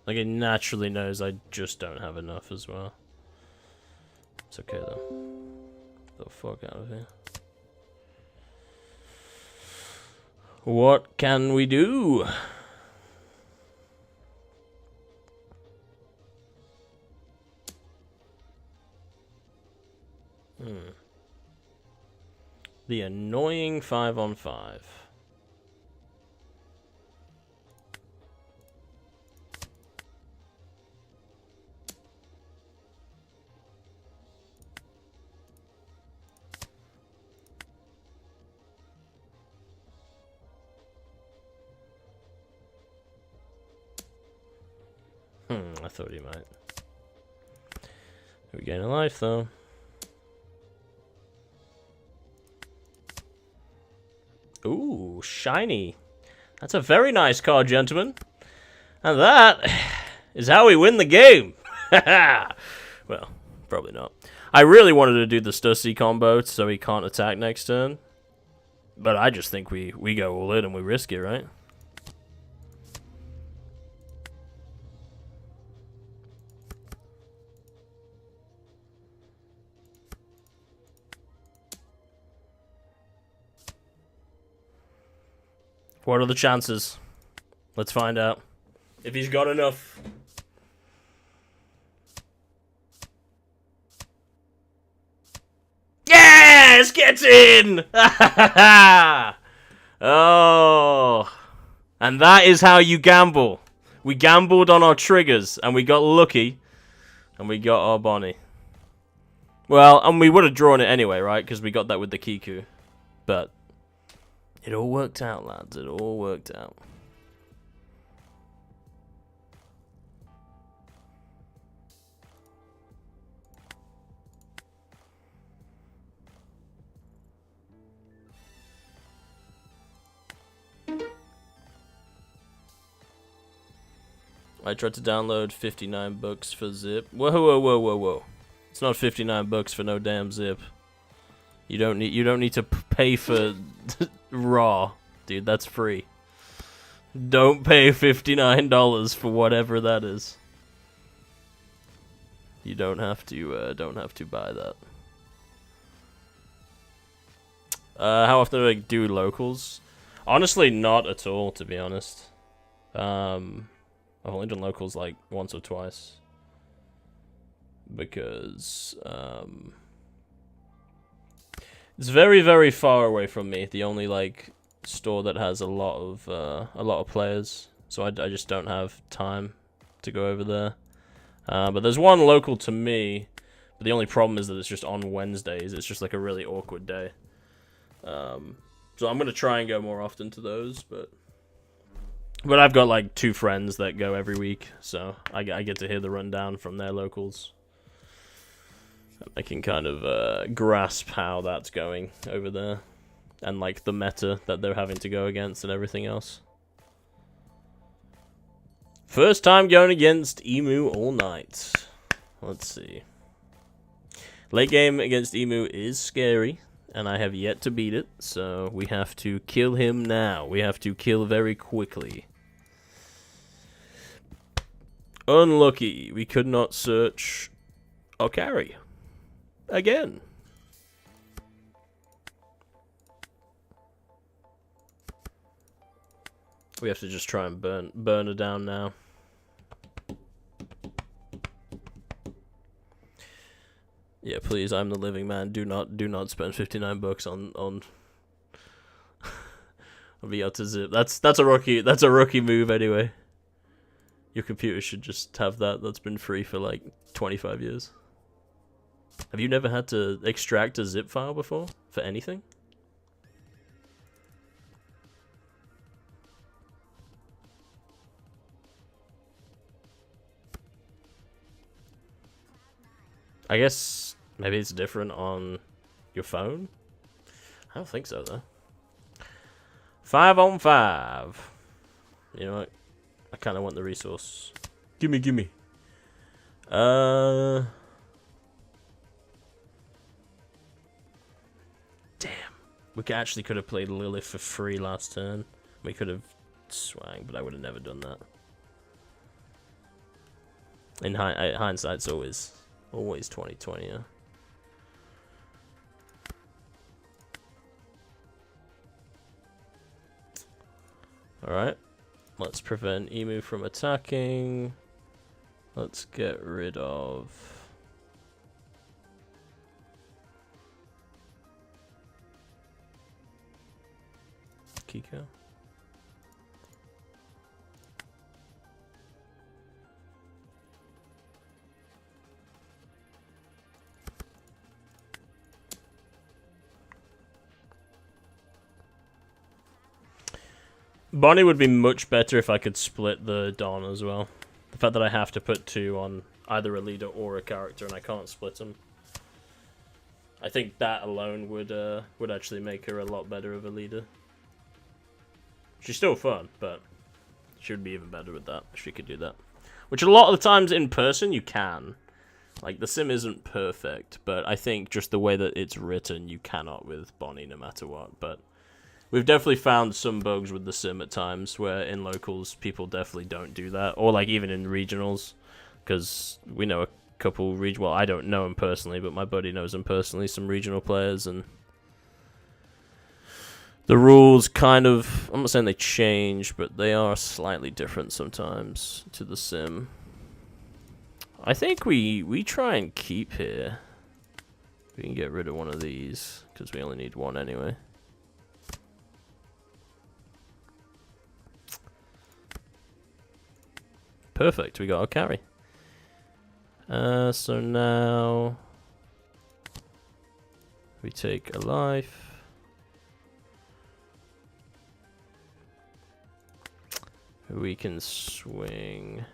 Like, it naturally knows I just don't have enough as well. It's okay though. Get the fuck out of here. What can we do? The annoying 5-on-5. I thought he might. We gain a life though. Ooh, shiny. That's a very nice card, gentlemen. And that is how we win the game. Well, probably not. I really wanted to do the Stussy combo so he can't attack next turn. But I just think we go all in and we risk it, right? What are the chances? Let's find out. If he's got enough. Yes! Gets in! Oh. And that is how you gamble. We gambled on our triggers, and we got lucky, and we got our Bonney. Well, and we would have drawn it anyway, right? Because we got that with the Kiku. But it all worked out, lads. It all worked out. I tried to download 59 books for zip. Whoa, whoa, whoa, whoa, whoa! It's not 59 bucks for no damn zip. You don't need to pay for raw, dude. That's free. Don't pay $59 for whatever that is. You don't have to buy that. How often do I do locals? Honestly, not at all, to be honest. I've only done locals like once or twice. Because it's very, very far away from me. The only like store that has a lot of players, so I just don't have time to go over there. But there's one local to me. But the only problem is that it's just on Wednesdays. It's just like a really awkward day. So I'm gonna try and go more often to those, but I've got like 2 friends that go every week, so I get to hear the rundown from their locals. I can kind of grasp how that's going over there, and like the meta that they're having to go against and everything else. First time going against Emu all night. Let's see. Late game against Emu is scary, and I have yet to beat it, so we have to kill him now. We have to kill very quickly. Unlucky. We could not search our carry. Again. We have to just try and burn her down now. Yeah, please, I'm the living man. Do not spend 59 bucks on VR zip. That's a rookie move anyway. Your computer should just have that. That's been free for like 25 years. Have you never had to extract a zip file before for anything? I guess maybe it's different on your phone? I don't think so, though. 5 on 5. You know what? I kind of want the resource. Gimme. Damn. We actually could have played Lilith for free last turn. We could have swang, but I would have never done that. In hindsight's always 2020, yeah. Alright. Let's prevent Emu from attacking. Let's get rid of Kiko. Bonney would be much better if I could split the Dawn as well. The fact that I have to put 2 on either a leader or a character and I can't split them. I think that alone would actually make her a lot better of a leader. She's still fun, but she would be even better with that if she could do that. Which a lot of the times in person you can. Like, the sim isn't perfect, but I think just the way that it's written, you cannot with Bonney no matter what. But we've definitely found some bugs with the sim at times where in locals people definitely don't do that. Or like even in regionals, because we know a couple well, I don't know them personally, but my buddy knows them personally, some regional players, and the rules kind of, I'm not saying they change, but they are slightly different sometimes to the sim. I think we try and keep here. We can get rid of one of these, because we only need one anyway. Perfect. We got our carry. So now we take a life. We can swing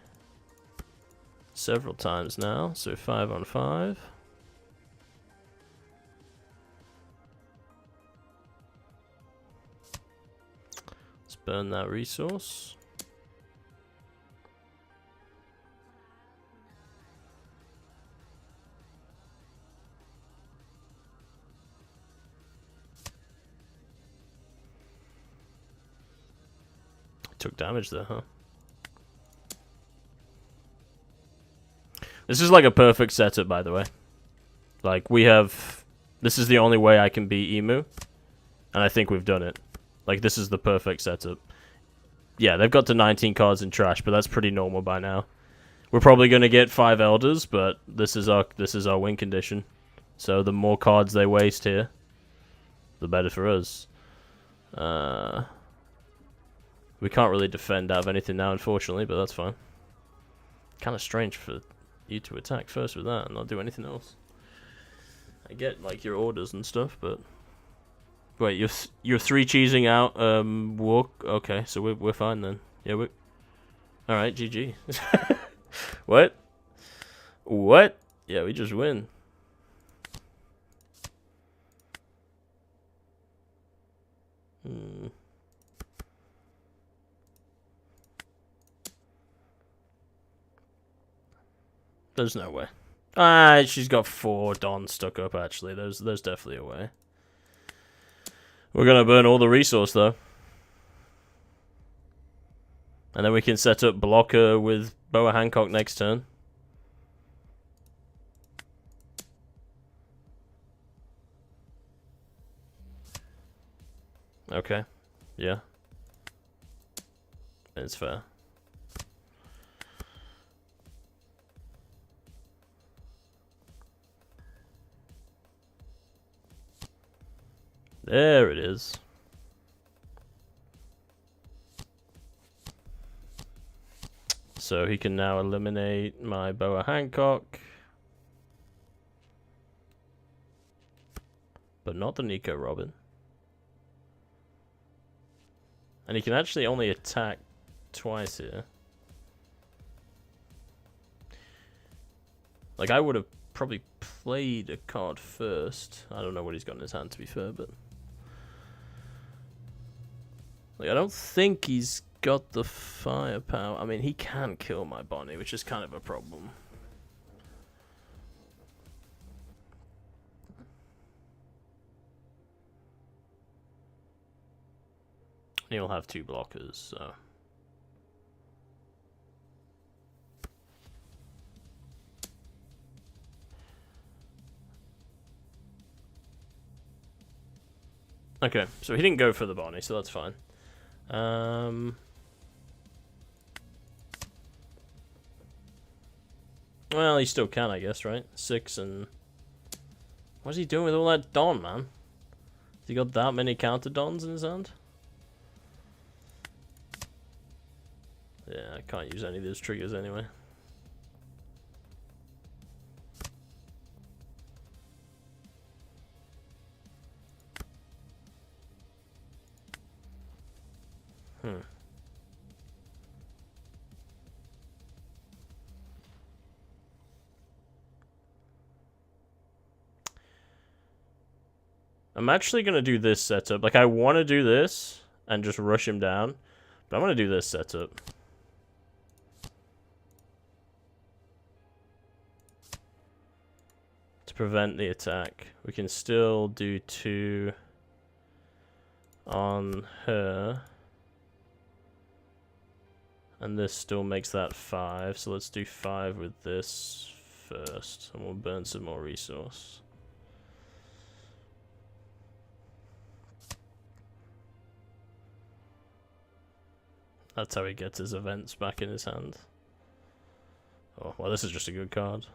several times now, so 5 on 5. Let's burn that resource. Took damage there, huh? This is like a perfect setup, by the way. Like, we have... This is the only way I can beat Emu. And I think we've done it. Like, this is the perfect setup. Yeah, they've got to 19 cards in trash, but that's pretty normal by now. We're probably going to get 5 Elders, but this is our win condition. So the more cards they waste here, the better for us. We can't really defend out of anything now, unfortunately, but that's fine. Kind of strange for you to attack first with that and not do anything else. I get, like, your orders and stuff, but... Wait, you're 3-cheesing out, walk? Okay, so we're fine then. Yeah, we're... Alright, GG. What? What? Yeah, we just win. There's no way. Ah, she's got 4 Dons stuck up, actually. There's definitely a way. We're gonna burn all the resource, though. And then we can set up blocker with Boa Hancock next turn. Okay. Yeah. It's fair. There it is. So he can now eliminate my Boa Hancock. But not the Nico Robin. And he can actually only attack twice here. Like, I would have probably played a card first. I don't know what he's got in his hand, to be fair, but... Like, I don't think he's got the firepower. I mean, he can kill my Bonney, which is kind of a problem. He'll have 2 blockers, so... Okay, so he didn't go for the Bonney, so that's fine. Well, he still can, I guess, right? 6 and... What's he doing with all that Don, man? Has he got that many counter Dons in his hand? Yeah, I can't use any of those triggers anyway. I'm actually going to do this setup. Like, I want to do this and just rush him down. But I'm going to do this setup. To prevent the attack. We can still do 2 on her. And this still makes that 5. So let's do 5 with this first. And we'll burn some more resource. That's how he gets his events back in his hand. Oh, well, this is just a good card.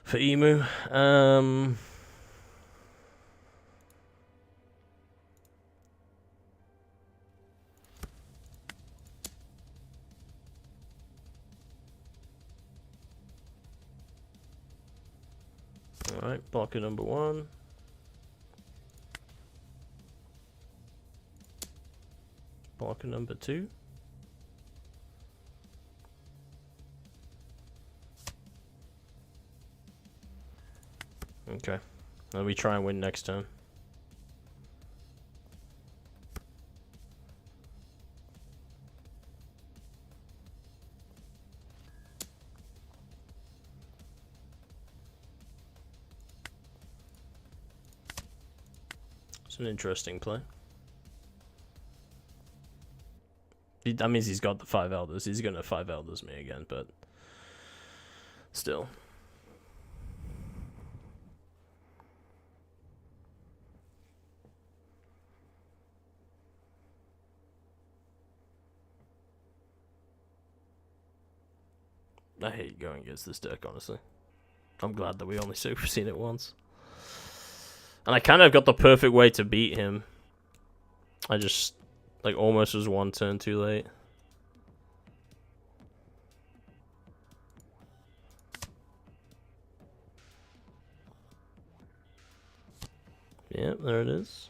For Emu. Alright, blocker number 1. Blocker number 2. Okay. Let me try and win next turn. It's an interesting play. That means he's got the 5 elders. He's gonna 5 elders me again, but still. I hate going against this deck, honestly. I'm glad that we only supersede it once. And I kind of got the perfect way to beat him. I just, like, almost was 1 turn too late. Yeah, there it is.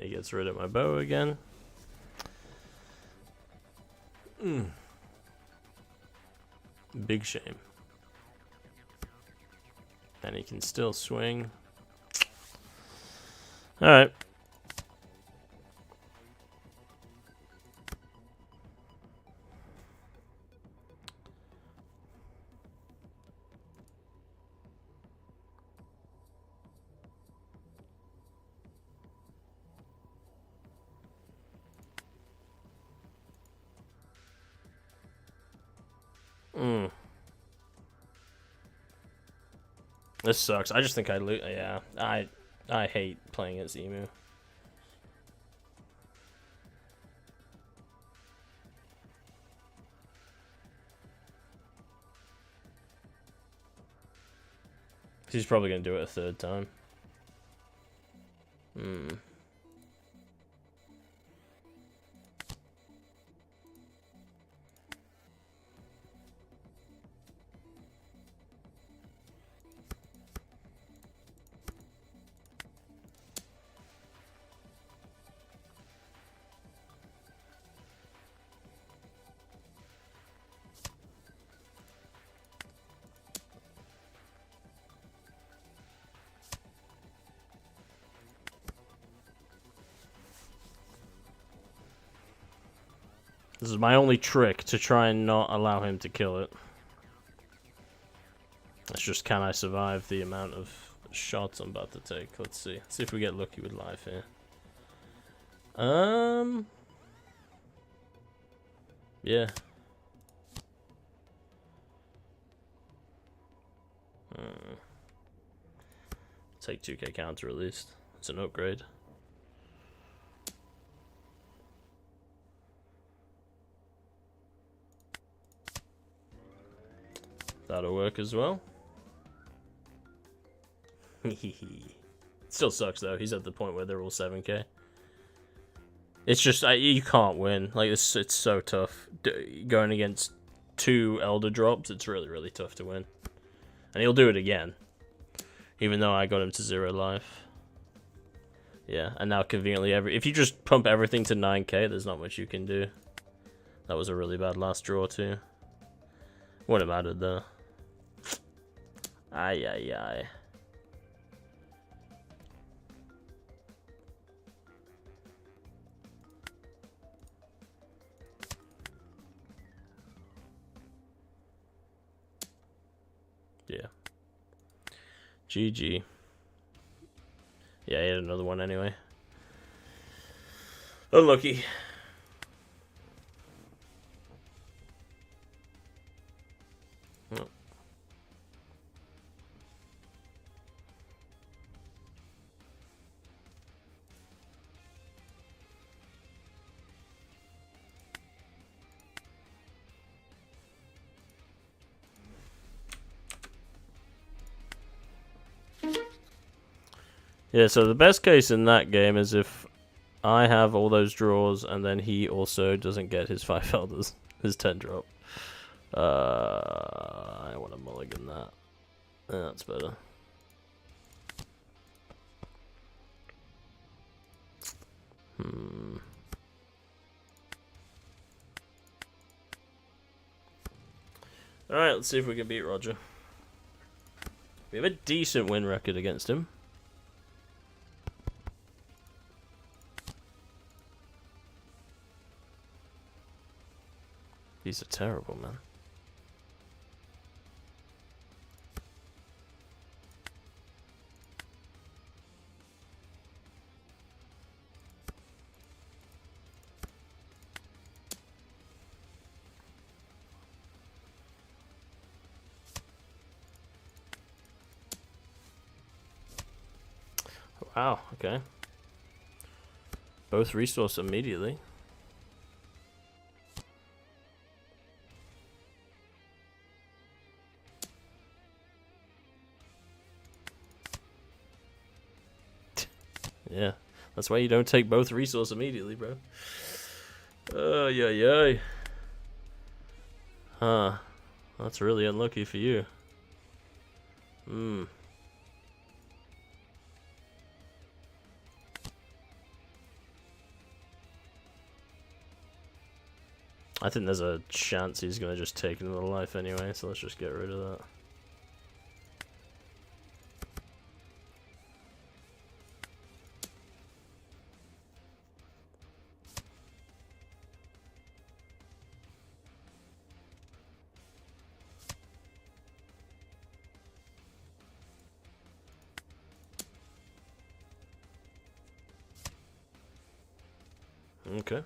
He gets rid of my bow again. Big shame. And he can still swing. Alright. This sucks. I just think I lose. Yeah, I hate playing as Emu. He's probably gonna do it a 3rd time. This is my only trick to try and not allow him to kill it. It's just, can I survive the amount of shots I'm about to take? Let's see. Let's see if we get lucky with life here. Yeah. Take 2k counter at least. It's an upgrade. That'll work as well. Still sucks though. He's at the point where they're all 7k. It's just you can't win. Like it's so tough going against 2 elder drops. It's really tough to win. And he'll do it again, even though I got him to 0 life. Yeah, and now conveniently if you just pump everything to 9k, there's not much you can do. That was a really bad last draw too. Wouldn't have mattered though. Ay. Yeah. GG. Yeah, he had another one anyway. Unlucky. Oh. Yeah, so the best case in that game is if I have all those draws and then he also doesn't get his 5 elders, his 10 drop. I want to mulligan that. That's better. Alright, let's see if we can beat Roger. We have a decent win record against him. These are terrible, man. Wow, okay. Both resource immediately. Yeah, that's why you don't take both resource immediately, bro. Yeah. Huh. That's really unlucky for you. I think there's a chance he's gonna just take another life anyway, so let's just get rid of that. Okay.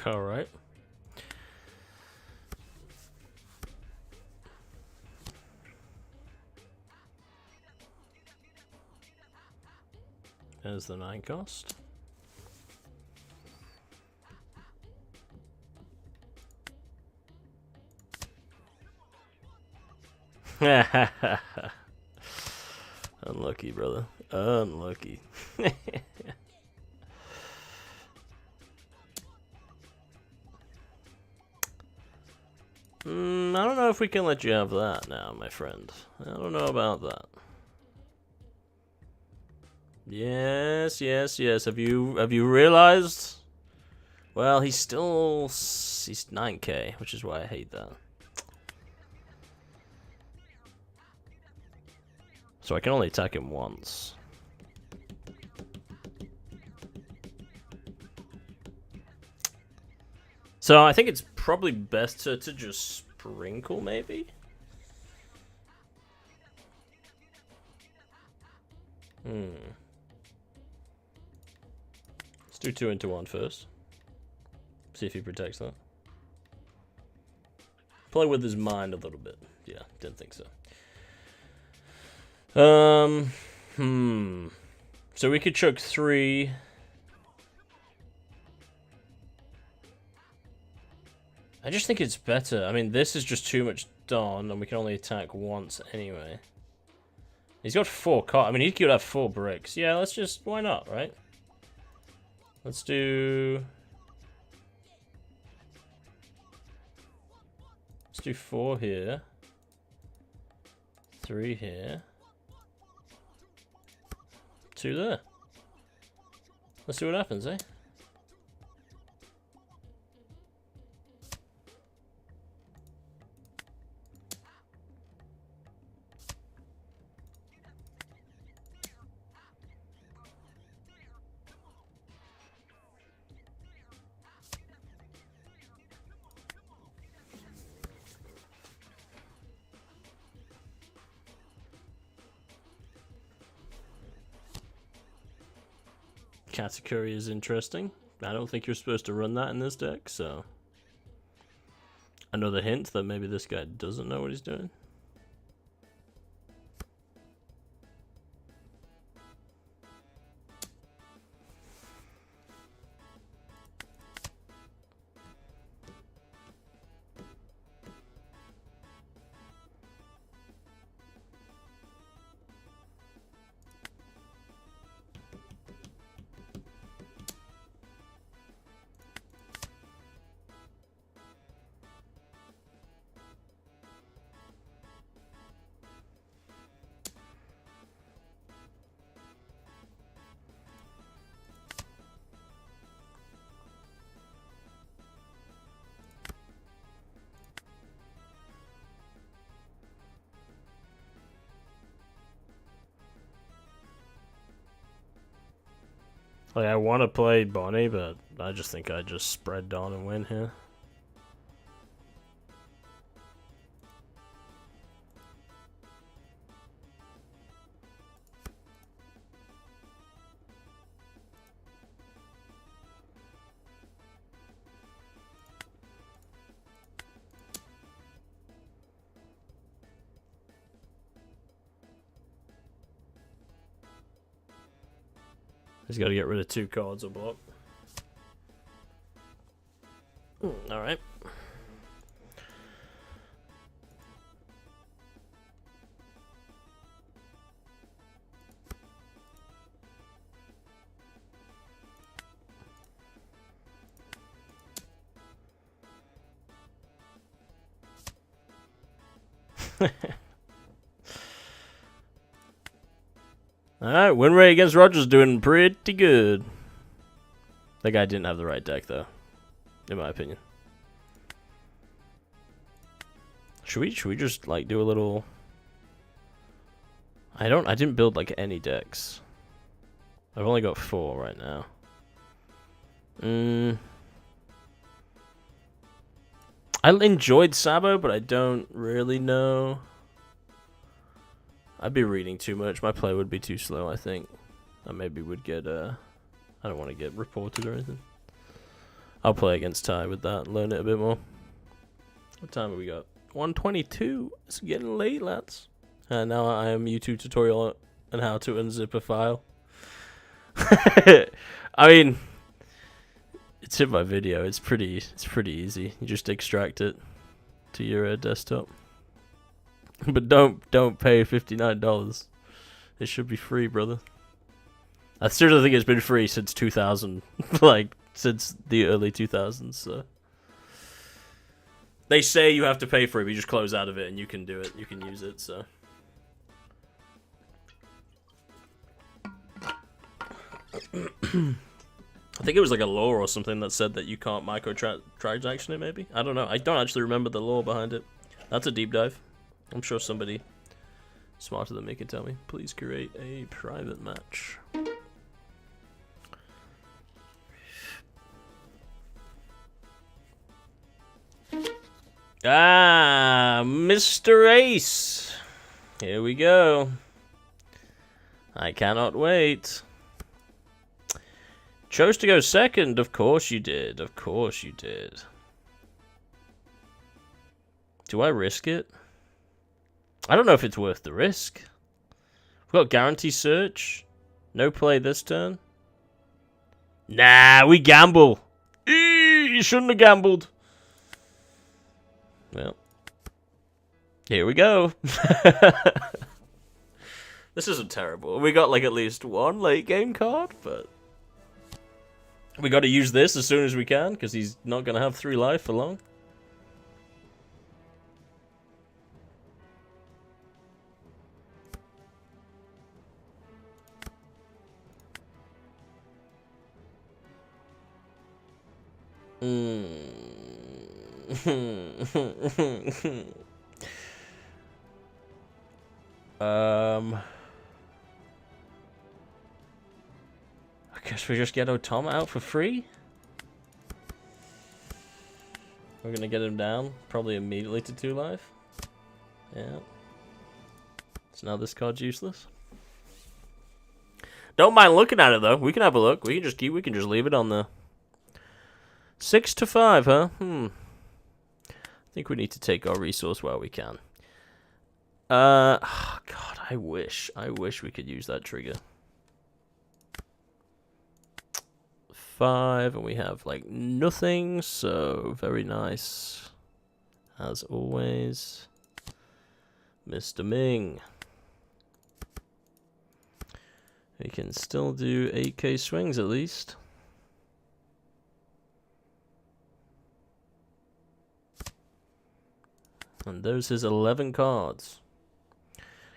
Alright. There's the 9 cost. Unlucky, brother. Unlucky. I don't know if we can let you have that now, my friend. I don't know about that. Yes. Have you realized? Well, he's 9k, which is why I hate that. So I can only attack him once. So I think it's probably best to just sprinkle, maybe? Let's do 2 into 1 first. See if he protects that. Play with his mind a little bit. Yeah, didn't think so. So we could chuck 3. I just think it's better. I mean, this is just too much Don, and we can only attack once anyway. He's got 4 cards. I mean, he could have 4 bricks. Yeah, let's just... Why not, right? Let's do... Let's do 4 here. 3 here. 2 there. Let's see what happens, eh? Katakuri is interesting. I don't think you're supposed to run that in this deck, so... Another hint that maybe this guy doesn't know what he's doing. Like, I want to play Bonney, but I just think I just spread Dawn and win here. He's got to get rid of 2 cards or block. Alright. Alright, win rate against Roger's doing pretty good. That guy didn't have the right deck, though, in my opinion. Should we just, like, do a little... I didn't build, like, any decks. I've only got 4 right now. I enjoyed Sabo, but I don't really know. I'd be reading too much. My play would be too slow, I think. I maybe would get, I don't want to get reported or anything. I'll play against Ty with that and learn it a bit more. What time have we got? 1:22. It's getting late, lads. And now I am YouTube tutorial on how to unzip a file. I mean, it's in my video. It's pretty easy. You just extract it to your desktop. But don't pay $59. It should be free, brother. I seriously think it's been free since 2000, like since the early 2000s. So they say you have to pay for it, but you just close out of it and you can do it. You can use it. So I think it was like a law or something that said that you can't microtransaction it. Maybe, I don't know. I don't actually remember the law behind it. That's a deep dive. I'm sure somebody smarter than me can tell me. Please create a private match. Ah, Mr. Ace. Here we go. I cannot wait. Chose to go second. Of course you did. Of course you did. Do I risk it? I don't know if it's worth the risk. We've got guarantee search. No play this turn. Nah, we gamble. You shouldn't have gambled. Well, here we go. This isn't terrible. We got like at least one late game card, but we got to use this as soon as we can because he's not going to have 3 life for long. I guess we just get Otama out for free. We're gonna get him down probably immediately to 2 life. Yeah. So now this card's useless. Don't mind looking at it though. We can have a look. We can just leave it on there. 6 to 5, huh? I think we need to take our resource while we can. Oh God, I wish we could use that trigger. 5, and we have like nothing, so very nice. As always, Mr. Ming. We can still do 8k swings at least. And there's his 11 cards.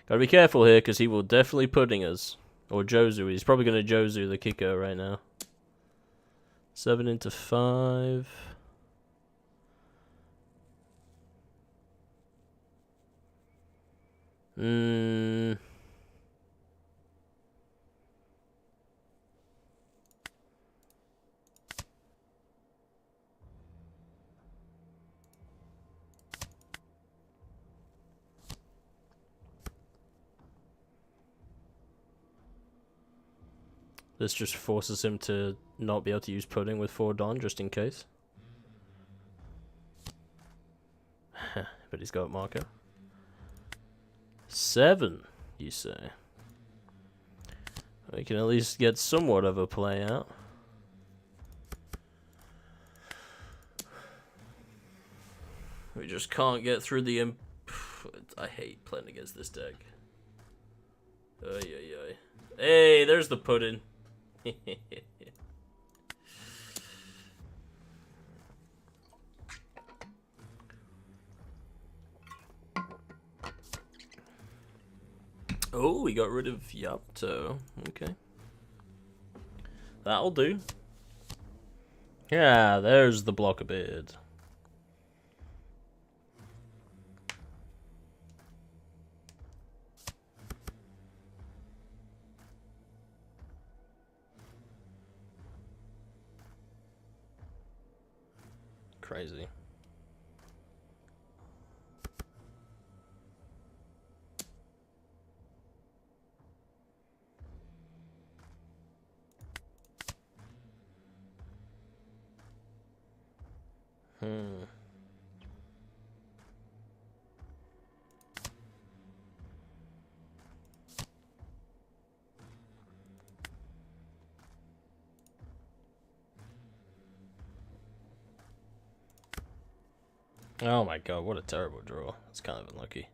Gotta be careful here, because he will definitely pudding us. Or Jozu. He's probably going to Jozu the kicker right now. 7 into 5. This just forces him to not be able to use pudding with 4 Don, just in case. But he's got Marco. 7, you say? We can at least get somewhat of a play out. We just can't get through the I hate playing against this deck. Ay, ay, ay. Hey, there's the pudding. Oh, we got rid of Yapto. Okay. That'll do. Yeah, there's the block of beard. Crazy. Oh my god, what a terrible draw. It's kind of unlucky.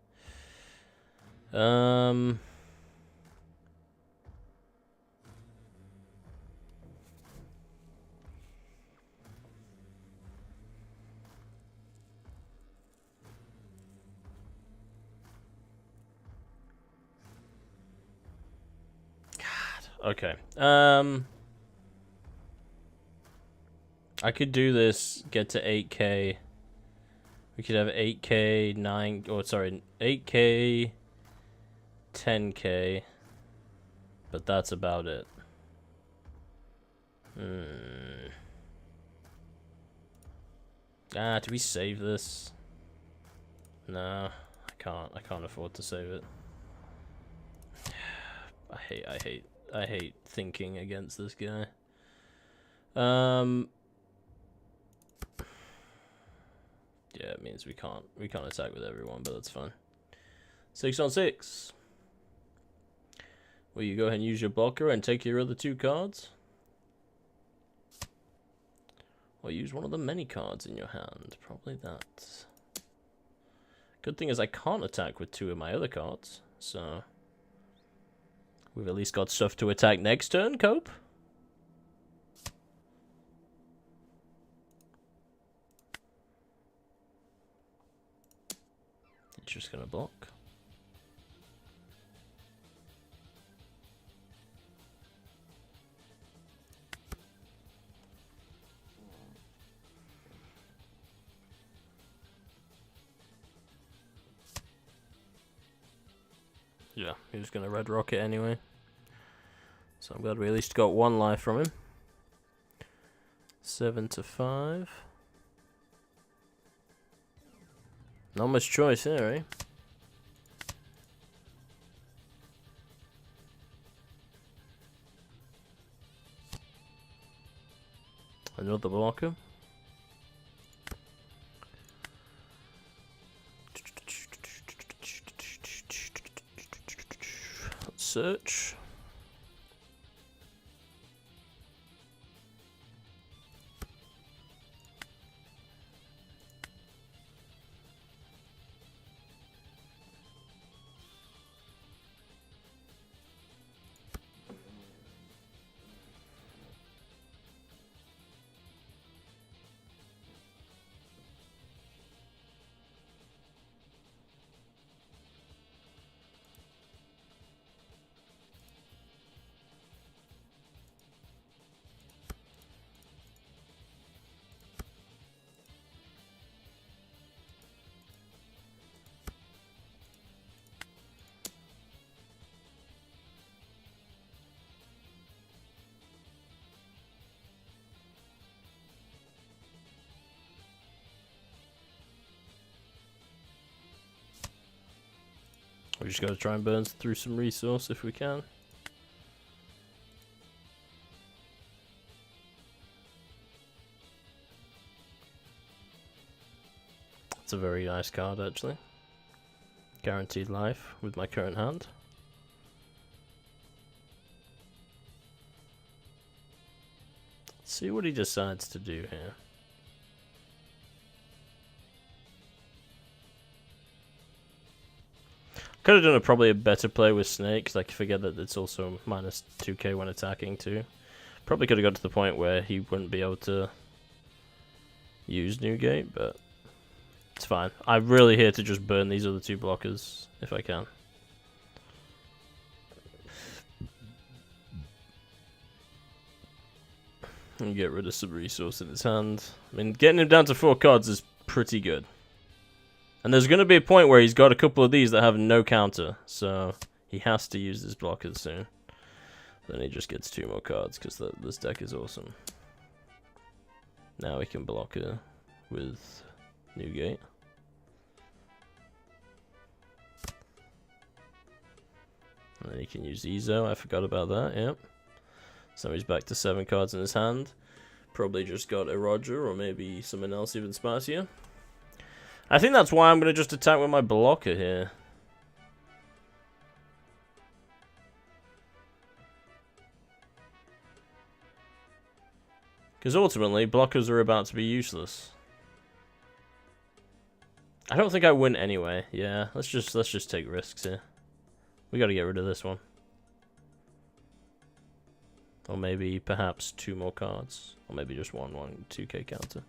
Okay. I could do this, get to 8k. We could have 8k, 9, or sorry, 8k, 10k. But that's about it. Do we save this? No, I can't afford to save it. I hate thinking against this guy. Yeah, it means we can't attack with everyone, but that's fine. 6 on 6. Will you go ahead and use your blocker and take your other 2 cards? Or use one of the many cards in your hand. Probably that. Good thing is I can't attack with 2 of my other cards, so we've at least got stuff to attack next turn, Cope. He's just gonna block. Yeah, he was gonna red rocket anyway. So I'm glad we at least got 1 life from him. 7 to 5. Not much choice here, eh? Another blocker. Let's search. We just gotta try and burn through some resource if we can. It's a very nice card, actually. Guaranteed life with my current hand. Let's see what he decides to do here. Could have done probably a better play with Snake, because I forget that it's also minus 2k when attacking too. Probably could have got to the point where he wouldn't be able to use Newgate, but it's fine. I'm really here to just burn these other 2 blockers, if I can. And get rid of some resource in his hand. I mean, getting him down to 4 cards is pretty good. And there's going to be a point where he's got a couple of these that have no counter, so he has to use his blockers soon. Then he just gets 2 more cards, because this deck is awesome. Now we can block her with Newgate. And then he can use Ezo, I forgot about that, yep. So he's back to 7 cards in his hand. Probably just got a Roger, or maybe someone else even spicier. I think that's why I'm going to just attack with my blocker here. Because ultimately, blockers are about to be useless. I don't think I win anyway. Yeah, let's just take risks here. We got to get rid of this one. Or maybe perhaps 2 more cards. Or maybe just one 2k counter.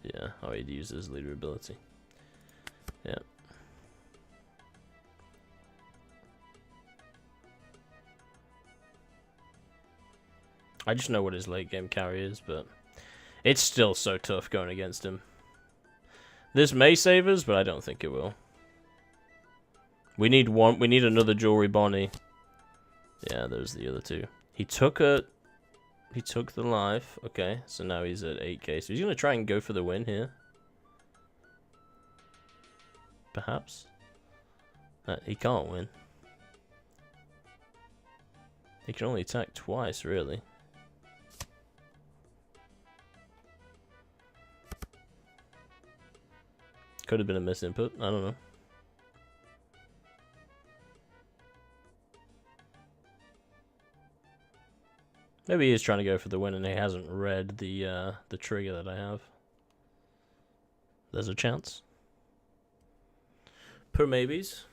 Yeah, oh, he'd use his leader ability. Yeah. I just know what his late game carry is, but it's still so tough going against him. This may save us, but I don't think it will. We need another jewelry Bonney. Yeah, there's the other 2. He took the life. Okay, so now he's at 8k. So he's going to try and go for the win here. Perhaps. He can't win. He can only attack twice, really. Could have been a misinput. I don't know. Maybe he's trying to go for the win and he hasn't read the trigger that I have. There's a chance. per maybes.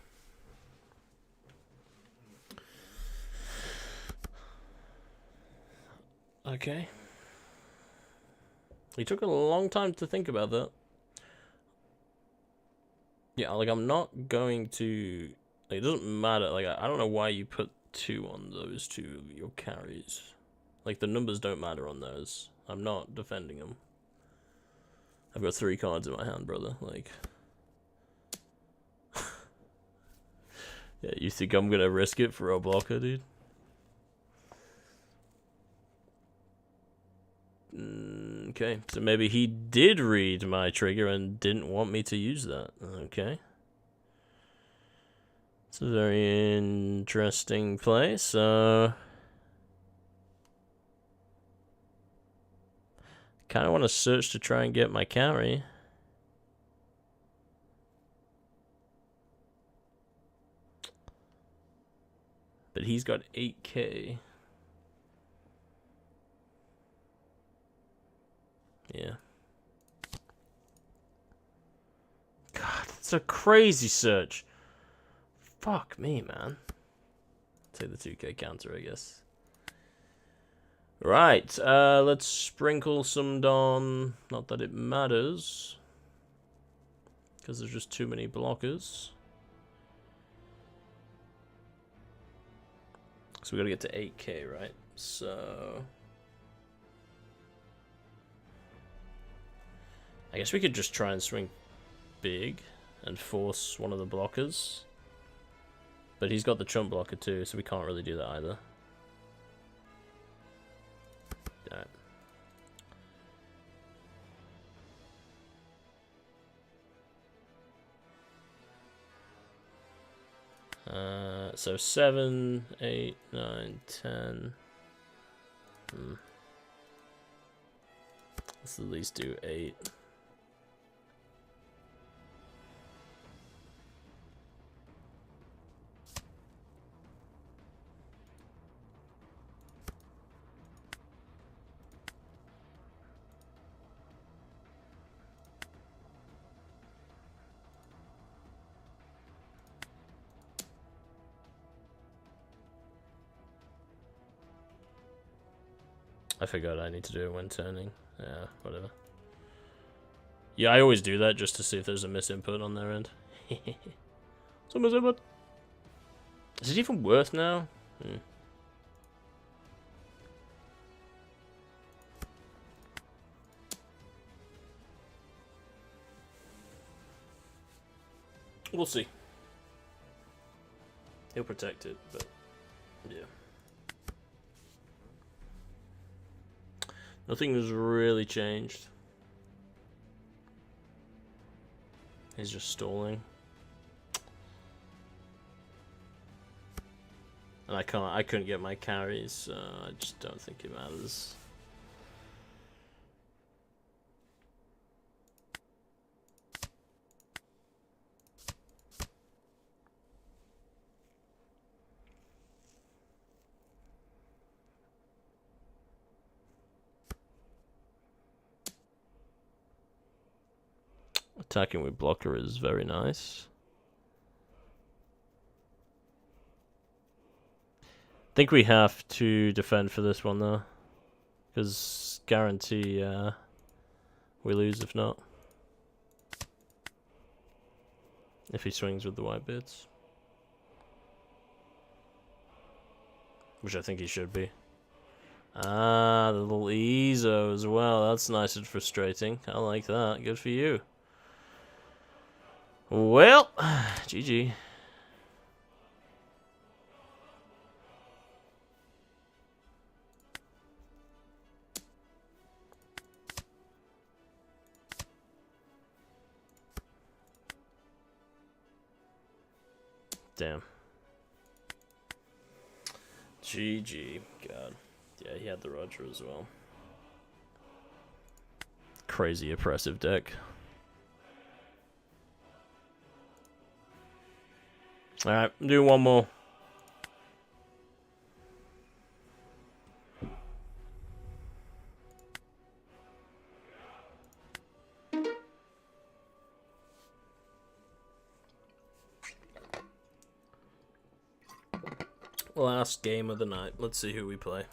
Okay. He took a long time to think about that. Yeah, like, I'm not going to... Like, it doesn't matter. Like, I don't know why you put 2 on those 2 of your carries. Like, the numbers don't matter on those. I'm not defending them. I've got 3 cards in my hand, brother. Like... Yeah, you think I'm gonna risk it for a blocker, dude? Okay, so maybe he did read my trigger and didn't want me to use that. Okay. It's a very interesting play, so... Kind of want to search to try and get my carry. But he's got 8k. Yeah. God, it's a crazy search. Fuck me, man. Take the 2k counter, I guess. Right, let's sprinkle some Dawn. Not that it matters. Because there's just too many blockers. So we gotta get to 8k, right? So... I guess we could just try and swing big and force one of the blockers. But he's got the chump blocker too, so we can't really do that either. Alright. So 7, 8, 9, 10. Let's at least do 8. I forgot I need to do it when turning. Yeah, whatever. Yeah, I always do that just to see if there's a misinput on their end. Some misinput. Is it even worth now? We'll see. He'll protect it, but yeah. Nothing has really changed. He's just stalling. And I couldn't get my carries, so I just don't think it matters. Attacking with blocker is very nice. I think we have to defend for this one though, because guarantee we lose if not. If he swings with the white bits, which I think he should be. Ah, the little EZO as well. That's nice and frustrating. I like that. Good for you. Well, GG. Damn. GG. God. Yeah, he had the Roger as well. Crazy oppressive deck. Alright, do one more. Last game of the night. Let's see who we play.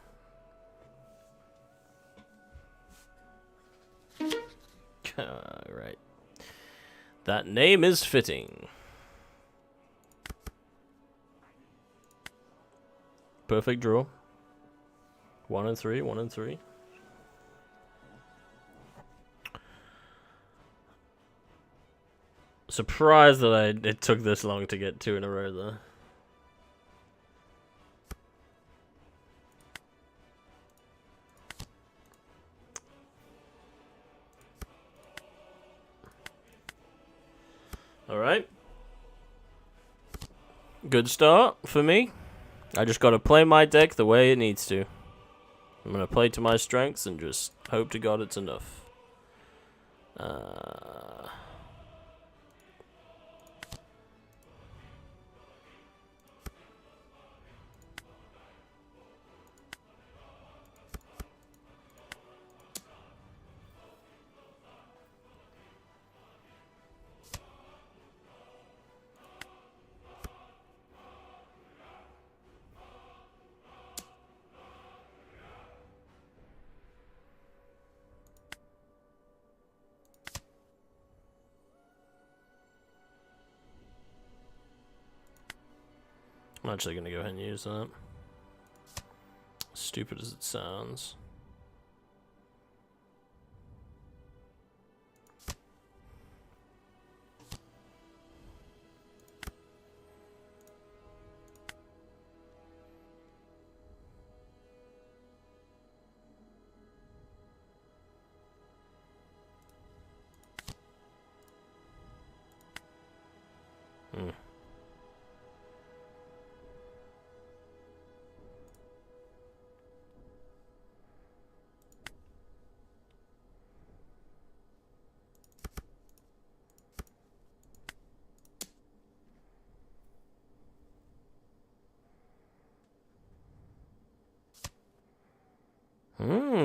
Right. That name is fitting. Perfect draw. 1 and 3, 1 and 3. Surprised that it took this long to get 2 in a row though. Alright. Good start for me. I just gotta play my deck the way it needs to. I'm gonna play to my strengths and just hope to God it's enough. I'm actually gonna go ahead and use that. Stupid as it sounds.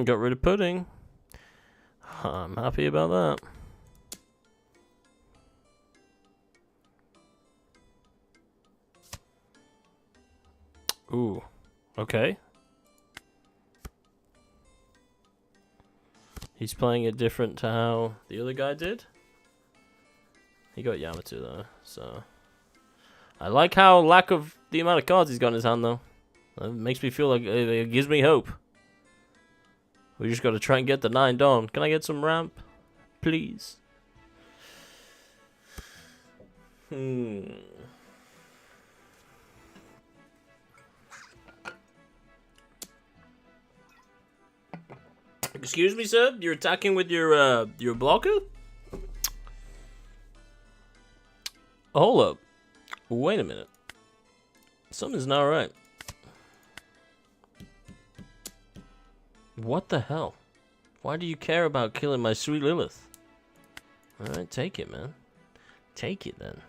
Got rid of pudding. I'm happy about that. Ooh, okay. He's playing it different to how the other guy did. He got Yamato though, so... I like how lack of the amount of cards he's got in his hand though. It makes me feel like it gives me hope. We just gotta try and get the 9 down. Can I get some ramp? Please. Excuse me, sir? You're attacking with your blocker? Hold up. Wait a minute. Something's not right. What the hell? Why do you care about killing my sweet Lilith? Alright, take it, man. Take it, then.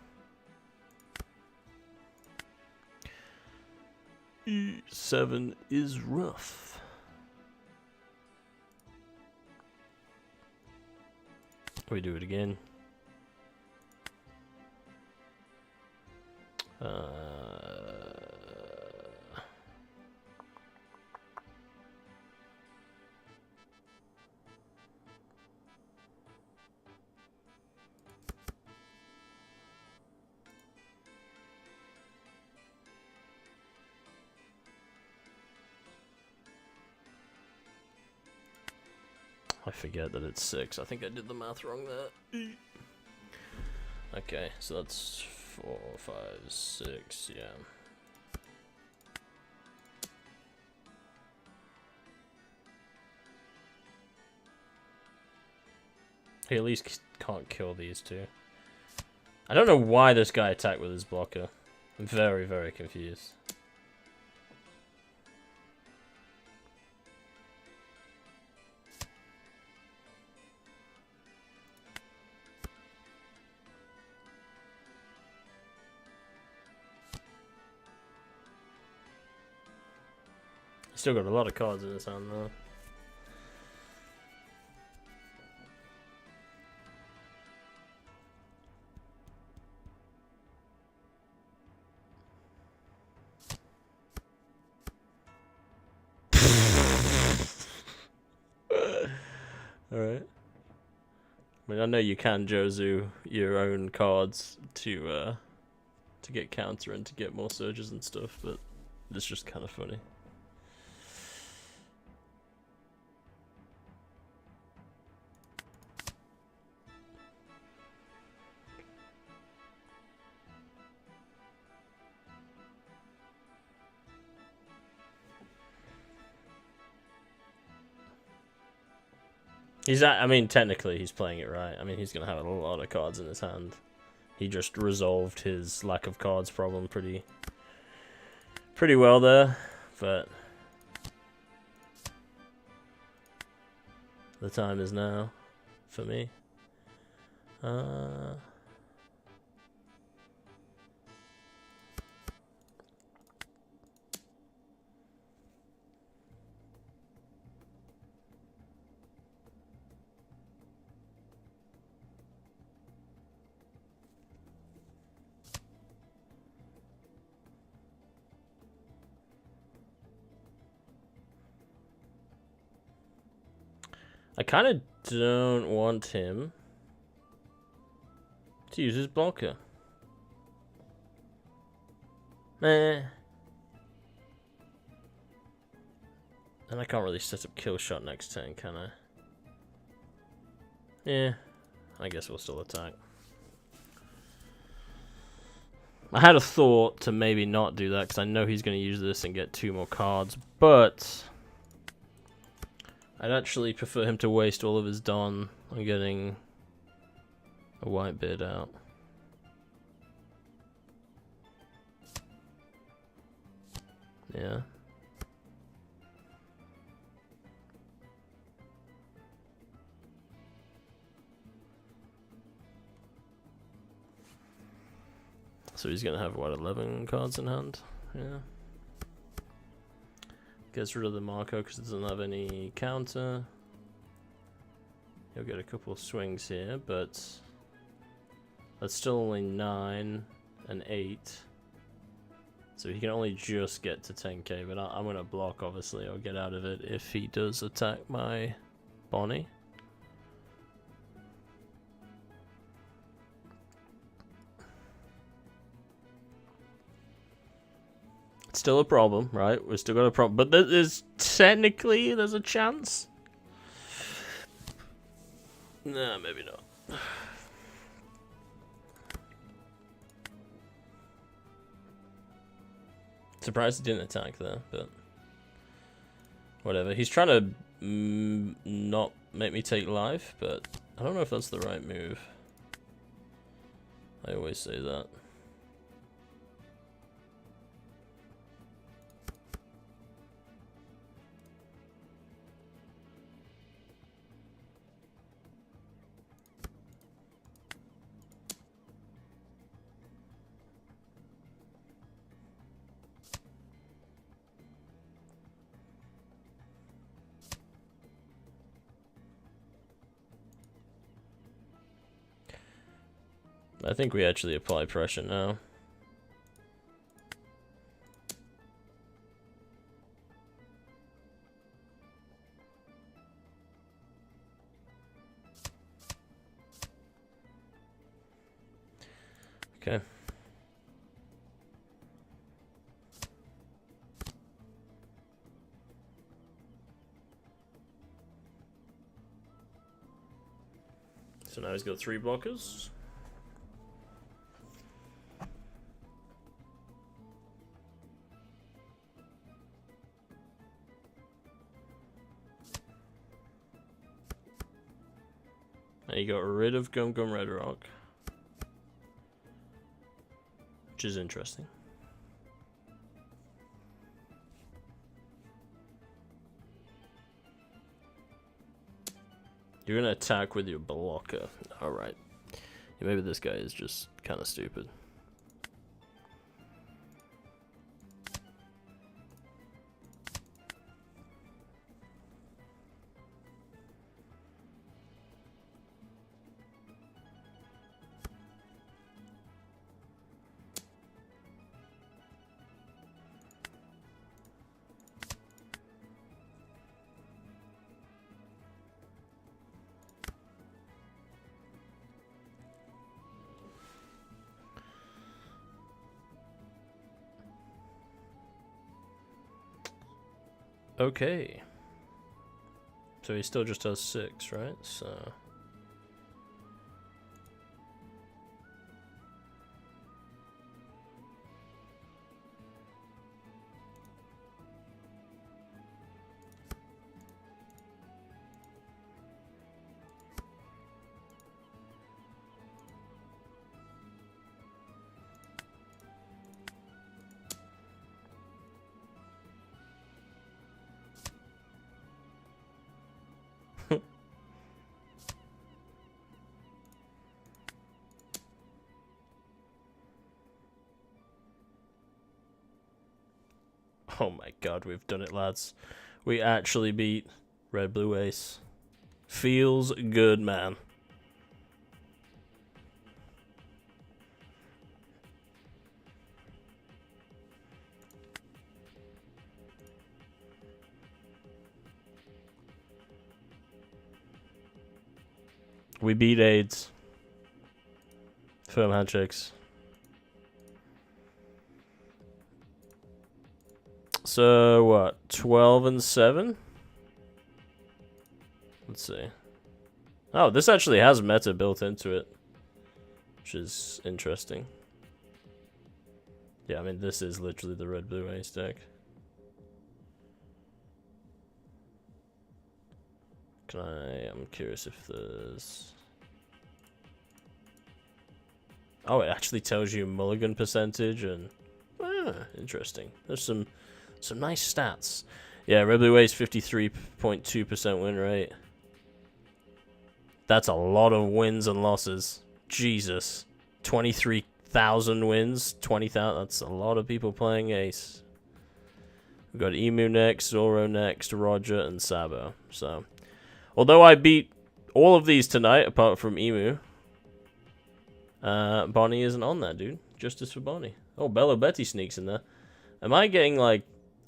E7 is rough. We do it again. I forget that it's 6. I think I did the math wrong there. Okay, so that's 4, 5, 6, yeah. He at least can't kill these two. I don't know why this guy attacked with his blocker. I'm very, very confused. Still got a lot of cards in his hand though. Alright. I mean, I know you can Jozu your own cards to get counter and to get more surges and stuff, but it's just kind of funny. I mean, technically he's playing it right. I mean, he's going to have a lot of cards in his hand. He just resolved his lack of cards problem pretty well there, but the time is now for me. I kind of don't want him to use his blocker. Meh. And I can't really set up kill shot next turn, can I? Yeah, I guess we'll still attack. I had a thought to maybe not do that because I know he's going to use this and get 2 more cards, but I'd actually prefer him to waste all of his Don on getting a white beard out. Yeah. So he's gonna have what, 11 cards in hand? Yeah. Gets rid of the Marco because it doesn't have any counter. He'll get a couple of swings here, but that's still only 9 and 8. So he can only just get to 10k, but I'm gonna block, obviously. I'll get out of it if he does attack my Bonney. It's still a problem, right? We've still got a problem, but there's a chance. Nah, maybe not. Surprised he didn't attack there, but whatever. He's trying to not make me take life, but I don't know if that's the right move. I always say that. I think we actually apply pressure now. Okay. So now he's got 3 blockers. And he got rid of Gum Gum Red Rock, which is interesting. You're gonna attack with your blocker. Alright. Yeah, maybe this guy is just kind of stupid. Okay. So he still just does 6, right? So... Oh my god, we've done it, lads. We actually beat Red Blue Ace. Feels good, man. We beat AIDS. Firm handshakes. So what? 12 and 7? Let's see. Oh, this actually has meta built into it, which is interesting. Yeah, I mean, this is literally the Red Blue Ace deck. I'm curious if there's... Oh, it actually tells you mulligan percentage and... interesting. There's some nice stats. Yeah, Red Blue Ace 53.2% win rate. That's a lot of wins and losses. Jesus. 23,000 wins, 20,000. That's a lot of people playing Ace. We've got Emu next, Zoro next, Roger, and Sabo. So, although I beat all of these tonight, apart from Emu, Bonney isn't on that, dude. Justice for Bonney. Oh, Bello Betty sneaks in there. Am I getting, like...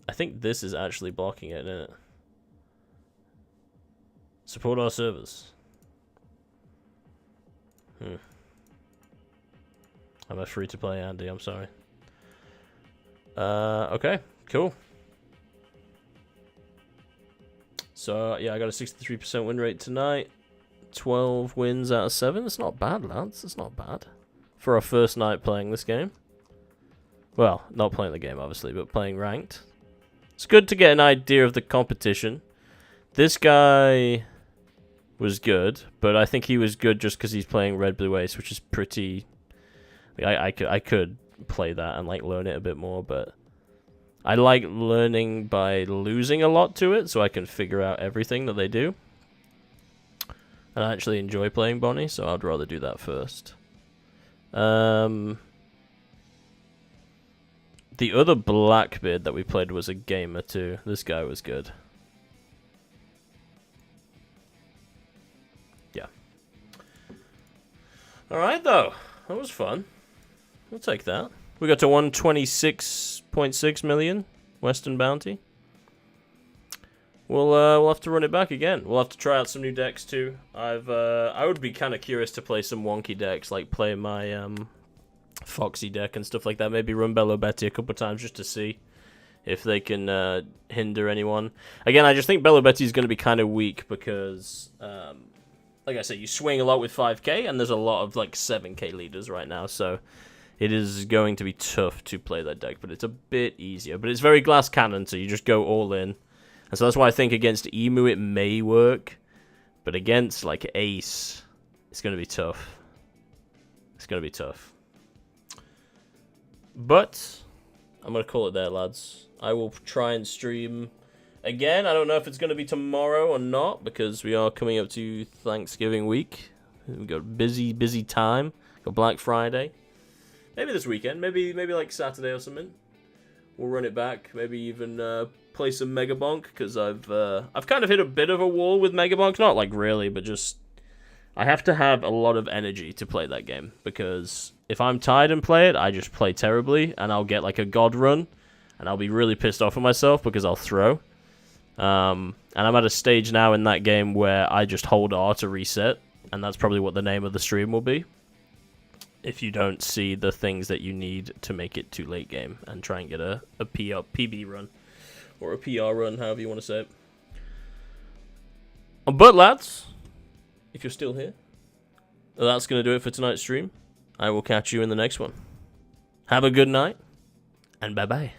I think this is actually blocking it, isn't it? Support our servers. I'm a free-to-play Andy, I'm sorry. Okay, cool. So, yeah, I got a 63% win rate tonight. 12 wins out of 7. It's not bad, lads. It's not bad. For our first night playing this game. Well, not playing the game, obviously, but playing ranked. It's good to get an idea of the competition. This guy was good, but I think he was good just because he's playing Red Blue Ace, which is pretty... I could play that and like learn it a bit more, but I like learning by losing a lot to it, so I can figure out everything that they do. And I actually enjoy playing Bonney, so I'd rather do that first. The other Blackbeard that we played was a gamer too. This guy was good. Yeah. Alright though. That was fun. We'll take that. We got to 126.6 million Western Bounty. We'll have to run it back again. We'll have to try out some new decks too. I would be kind of curious to play some wonky decks, like play my Foxy deck and stuff like that. Maybe run Bello Betty a couple of times just to see if they can hinder anyone. Again, I just think Bello Betty is going to be kind of weak because, like I said, you swing a lot with 5k, and there's a lot of like 7k leaders right now, so it is going to be tough to play that deck, but it's a bit easier. But it's very glass cannon, so you just go all in. And so that's why I think against Emu it may work, but against like Ace, it's going to be tough. It's going to be tough. But I'm going to call it there, lads. I will try and stream again. I don't know if it's going to be tomorrow or not, because we are coming up to Thanksgiving week. We've got a busy time. Got Black Friday. Maybe this weekend. Maybe like Saturday or something. We'll run it back. Maybe even play some Mega Bonk, because I've kind of hit a bit of a wall with Mega Bonk. Not like really, but just I have to have a lot of energy to play that game, because if I'm tired and play it, I just play terribly, and I'll get like a god run, and I'll be really pissed off at myself because I'll throw. And I'm at a stage now in that game where I just hold R to reset, and that's probably what the name of the stream will be. If you don't see the things that you need to make it to late game and try and get a PB run. or a PR run, however you want to say it. But lads, if you're still here, that's going to do it for tonight's stream. I will catch you in the next one. Have a good night, and bye-bye.